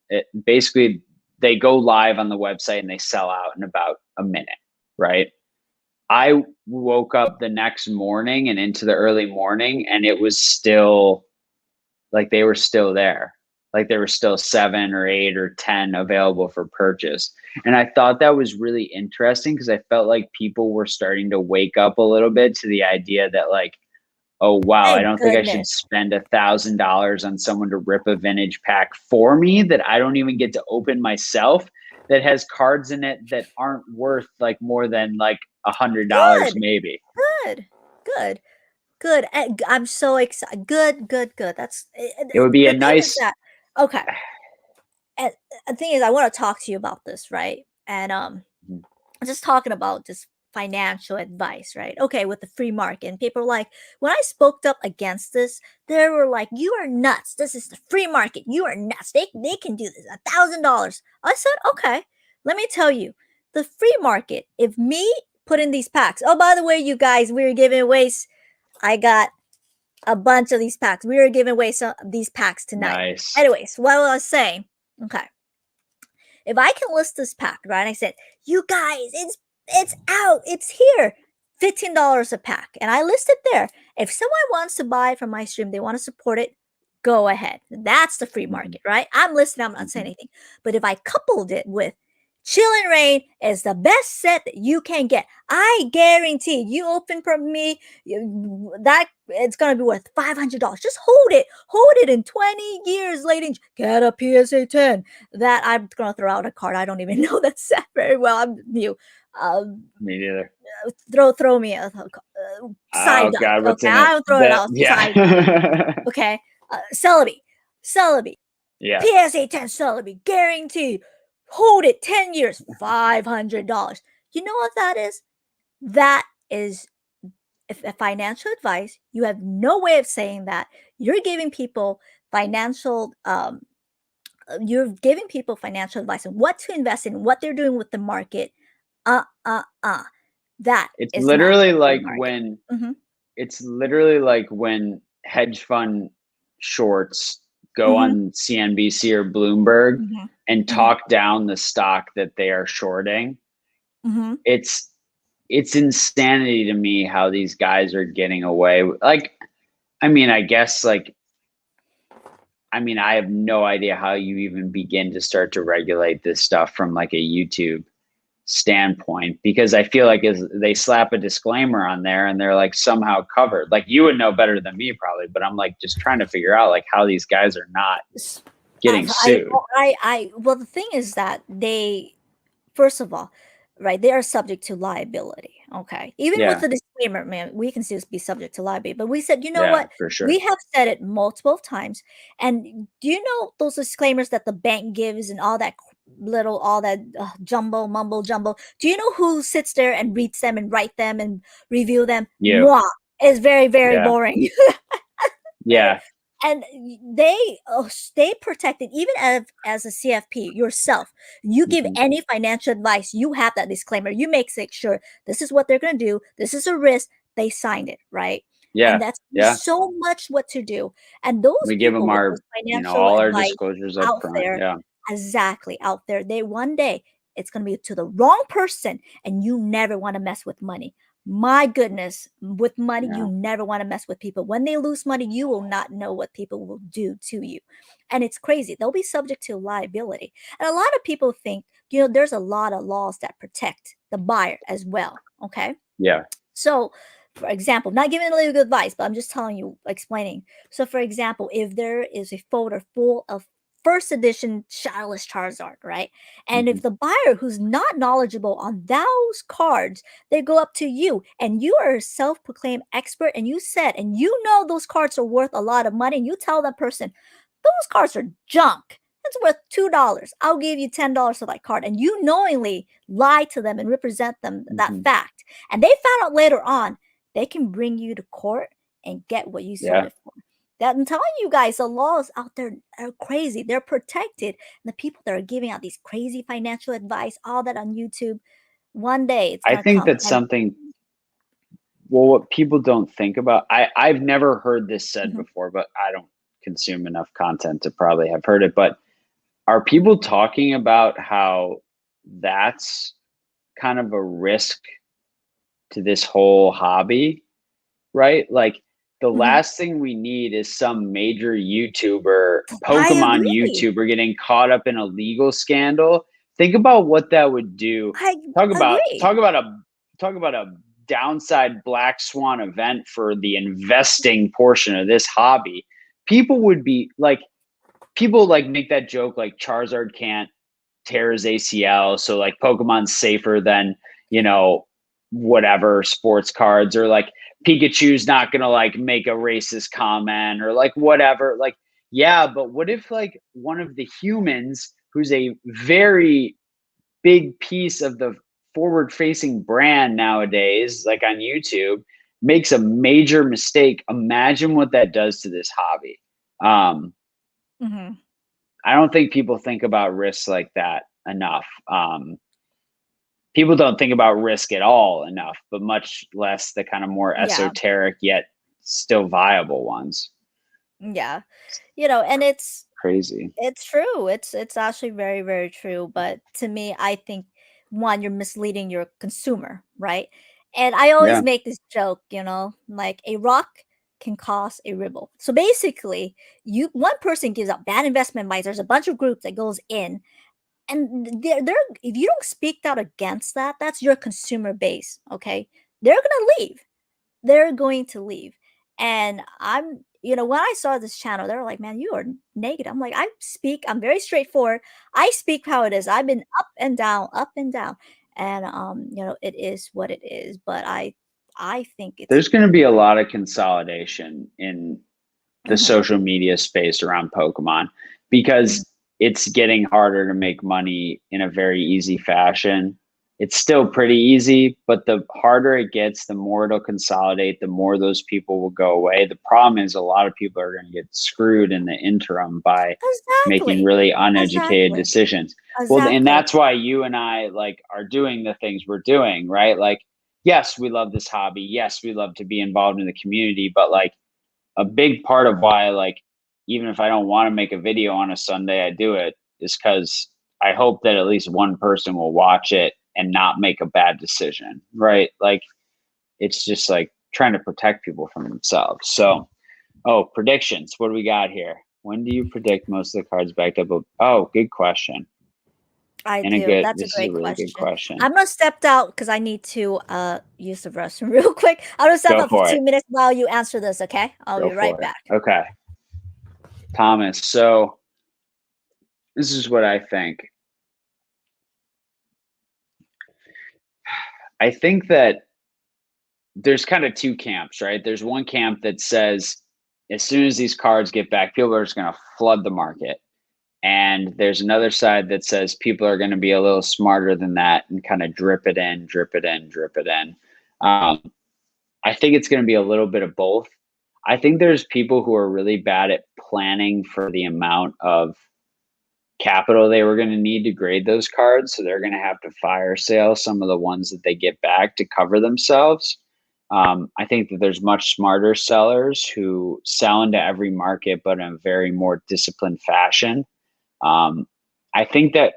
basically they go live on the website and they sell out in about a minute, right? I woke up the next morning and into the early morning, and it was still, like, they were still there. Like, there were still 7 or 8 or 10 available for purchase. And I thought that was really interesting because I felt like people were starting to wake up a little bit to the idea that, like, oh, wow, I don't think I should spend $1,000 on someone to rip a vintage pack for me that I don't even get to open myself, that has cards in it that aren't worth like more than like $100 maybe. Good. I'm so excited. Good. That's it. Would be a nice. Okay. And the thing is, I want to talk to you about this, right? And I'm just talking about just financial advice, right? Okay, with the free market. And people were like, when I spoke up against this, they were like, you are nuts. This is the free market. You are nuts. They can do this. $1,000. I said, okay, let me tell you, the free market, if me put in these packs, oh, by the way, you guys, we were giving away, I got a bunch of these packs. We were giving away some of these packs tonight. Nice. Anyways, what I was saying, okay, if I can list this pack, right? I said, you guys, it's out, it's here, $15 a pack, and I list it there. If someone wants to buy from my stream, they want to support it, go ahead. That's the free market, right? I'm listening, I'm not saying anything. But if I coupled it with Chill and Rain is the best set that you can get, I guarantee you open from me, that it's gonna be worth $500. Just hold it in 20 years later, get a PSA 10 that I'm gonna throw out a card. I don't even know that set very well. I'm new. Me neither. Throw me a side God, what's okay, in it? I'll throw it out. Yeah. Okay, Celebi. Yeah. PSA 10 Celebi, guaranteed. Hold it 10 years, $500. You know what that is? That is financial advice. You have no way of saying that. You're giving people financial advice on what to invest in, what they're doing with the market. That it's is literally like when it's literally like when hedge fund shorts go on CNBC or Bloomberg and talk down the stock that they are shorting. It's insanity to me how these guys are getting away. Like, I mean, I guess, like, I mean, I have no idea how you even begin to start to regulate this stuff from like a YouTube standpoint, because I feel like as they slap a disclaimer on there and they're like somehow covered. Like, you would know better than me probably, but I'm like just trying to figure out like how these guys are not getting sued. Well, the thing is that they, first of all, right, they are subject to liability. Okay, even with the disclaimer, man, we can still be subject to liability. But we said, you know what? For sure. We have said it multiple times. And do you know those disclaimers that the bank gives and all that mumble jumbo? Do you know who sits there and reads them and write them and review them? Moi. It's very, very boring. Yeah. And they stay protected, even as a CFP yourself. You give any financial advice, you have that disclaimer. You make sure this is what they're going to do. This is a risk. They signed it, right? Yeah. And that's so much what to do. And those we give them our financial all our disclosures up front. There, exactly, out there. They one day it's going to be to the wrong person, and you never want to mess with money. My goodness, with money, Yeah. you never want to mess with people. When they lose money, you will not know what people will do to you. And it's crazy. They'll be subject to liability. And a lot of people think, there's a lot of laws that protect the buyer as well. Okay. Yeah. So, for example, not giving legal advice, but I'm just telling you, explaining. So, for example, if there is a folder full of first edition Shadowless Charizard, right? And Mm-hmm. if the buyer who's not knowledgeable on those cards, they go up to you and you are a self-proclaimed expert and you said, and you know those cards are worth a lot of money, and you tell that person, those cards are junk. It's worth $2. I'll give you $10 for that card. And you knowingly lie to them and represent them that Mm-hmm. fact. And they found out later on, they can bring you to court and get what you sold Yeah. it for. That I'm telling you guys, the laws out there are crazy. They're protected. And the people that are giving out these crazy financial advice, all that on YouTube, one day it's I gonna think come. that's something, well, what people don't think about, I've never heard this said Mhm. before, but I don't consume enough content to probably have heard it. But are people talking about how that's kind of a risk to this whole hobby, right? Like the Mhm. last thing we need is some major YouTuber, I Pokemon agree. YouTuber getting caught up in a legal scandal. Think about what that would do. I Talk about agree. talk about a talk about a downside black swan event for the investing portion of this hobby. People would be like, people like make that joke like Charizard can't tear his ACL, so like Pokemon's safer than, you know, whatever sports cards, or like Pikachu's not gonna like make a racist comment or like whatever. Like, yeah, but what if like one of the humans who's a very big piece of the forward facing brand nowadays, like on YouTube, makes a major mistake? Imagine what that does to this hobby. Um, Mhm. I don't think people think about risks like that enough. People don't think about risk at all enough, but much less the kind of more Yeah. esoteric yet still viable ones. Yeah. And Crazy. it's true. It's actually very, very true. But to me, I think one, you're misleading your consumer, right? And I always Yeah. make this joke, like a rock can cause a ripple. So basically, one person gives out bad investment advice. There's a bunch of groups that goes in, and they're if you don't speak out against that, that's your consumer base. Okay, they're gonna leave. They're going to leave. And when I saw this channel, they were like, man, you are negative. I'm like, I'm very straightforward. I speak how it is. I've been up and down, up and down. And it is what it is. But I think it's There's going to be a lot of consolidation in the mhm, social media space around Pokemon mhm. because it's getting harder to make money in a very easy fashion. It's still pretty easy, but the harder it gets, the more it'll consolidate, the more those people will go away. The problem is a lot of people are going to get screwed in the interim by making Exactly. really uneducated Exactly. decisions. Well, and Exactly. that's why you and I like are doing the things we're doing, right? Like, yes, we love this hobby. Yes, we love to be involved in the community, but like a big part of why, like, even if I don't want to make a video on a Sunday, I do it is because I hope that at least one person will watch it and not make a bad decision, right? Like, it's just like trying to protect people from themselves. So, oh, predictions. What do we got here? When do you predict most of the cards backed up? Oh, good question. I And a do. good, That's a this is a great really good question. question. I'm gonna step out because I need to use the restroom real quick. I'm gonna step Go out for for it. 2 minutes while you answer this, okay? I'll Go be right for it. back. Okay. Thomas. So, this is what I think. I think that there's kind of two camps, right? There's one camp that says as soon as these cards get back, people are just going to flood the market. And there's another side that says people are going to be a little smarter than that and kind of drip it in, drip it in, drip it in. I think it's going to be a little bit of both. I think there's people who are really bad at planning for the amount of capital they were going to need to grade those cards. So they're going to have to fire sale some of the ones that they get back to cover themselves. I think that there's much smarter sellers who sell into every market, but in a very more disciplined fashion. I think that,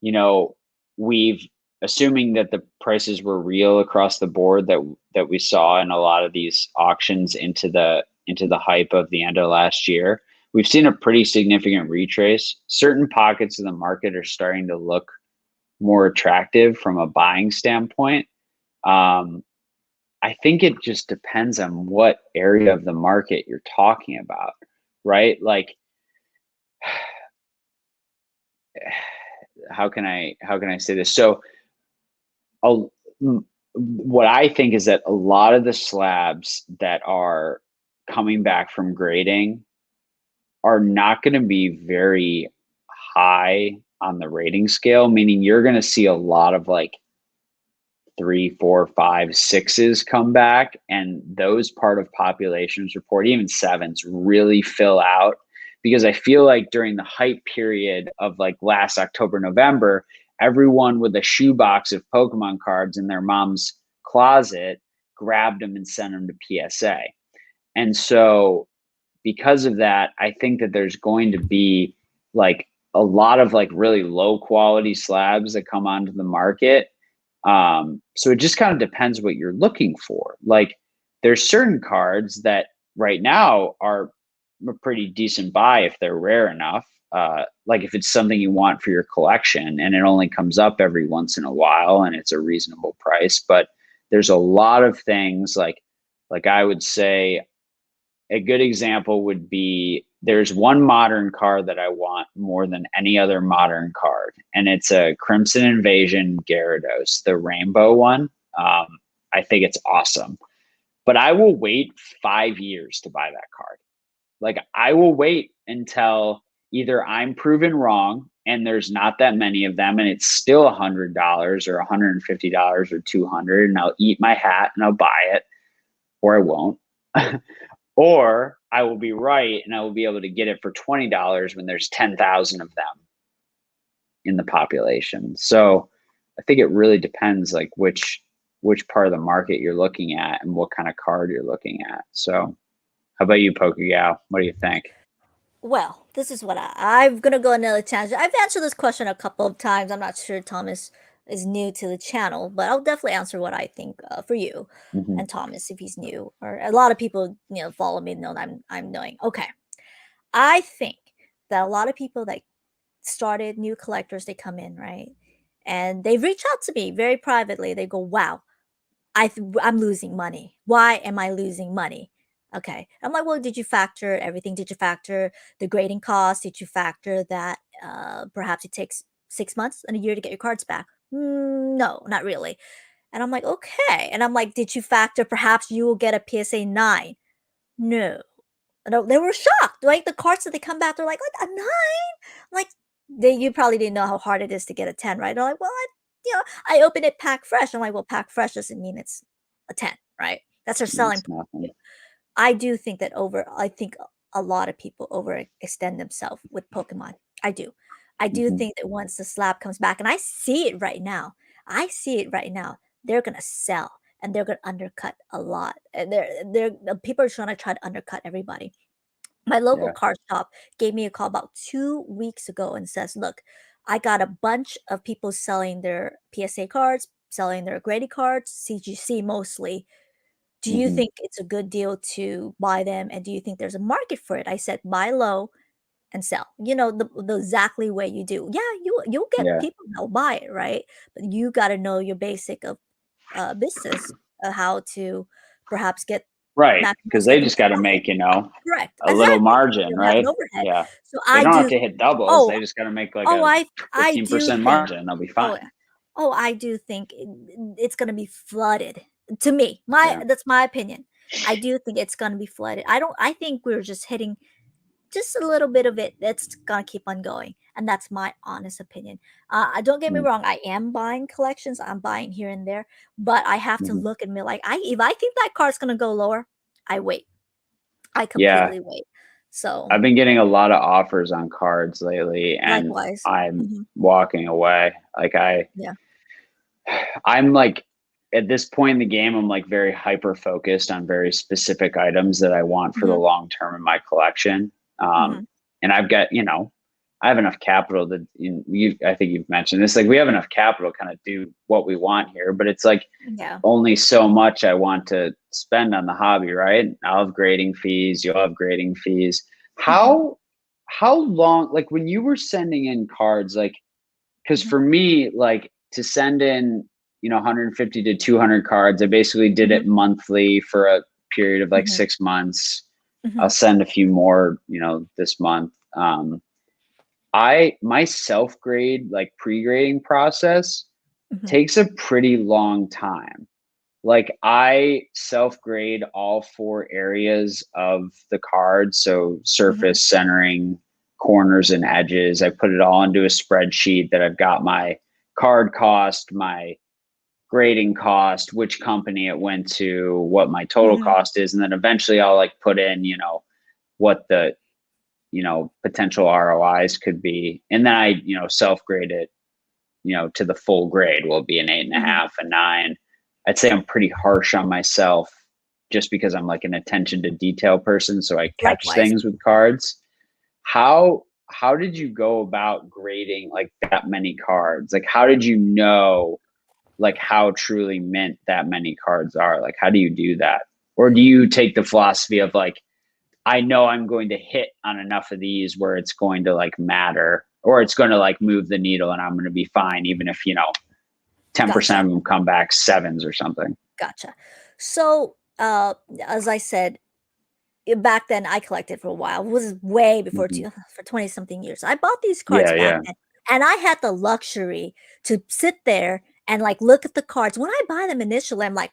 you know, we've assuming that the prices were real across the board that we saw in a lot of these auctions into the hype of the end of last year, we've seen a pretty significant retrace. Certain pockets of the market are starting to look more attractive from a buying standpoint. I think it just depends on what area of the market you're talking about, right? Like, how can I say this? So, what I think is that a lot of the slabs that are coming back from grading are not going to be very high on the rating scale, meaning you're going to see a lot of like 3, 4, 5, 6s come back, and those part of populations report, even 7s, really fill out, because I feel like during the hype period of like last October, November, everyone with a shoebox of Pokemon cards in their mom's closet grabbed them and sent them to PSA. And so because of that, I think that there's going to be like a lot of like really low quality slabs that come onto the market. So it just kind of depends what you're looking for. Like, there's certain cards that right now are a pretty decent buy if they're rare enough. Like if it's something you want for your collection and it only comes up every once in a while and it's a reasonable price. But there's a lot of things like I would say a good example would be, there's one modern card that I want more than any other modern card, and it's a Crimson Invasion Gyarados, the rainbow one. I think it's awesome, but I will wait 5 years to buy that card. Like, I will wait until either I'm proven wrong and there's not that many of them and it's still $100 or $150 or $200, and I'll eat my hat and I'll buy it, or I won't. Or I will be right and I will be able to get it for $20 when there's 10,000 of them in the population. So I think it really depends like which part of the market you're looking at and what kind of card you're looking at. So how about you, Pokegal? What do you think? Well, this is what I'm gonna go another tangent. I've answered this question a couple of times. I'm not sure Thomas is new to the channel, but I'll definitely answer what I think for you Mm-hmm. and Thomas if he's new. Or a lot of people, follow me know that I'm knowing. Okay, I think that a lot of people that started new collectors, they come in, right, and they reach out to me very privately. They go, "Wow, I'm losing money. Why am I losing money?" Okay. I'm like, well, did you factor everything? Did you factor the grading cost? Did you factor that perhaps it takes 6 months and a year to get your cards back? No, not really. And I'm like, okay. And I'm like, did you factor perhaps you will get a PSA 9? No. No, they were shocked. Like the cards that they come back, they're like a 9? Like you probably didn't know how hard it is to get a 10, right? They're like, well, I open it pack fresh. I'm like, well, pack fresh doesn't mean it's a 10, right? That's their selling It's nothing. I do think that I think a lot of people overextend themselves with Pokemon. I do. I do Mm-hmm. think that once the slab comes back, and I see it right now, they're gonna sell and they're gonna undercut a lot. And people are trying to undercut everybody. My local Yeah. card shop gave me a call about 2 weeks ago and says, "Look, I got a bunch of people selling their PSA cards, selling their grading cards, CGC mostly. Do you Mm-hmm. think it's a good deal to buy them, and do you think there's a market for it?" I said, "Buy low and sell." The exactly way you do. Yeah, you'll get Yeah. people that'll buy it, right? But you got to know your basic of business, how to perhaps get Right. Because maximize they get the just got to profit. make, Correct, a little exactly. margin, You don't have an right? overhead. Yeah. So They I don't have do. to hit doubles. Oh, They just got to make like oh, a I do 15% think. margin. They'll be Oh, fine. I do think it's gonna be flooded. To me, Yeah. that's my opinion. I do think it's gonna be flooded. I think we're just hitting just a little bit of it. That's gonna keep on going, and that's my honest opinion. Don't get me wrong. I am buying collections. I'm buying here and there, but I have to Mm-hmm. look and be like, if I think that card's gonna go lower, I wait. I Yeah. completely wait. So I've been getting a lot of offers on cards lately, and likewise. I'm Hmm. walking away. Like Yeah. I'm like, at this point in the game, I'm like very hyper focused on very specific items that I want for the Hmm. long term in my collection. Hmm. And I've got, I have enough capital that I think you've mentioned this, like we have enough capital to kind of do what we want here, but it's like Yeah. only so much I want to spend on the hobby, right? I'll have grading fees, you'll have grading fees. Mhm. How long, like when you were sending in cards, like, because Mhm. for me, like to send in, 150 to 200 cards, I basically did it Mhm. monthly for a period of like Mhm. 6 months. I'll Mhm. send a few more, this month. My self grade, like pre-grading process Mhm. takes a pretty long time. Like I self grade all 4 areas of the card. So Mhm. surface, centering, corners, and edges. I put it all into a spreadsheet that I've got my card cost, my grading cost, which company it went to, what my total Mhm. cost is. And then eventually I'll like put in, what the, potential ROIs could be. And then I, self grade it, to the full grade will be an eight and a Mhm. half, a 9. I'd say I'm pretty harsh on myself just because I'm like an attention to detail person. So I catch Likewise. things with cards. How did you go about grading like that many cards? Like how did you know like how truly mint that many cards are? Like how do you do that? Or do you take the philosophy of like, I know I'm going to hit on enough of these where it's going to like matter or it's going to like move the needle and I'm going to be fine, even if, 10% Gotcha. of them come back sevens or something. Gotcha. So, as I said, back then I collected for a while. It was way before Hmm. for 20 something years. I bought these cards Yeah. back Yeah. then, and I had the luxury to sit there and like look at the cards. When I buy them initially, I'm like,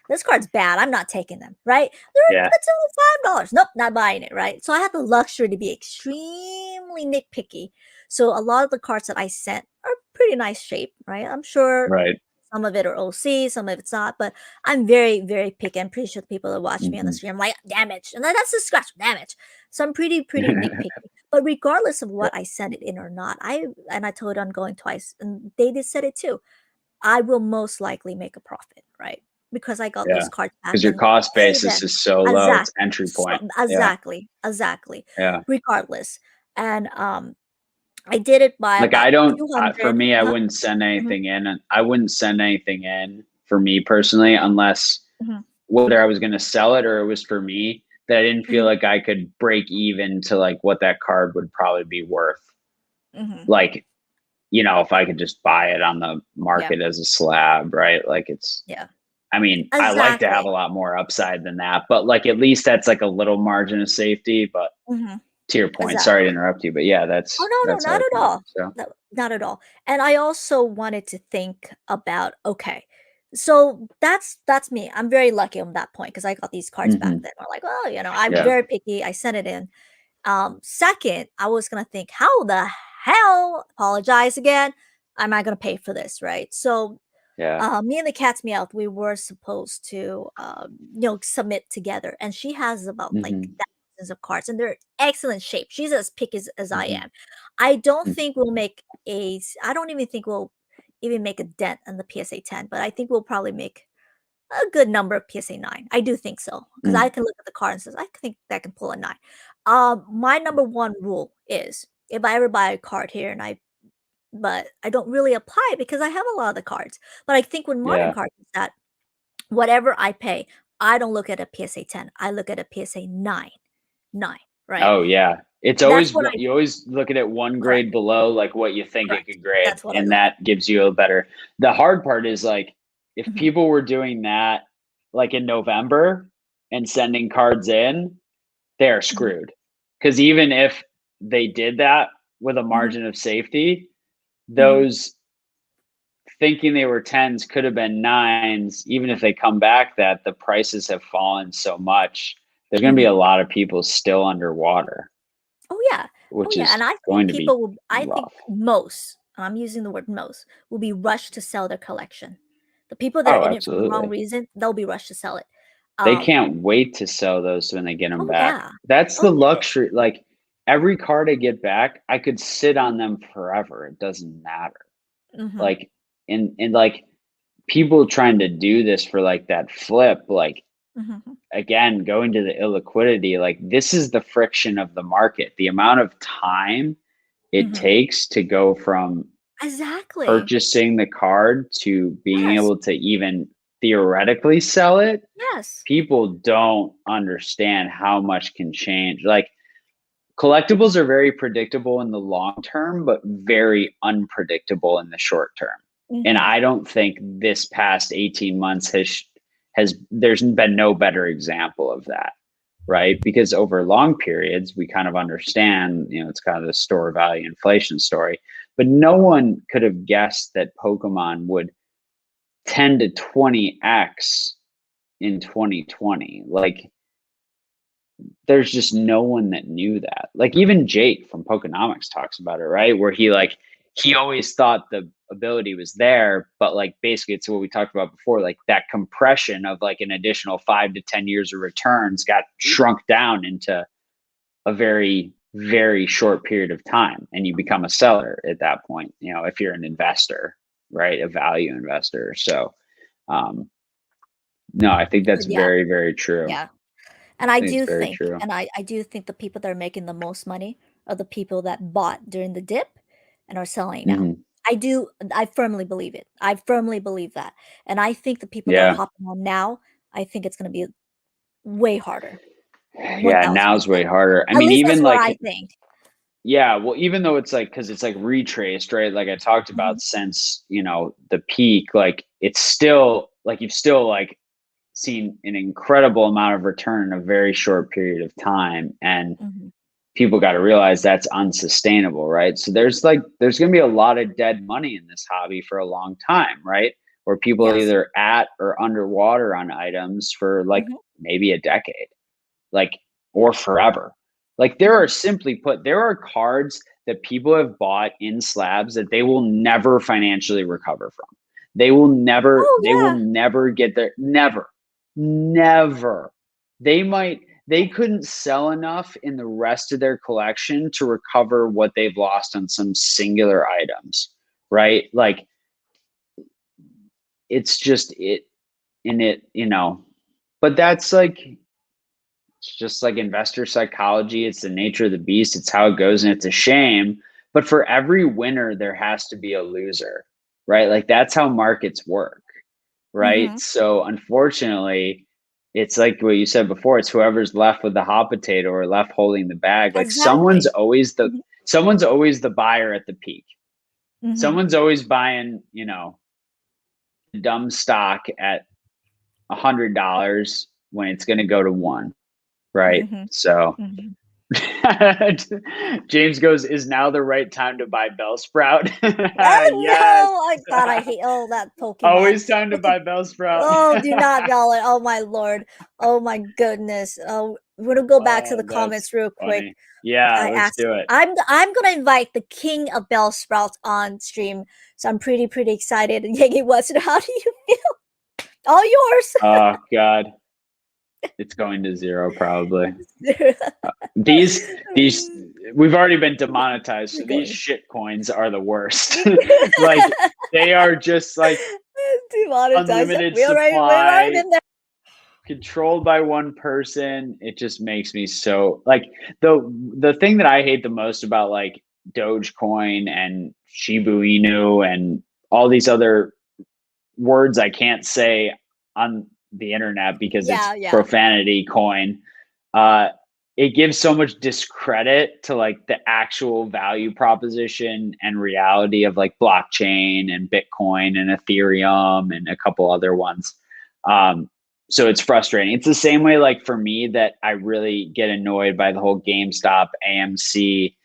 this card's bad. I'm not taking them, right? Yeah. It's only $5. Nope, not buying it, right? So I had the luxury to be extremely nitpicky. So a lot of the cards that I sent are pretty nice shape, right? I'm sure Right. some of it are OC, some of it's not, but I'm very, very picky. I'm pretty sure the people that watch me on the Hmm. stream, I'm like, damage. And that's a scratch damage. So I'm pretty, pretty nitpicky. But regardless of Yeah. what I send it in or not, I told I'm going twice, and they did said it too. I will most likely make a profit, right? Because I got Yeah. those cards back Because your then cost way basis then. is so low. It's Exactly. entry So, point. Yeah. exactly. Exactly. Yeah. Regardless. And I did it by Like about I don't, for 200. me, I Uh-huh. wouldn't send Mhm. anything in. And I wouldn't send anything in for me personally, unless Mhm. whether I was going to sell it or it was for me, that I didn't feel Mhm. like I could break even to like what that card would probably be worth. Mhm. Like, if I could just buy it on the Yeah. market as a slab, right? Like Yeah. I mean, I like to have Exactly. a lot more upside than that, but like at least that's like a little margin of safety. But Mhm. to your point, sorry to Exactly. interrupt you, but yeah, Oh, no, that's no, how not I at think. all. So No, not at all. And I also wanted to think about, okay, so that's me. I'm very lucky on that point because I got these cards back hmm. then. I'm like, well, I'm Yeah. very picky. I sent it in. Second, I was gonna think, how the hell, apologize again, am I gonna pay for this, right? So Yeah. me and the cat's meow, we were supposed to, submit together, and she has about like Hmm. thousands of cards, and they're excellent shape. She's as picky as I Hmm. am. I don't Hmm. think we'll make I don't even think we'll even make a dent on the PSA 10, but I think we'll probably make a good number of PSA 9. I do think so because I Mm. can look at the card and says I think that can pull a 9. My number one rule is if I ever buy a card here but I don't really apply it because I have a lot of the cards. But I think with modern Yeah. cards is that whatever I pay, I don't look at a PSA 10. I look at a PSA 9. 9, right? Oh yeah. It's That's always what I you always look at it one correct, grade below like what you think it correct. could grade, That's what I and look at. that gives you a better. The hard part is like if Mhm, people were doing that like in November and sending cards in, they're mhm, screwed. Because even if they did that with a mhm, margin of safety, mhm, those thinking they were tens could have been nines. Even if they come back, that the prices have fallen so much, there's going to be a mhm. lot of people still underwater, Oh, yeah. Oh, which yeah, is and going to be I think rough. most, I'm using the word most, will be rushed to sell their collection. The people that are Oh, in it for the wrong absolutely. reason, they'll be rushed to sell it. They Um, can't wait to sell those when they get them oh, back. yeah. That's the Oh, yeah. luxury. Like every card I get back, I could sit on them forever. It doesn't matter. Mhm, Like, and like people trying to do this for like that flip, like mhm, again, going to the illiquidity, like this is the friction of the market. The amount of time it takes to go from Exactly. purchasing the card to being Yes. able to even theoretically sell it, Yes. people don't understand how much can change. Like, collectibles are very predictable in the long term, but very unpredictable in the short term. And I don't think this past 18 months has there's been no better example of that, right? Because over long periods, we kind of understand, it's kind of the store value inflation story, but no one could have guessed that Pokemon would 10 to 20x in 2020. Like, there's just no one that knew that. Like, even Jake from Pokenomics talks about it, right? Where he always thought the ability was there, but like basically it's what we talked about before, like that compression of like an additional 5 to 10 years of returns got shrunk down into a very, very short period of time. And you become a seller at that point, if you're an investor, right? A value investor. So, no, I think that's very, very true. Yeah. And I think do it's very think, true. and I do think the people that are making the most money are the people that bought during the dip and are selling now. I firmly believe it. I firmly believe that. And I think the people that are Yeah. hopping on now, I think it's going to be way harder. Yeah, now's way 1000%. harder. I At mean, least that's even what like, I think. yeah, well, even though it's like, because it's like retraced, right? Like I talked about since, the peak, like it's still like you've still like seen an incredible amount of return in a very short period of time. And people got to realize that's unsustainable, right? So there's going to be a lot of dead money in this hobby for a long time, right? Where people are either at or underwater on items for like maybe a decade, like, or forever. Like, there are cards that people have bought in slabs that they will never financially recover from. They will never get there. Never. They couldn't sell enough in the rest of their collection to recover what they've lost on some singular items, right? Like, it's just but that's like, it's just like investor psychology. It's the nature of the beast. It's how it goes, and it's a shame. But for every winner, there has to be a loser, right? Like, that's how markets work, right? So unfortunately, it's like what you said before. It's whoever's left with the hot potato or left holding the bag. Like, someone's always the buyer at the peak. Someone's always buying, dumb stock at $100 when it's going to go to $1. Right. So James goes, is now the right time to buy Bellsprout? Yes. No, God, I hate that Pokemon. Always time to buy Bellsprout. Oh, do not yell it. Oh my Lord. Oh my goodness. Oh, we're gonna go back to the comments real quick. Yeah, let's do it. I'm gonna invite the king of Bellsprouts on stream. So I'm pretty excited. Yegi Weston, how do you feel? All yours. Oh God. It's going to 0 probably. These we've already been demonetized, so these shit coins are the worst. Like, they are just like unlimited supply, controlled by one person. It just makes me so like, the thing that I hate the most about like Dogecoin and Shiba Inu and all these other words I can't say on the internet because it's profanity coin, it gives so much discredit to like the actual value proposition and reality of like blockchain and Bitcoin and Ethereum and a couple other ones. So it's frustrating. It's the same way, like for me, that I really get annoyed by the whole GameStop AMC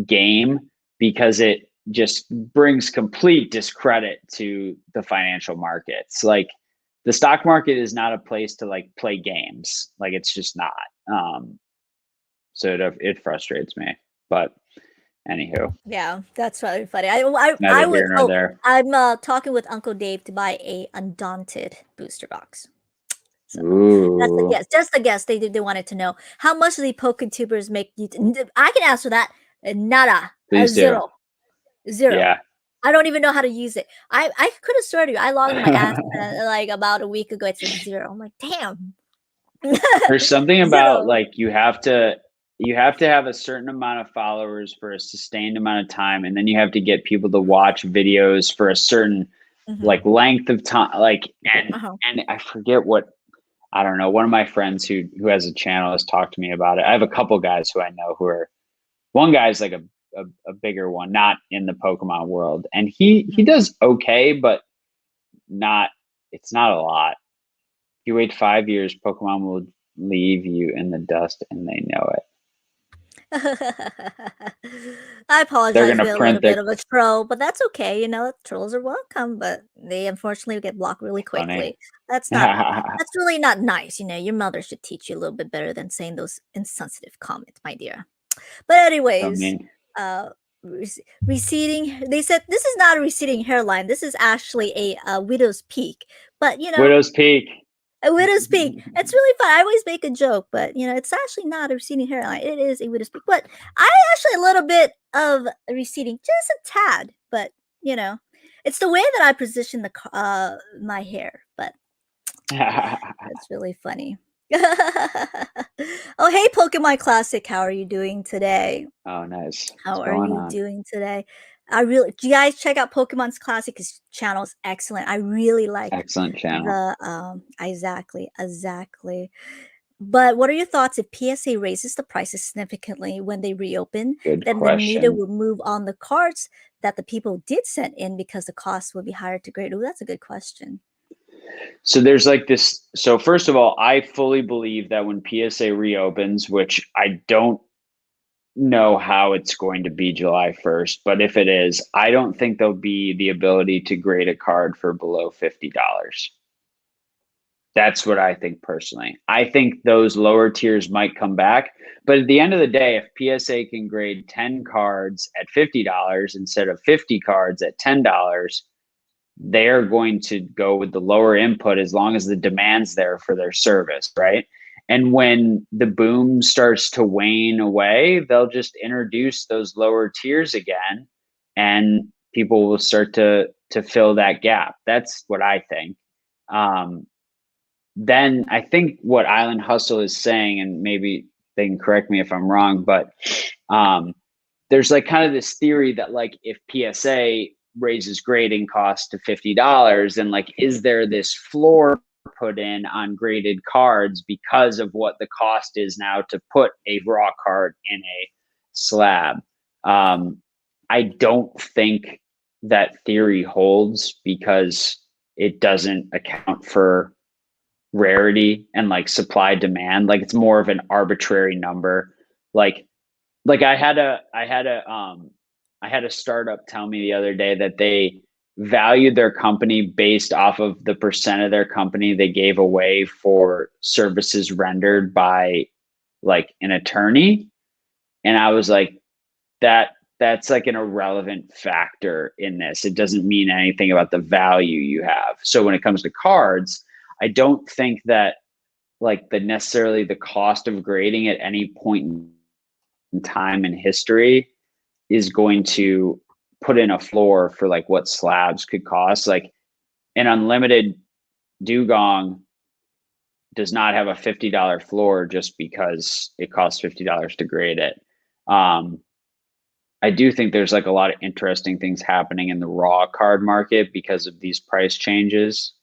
game, because it just brings complete discredit to the financial markets. Like, the stock market is not a place to like play games. Like, it's just not. So it frustrates me. But anywho, yeah, that's really funny. I'm talking with Uncle Dave to buy a Undaunted booster box. So that's a guess. Just a guess. They wanted to know how much do the PokeTubers make you. I can answer that. Nada. Zero. Yeah. I don't even know how to use it. I could have sworn to you. I logged my ass like about a week ago. It said 0. I'm like, damn. There's something about like, you have to you have to have a certain amount of followers for a sustained amount of time, and then you have to get people to watch videos for a certain like length of time. Like, and I forget what, I don't know. One of my friends who has a channel has talked to me about it. I have a couple guys who I know who are, one guy's like a bigger one, not in the Pokemon world, and he does okay, but not, it's not a lot. If you wait 5 years, Pokemon will leave you in the dust, and they know it. I apologize gonna for a print little bit of a troll, but that's okay. You know, trolls are welcome, but they unfortunately get blocked really quickly. That's really not nice. You know, your mother should teach you a little bit better than saying those insensitive comments, my dear. But So anyways, mean. receding. They said this is not a receding hairline. This is actually a widow's peak. But you know, Widow's Peak. a widow's peak. It's really fun. I always make a joke, but you know, it's actually not a receding hairline. It is a widow's peak. But I actually a little bit of a receding, just a tad. But you know, it's the way that I position the my hair. But it's really funny. Oh, hey, Pokemon Classic. How are you doing today? Oh, nice. How What's are going you on? doing today? You guys check out Pokemon's Classic. His channel is excellent. I really like Excellent channel. the exactly. But what are your thoughts if PSA raises the prices significantly when they reopen? Good Then the meter question. will move on the cards that the people did send in because the cost will be higher to grade. Oh, that's a good question. So there's like this. So first of all, I fully believe that when PSA reopens, which I don't know how it's going to be July 1st, but if it is, I don't think there'll be the ability to grade a card for below $50. That's what I think personally. I think those lower tiers might come back, but at the end of the day, if PSA can grade 10 cards at $50 instead of 50 cards at $10, they're going to go with the lower input as long as the demand's there for their service, right? And when the boom starts to wane away, they'll just introduce those lower tiers again, and people will start to fill that gap. That's what I think. Then I think what Island Hustle is saying, and maybe they can correct me if I'm wrong, but there's like kind of this theory that like if PSA raises grading costs to $50, then like is there this floor put in on graded cards because of what the cost is now to put a raw card in a slab? I don't think that theory holds because it doesn't account for rarity and like supply demand. Like it's more of an arbitrary number. Like I had a startup tell me the other day that they valued their company based off of the percent of their company they gave away for services rendered by like an attorney. And I was like, that's like an irrelevant factor in this. It doesn't mean anything about the value you have. So when it comes to cards, I don't think that like necessarily the cost of grading at any point in time in history is going to put in a floor for like what slabs could cost. Like an unlimited dugong does not have a $50 floor just because it costs $50 to grade it. I do think there's like a lot of interesting things happening in the raw card market because of these price changes.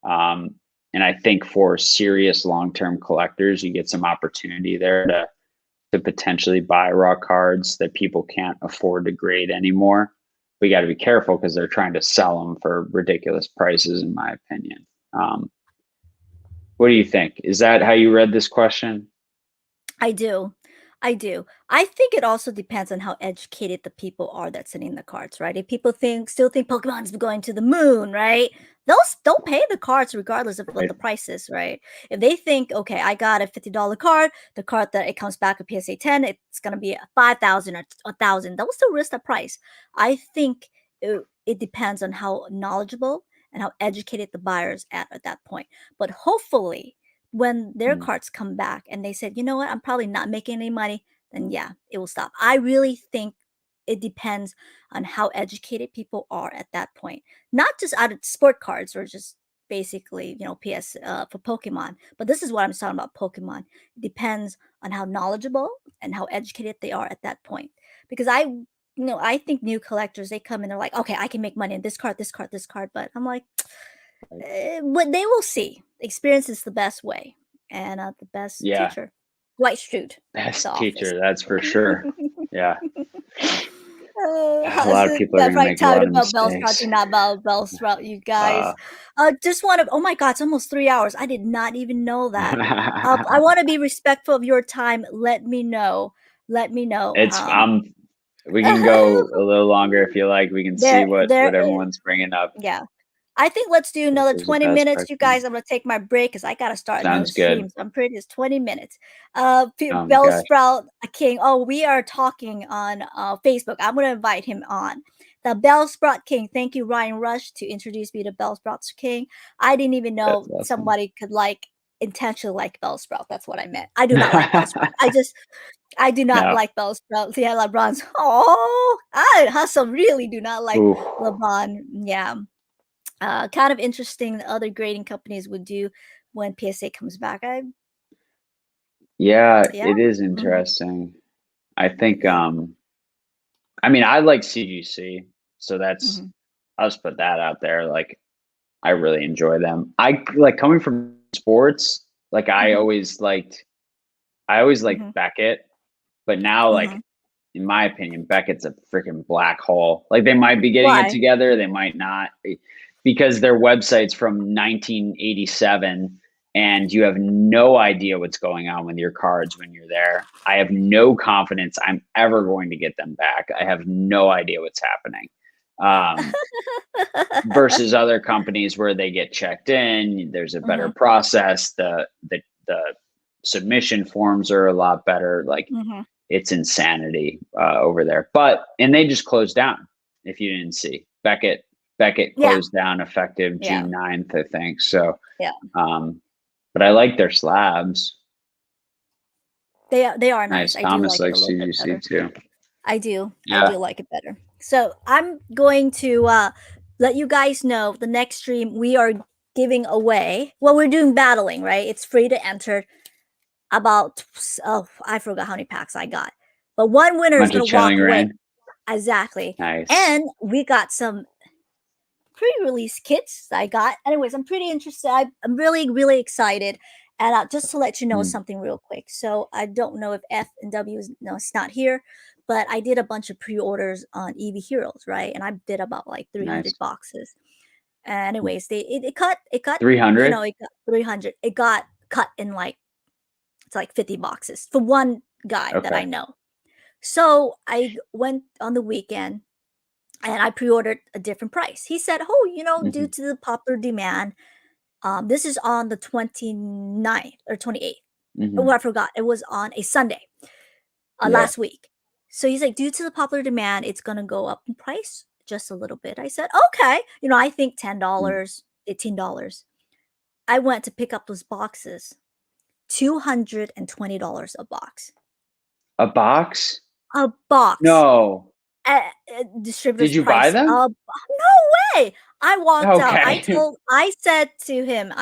And I think for serious long-term collectors, you get some opportunity there to potentially buy raw cards that people can't afford to grade anymore. We got to be careful because they're trying to sell them for ridiculous prices, in my opinion. What do you think? Is that how you read this question? I do. I do. I think it also depends on how educated the people are that's sending the cards, right? If people still think Pokemon's going to the moon, right? They'll pay the cards regardless of what the price is, right? If they think, okay, I got a $50 card, the card that it comes back a PSA 10, it's gonna be 5,000 or 1,000, they'll still risk the price. I think it depends on how knowledgeable and how educated the buyers at that point. But hopefully when their cards come back and they said, you know what, I'm probably not making any money, then yeah, it will stop. I really think it depends on how educated people are at that point. Not just out of sport cards or just basically, PS for Pokemon. But this is what I'm talking about Pokemon. It depends on how knowledgeable and how educated they are at that point. Because I think new collectors, they come in, they're like, okay, I can make money in this card, this card, this card. But I'm like, what they will see. Experience is the best way, and the best Yeah. teacher, Dwight Schrute. Best The teacher, Office. that's for sure. Yeah. A How's lot of it people are that going to right make a lot time of about Bellsprout? mistakes. Not about Bellsprout, you guys. Just want to. Oh my God, it's almost 3 hours. I did not even know that. I want to be respectful of your time. Let me know. Let me know. We can go a little longer if you like. We can see what there. everyone's bringing up. Yeah. I think let's do another There's a 20 best minutes, you practice. guys. I'm gonna take my break because I gotta start another Sounds good. stream. So I'm pretty. It's 20 minutes. Oh my gosh. Bellsprout King. Oh, we are talking on Facebook. I'm gonna invite him on. The Bellsprout King. Thank you, Ryan Rush, to introduce me to Bellsprout King. I didn't even know That's awesome. somebody could intentionally like Bellsprout. That's what I meant. I do not like Bellsprout. I do not like Bellsprout. Yeah, LeBron's. Oh, I also really do not like LeBron. Yeah. Kind of interesting that other grading companies would do when PSA comes back. Yeah, it is interesting. I think I mean, I like CGC, so that's I'll just put that out there. Like, I really enjoy them. I like coming from sports, like I always liked Beckett, but now like in my opinion, Beckett's a freaking black hole. Like they might be getting it together, they might not, because their website's from 1987 and you have no idea what's going on with your cards when you're there. I have no confidence I'm ever going to get them back. I have no idea what's happening. Versus other companies where they get checked in, there's a better process. The submission forms are a lot better. Like it's insanity over there. And they just closed down. If you didn't see, Beckett closed down effective June 9th, I think. So but I like their slabs. They are nice. I Thomas do like likes it a little bit better. CGC too. I do. Yeah. I do like it better. So I'm going to let you guys know the next stream we are giving away. Well, we're doing battling, right? It's free to enter. About I forgot how many packs I got, but one winner is going to walk away. Exactly. Nice. And we got some pre-release kits I got. Anyways, I'm pretty interested. I'm really, really excited. And just to let you know something real quick. So I don't know if F and W is it's not here, but I did a bunch of pre-orders on EV Heroes, right? And I did about like 300 boxes. Anyways, it cut 300. It got 300. It got cut in it's like 50 boxes for one guy that I know. So I went on the weekend and I pre-ordered a different price. He said, due to the popular demand, this is on the 29th or 28th. Oh, I forgot. It was on a Sunday last week. So he's like, due to the popular demand, it's going to go up in price just a little bit. I said, okay. I think $10, $18. I went to pick up those boxes. $220 a box. A box? A box. No. Distributor's Did you price. buy them? No way. I walked out. I said to him,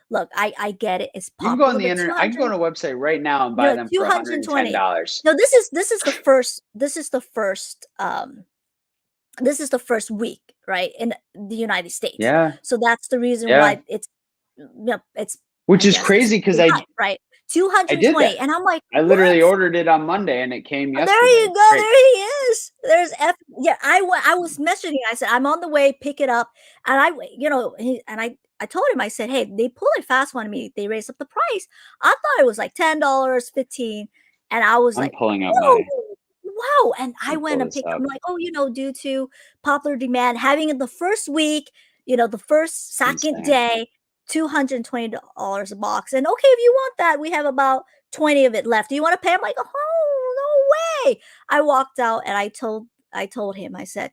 look, I get it. It's popular. You can go on the internet. I can go on a website right now and buy them for $110. No, this is the first. This is the first week, right, in the United States. Yeah. So that's the reason why it's which is crazy because right 220, and I'm like, I literally ordered it on Monday and it came yesterday. There you go. There he is. There's F. Yeah, I was messaging. I said, I'm on the way. Pick it up. And I told him. I said, hey, they pulled it fast on me. They raised up the price. I thought it was like $10, $15, and I was like, pulling up wow. And I went and picked. I'm like, due to popular demand, having it the first week, the first second day. $220 a box. And okay, if you want that, we have about 20 of it left. Do you want to pay? I'm like, oh, no way. I walked out and I told him, I said,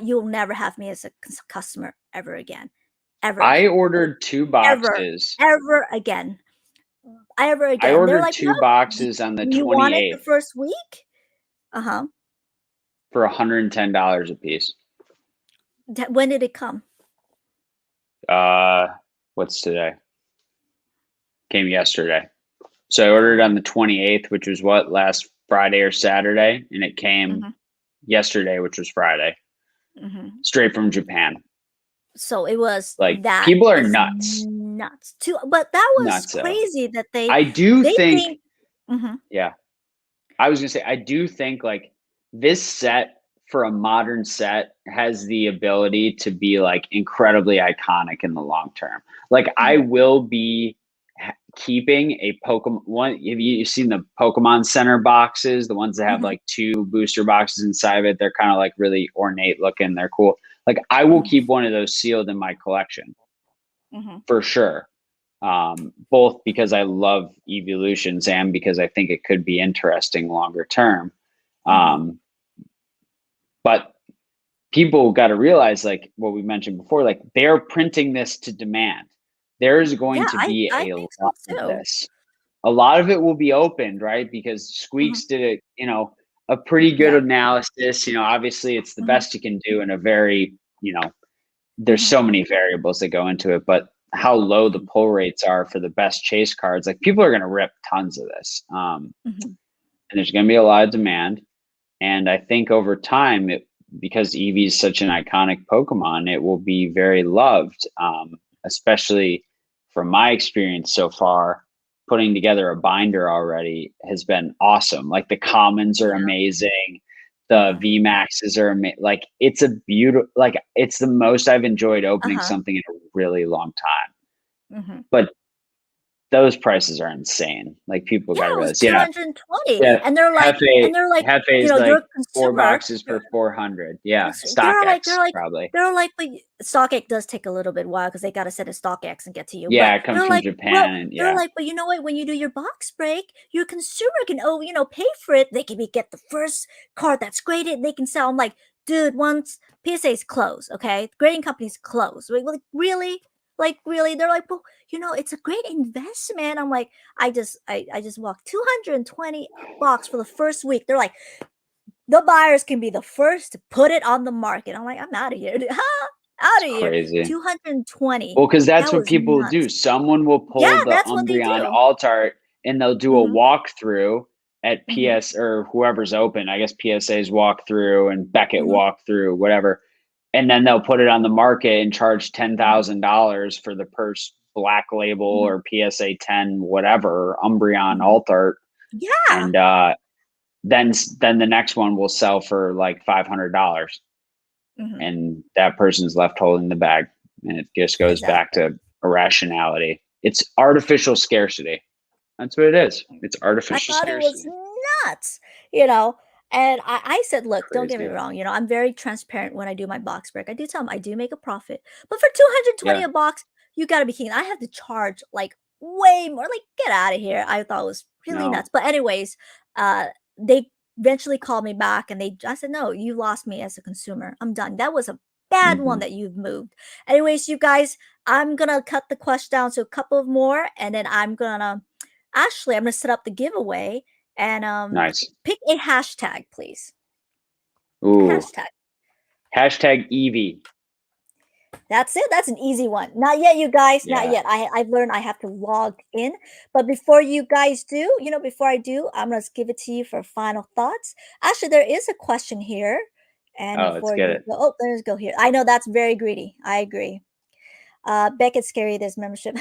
you'll never have me as a customer ever again. Ever. I ordered 2 boxes. Ever again. I ordered 2 boxes on the 28th. You want it the first week? For $110 a piece. When did it come? What's today? Came yesterday. So I ordered on the 28th, which was what, last Friday or Saturday, and it came yesterday, which was Friday, straight from Japan. So it was Like, that people are is nuts. nuts too. But that was Nuts, crazy that I do they think, Mhm. yeah, I was gonna say, I do think like this set for a modern set has the ability to be like incredibly iconic in the long term. Like, I will be keeping a Pokemon one. Have you seen the Pokemon Center boxes? The ones that have like 2 booster boxes inside of it. They're kind of like really ornate looking. They're cool. Like, I will keep one of those sealed in my collection for sure. Both because I love evolutions and because I think it could be interesting longer term. But people got to realize, like what we mentioned before, like they're printing this to demand. There's going Yeah, to be I a think so lot of too. this. A lot of it will be opened, right? Because Squeaks did a pretty good Yeah. analysis. Obviously it's the best you can do in a very, there's so many variables that go into it, but how low the pull rates are for the best chase cards, like people are going to rip tons of this. And there's going to be a lot of demand. And I think over time, because Eevee is such an iconic Pokemon, it will be very loved, especially from my experience so far. Putting together a binder already has been awesome. Like, the commons are amazing. The VMAXs are amazing. Like, it's a beautiful, like, it's the most I've enjoyed opening something in a really long time. But those prices are insane. Like, people Yeah, got to it was realize, 220. yeah, And they're like, Hefe you is know, you're like a 4 consumer. boxes for 400. Yeah, They're like, StockX probably. but StockX does take a little bit while because they got to send a StockX and get to you. Yeah, But it comes they're from like, well, Japan, and they're yeah, like, but you know what? When you do your box break, your consumer can, pay for it. They can get the first card that's graded. They can sell. I'm like, dude, once PSA's closed, okay, grading companies closed. Like, really? Like, really? They're like, well, it's a great investment. I'm like, I just walked 220 bucks for the first week. They're like, the buyers can be the first to put it on the market. I'm like, I'm out of here. Out it's of here. crazy. 220. Well, because that's That what was people do. nuts. Someone will Yeah, pull the that's what they Umbreon do. alt art, and they'll do a walkthrough at Mhm. PS or whoever's open. I guess PSA's walkthrough and Beckett Mhm. walkthrough, whatever. And then they'll put it on the market and charge Mhm. $10,000 for the purse black label or PSA 10, whatever, Umbreon alt art. Yeah. And then the next one will sell for like $500, Mhm. and that person's left holding the bag, and it just goes back Exactly. to irrationality. It's artificial scarcity. That's what it is. It's I artificial thought it was scarcity. nuts, you know. And I said, look, don't get me Crazy. wrong. I'm very transparent when I do my box break. I do tell them I do make a profit, but for 220 Yeah. a box, you got to be kidding. I have to charge like way more. Like, get out of here. I thought it was really No. nuts. But anyways, they eventually called me back, and I said, no, you lost me as a consumer. I'm done. That was a bad one that you've moved. Anyways, you guys, I'm gonna cut the question down to a couple of more, and then I'm gonna set up the giveaway and Nice. pick a hashtag, please. A Ooh. hashtag. Hashtag Eevee. That's it. That's an easy one. Not yet, you guys. Not Yeah. yet. I've learned I have to log in. But before you guys do, before I do, I'm gonna give it to you for final thoughts. Actually, there is a question here. And Oh, let's before get you it. go, let's go here. I know that's very greedy. I agree. Beckett's scary, this membership.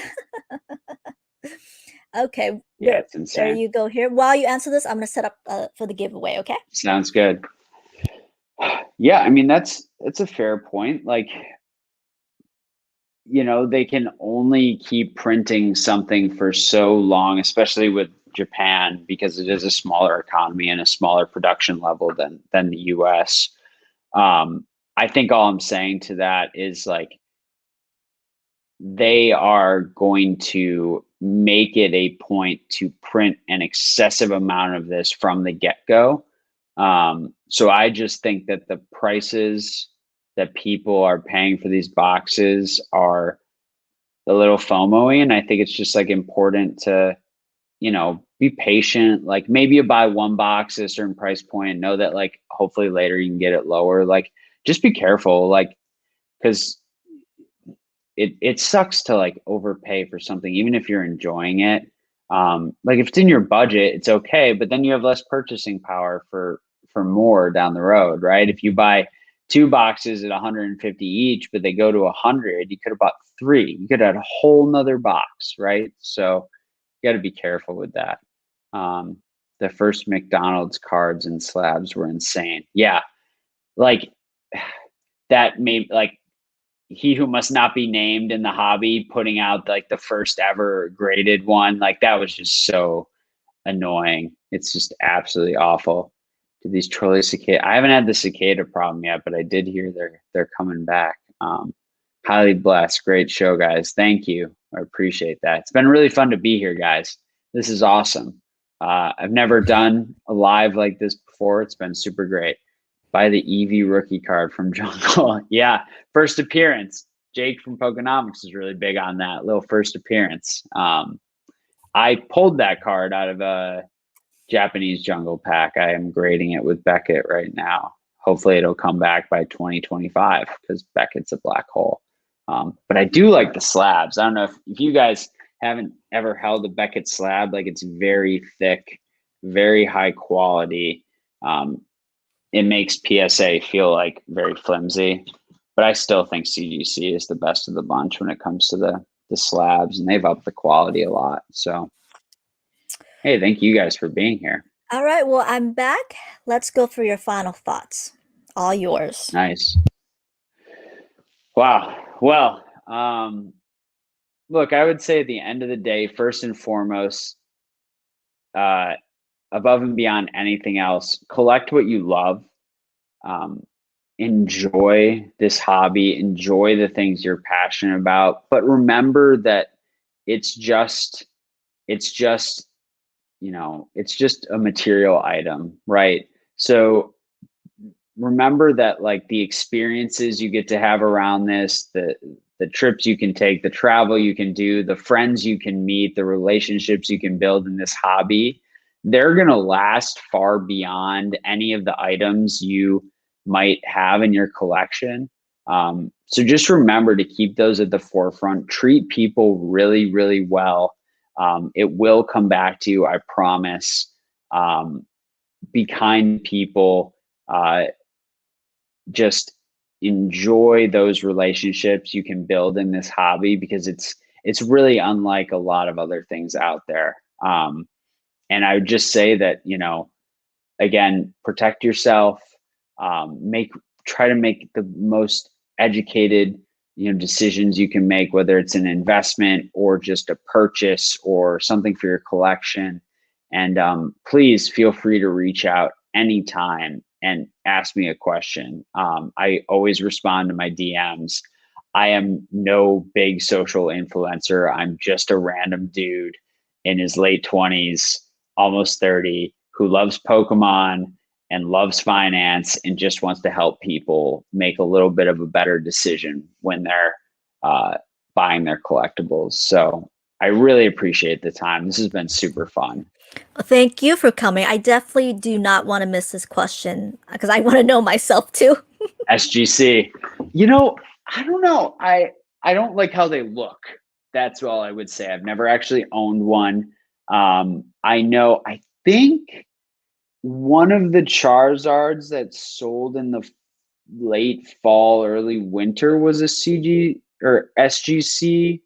Okay, Yeah, there, it's there insane. you go here. While you answer this, I'm gonna set up for the giveaway, okay? Sounds good. Yeah, I mean, that's a fair point. Like, they can only keep printing something for so long, especially with Japan, because it is a smaller economy and a smaller production level than the US. I think all I'm saying to that is, like, they are going to make it a point to print an excessive amount of this from the get-go. So I just think that the prices that people are paying for these boxes are a little FOMO-y, and I think it's just like important to, be patient. Like, maybe you buy one box at a certain price point and know that, like, hopefully later you can get it lower. Like, just be careful, like, because it sucks to like overpay for something, even if you're enjoying it. Like if it's in your budget, it's okay, but then you have less purchasing power for more down the road, right? If you buy 2 boxes at 150 each, but they go to 100, you could have bought 3. You could have had a whole nother box, right? So you got to be careful with that. The first McDonald's cards and slabs were insane. Yeah, like that made like he who must not be named in the hobby putting out like the first ever graded one. Like that was just so annoying. It's just absolutely awful. Do these trolley cicada? I haven't had the cicada problem yet, but I did hear they're coming back. Highly blessed. Great show, guys. Thank you. I appreciate that. It's been really fun to be here, guys. This is awesome. I've never done a live like this before. It's been super great. Buy the EV rookie card from Jungle. Yeah, first appearance. Jake from Pokenomics is really big on that little first appearance. I pulled that card out of a Japanese jungle pack. I am grading it with Beckett right now. Hopefully it'll come back by 2025 because Beckett's a black hole. But I do like the slabs. I don't know if you guys haven't ever held a Beckett slab. Like it's very thick, very high quality. It makes PSA feel like very flimsy, but I still think CGC is the best of the bunch when it comes to the slabs, and they've upped the quality a lot. So, hey, thank you guys for being here. All right, well, I'm back. Let's go through your final thoughts. All yours. Nice. Wow. Well, look, I would say at the end of the day, first and foremost, above and beyond anything else, collect what you love. Enjoy this hobby, enjoy the things you're passionate about, but remember that it's just you know, it's just a material item, right? So remember that like the experiences you get to have around this, the trips you can take, the travel you can do, the friends you can meet, the relationships you can build in this hobby, they're going to last far beyond any of the items you might have in your collection. So just remember to keep those at the forefront. Treat people really, really well. It will come back to you, I promise. Be kind to people. Just enjoy those relationships you can build in this hobby because it's really unlike a lot of other things out there. And I would just say that, you know, again, protect yourself, try to make the most educated, you know, decisions you can make, whether it's an investment or just a purchase or something for your collection. And please feel free to reach out anytime and ask me a question. I always respond to my DMs. I am no big social influencer. I'm just a random dude in his late 20s, almost 30, who loves Pokemon and loves finance and just wants to help people make a little bit of a better decision when they're buying their collectibles. So I really appreciate the time. This has been super fun. Well, thank you for coming. I definitely do not want to miss this question because I want to know myself too. SGC. You know, I don't know. I don't like how they look. That's all I would say. I've never actually owned one. I think one of the Charizards that sold in the late fall, early winter was a CG or SGC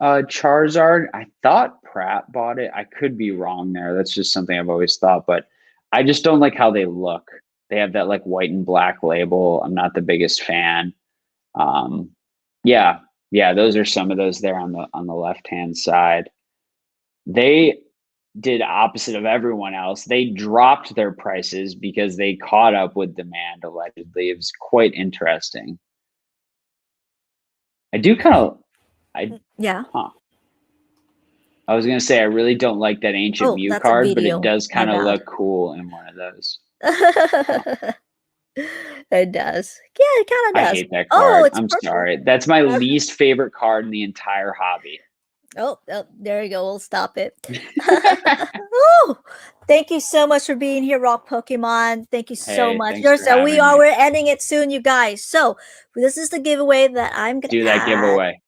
Charizard. I thought Pratt bought it. I could be wrong there. That's just something I've always thought, but I just don't like how they look. They have that like white and black label. I'm not the biggest fan. Yeah, those are some of those there on the left-hand side. They did opposite of everyone else. They dropped their prices because they caught up with demand, allegedly. It was quite interesting. I do kind of, Yeah. I was going to say, I really don't like that Ancient Mew card, but it does kind of look cool in one of those. It does. Yeah, it kind of does. I hate that card. I'm sorry. That's my least favorite card in the entire hobby. Oh, there you go. We'll stop it. Oh, thank you so much for being here, Rock Pokemon. Thank you so much. We're ending it soon, you guys. So this is the giveaway that I'm gonna do that giveaway.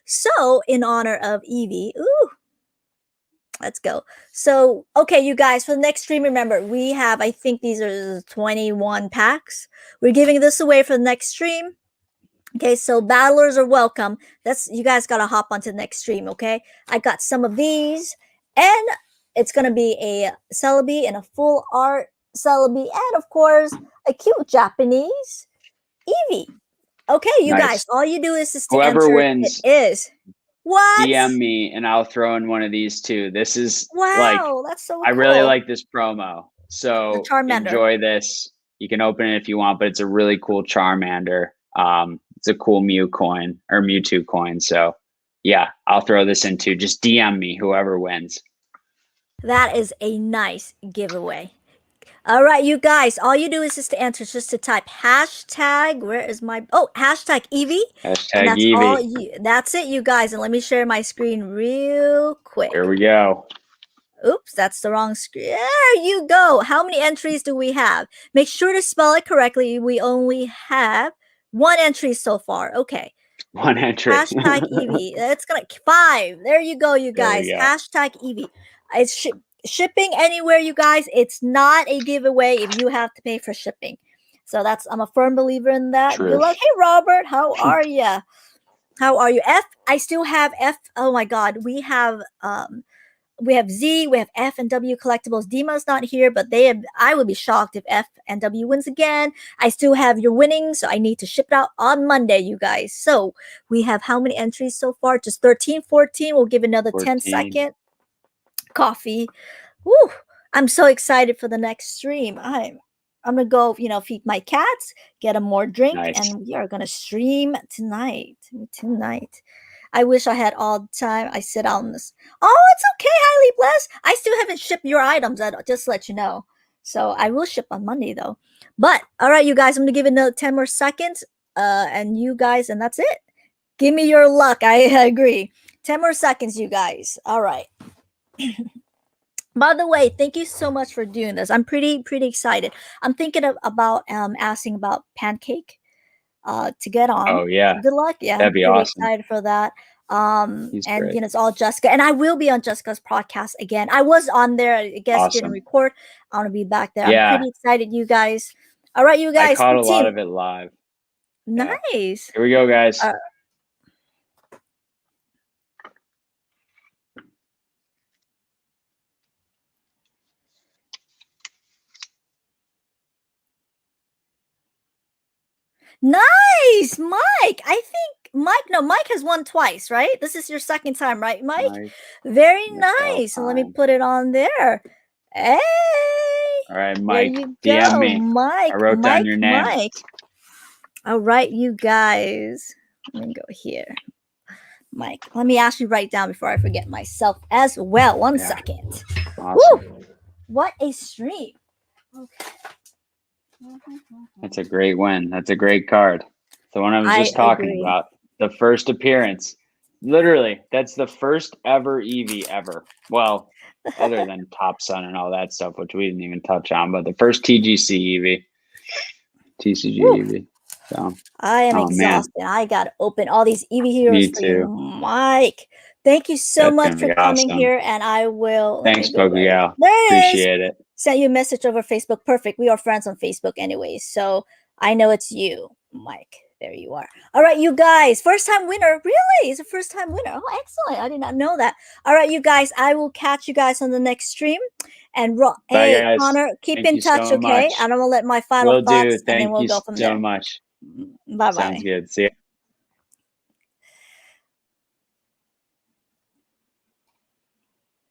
So in honor of Evie, let's go. So, okay, you guys, for the next stream, remember, we have, I think these are 21 packs. We're giving this away for the next stream. Okay, so battlers are welcome. You guys got to hop onto the next stream, okay? I got some of these, and it's going to be a Celebi and a full art Celebi, and of course, a cute Japanese Eevee. Okay, you guys, all you do is just Whoever answer wins, it is. What? DM me and I'll throw in one of these too. This is wow, that's so I cool. really like this promo. So Charmander. enjoy this. You can open it if you want, but it's a really cool Charmander. It's a cool Mewtwo coin. So yeah, I'll throw this in too. Just DM me, whoever wins. That is a nice giveaway. All right, you guys, all you do is just to answer, just to type hashtag, hashtag Eevee. Hashtag that's Eevee. That's it, you guys. And let me share my screen real quick. Here we go. Oops, that's the wrong screen. There you go. How many entries do we have? Make sure to spell it correctly. We only have 1 entry so far. Okay. 1 entry. Hashtag Eevee. It's gonna 5. There you go, you guys. Hashtag Eevee. It's shipping anywhere, you guys. It's not a giveaway if you have to pay for shipping. So I'm a firm believer in that. True. Good luck. Hey, Robert, how are you? How are you? F, I still have F. Oh my God, we have Z, we have F and W collectibles. Dima's not here, but I would be shocked if F and W wins again. I still have your winnings, so I need to ship it out on Monday, you guys. So we have how many entries so far? Just 13, 14. We'll give another 10 seconds. Coffee. Woo! I'm so excited for the next stream. I'm gonna go, feed my cats, get them more drink, and we are gonna stream tonight. I wish I had all the time. I sit on this. Oh, it's okay, highly blessed. I still haven't shipped your items. Just to let you know. So I will ship on Monday though. But all right, you guys, I'm gonna give it another 10 more seconds. And you guys, and that's it. Give me your luck. I agree. 10 more seconds, you guys. All right. By the way, thank you so much for doing this. I'm pretty excited. I'm thinking about asking about Pancake to get on. Oh yeah. Good luck. Yeah, that'd be I'm pretty awesome. Excited for that. He's and great. it's all Jessica, and I will be on Jessica's podcast again. I was on there. I guess awesome. Didn't record. I want to be back there. Yeah. I'm pretty excited, you guys. All right, you guys. I caught a lot of it live. Nice. Yeah. Here we go, guys. Nice, Mike. I think Mike has won twice, right? This is your second time, right, Mike? Very nice. So let me put it on there. Hey. All right, Mike. There you DM go, me. Mike. I wrote down your name. Mike. All right, you guys. Let me go here. Mike, let me actually write down before I forget myself as well. One second. Awesome. Woo! What a stream. Okay. That's a great win. That's a great card. The one I was just talking about. The first appearance. Literally, that's the first ever Eevee ever. Well, other than Top Sun and all that stuff, which we didn't even touch on, but the first TGC Eevee. TCG Eevee. So I am exhausted. Man. I got to open all these Eevee heroes for you, Mike. Thank you so much for coming here, and I will. Thanks, Pokegal. Appreciate it. Sent you a message over Facebook. Perfect. We are friends on Facebook anyway, so I know it's you, Mike. There you are. All right, you guys. First time winner. Really? It's a first time winner. Oh, excellent. I did not know that. All right, you guys. I will catch you guys on the next stream. And hey, guys. Connor, keep in touch, okay? I'm gonna let my final thoughts, and then we'll go from there. Thank you so much. Bye-bye. Sounds good. See ya.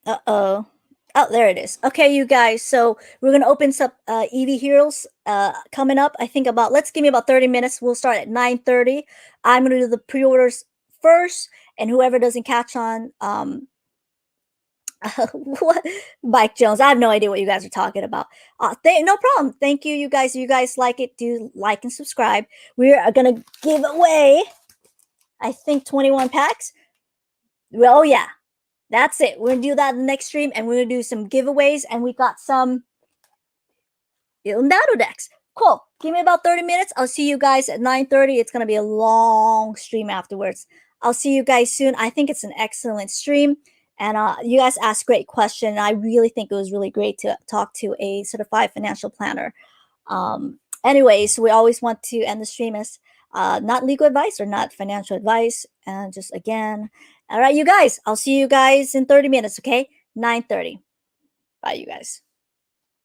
Uh-oh. Oh, there it is. Okay, you guys. So we're going to open some Eevee Heroes coming up. I think let's give me about 30 minutes. We'll start at 9:30. I'm going to do the pre-orders first. And whoever doesn't catch on, what? Mike Jones. I have no idea what you guys are talking about. No problem. Thank you, you guys. You guys like it, do like and subscribe. We are going to give away, I think, 21 packs. Well, yeah. That's it. We're going to do that in the next stream, and we're going to do some giveaways, and we got some Leonardo decks. Cool. Give me about 30 minutes. I'll see you guys at 9:30. It's going to be a long stream afterwards. I'll see you guys soon. I think it's an excellent stream. And you guys asked great questions. I really think it was really great to talk to a certified financial planner. Anyways, we always want to end the stream as not legal advice or not financial advice. And just again, all right, you guys, I'll see you guys in 30 minutes, okay? 9:30. Bye, you guys.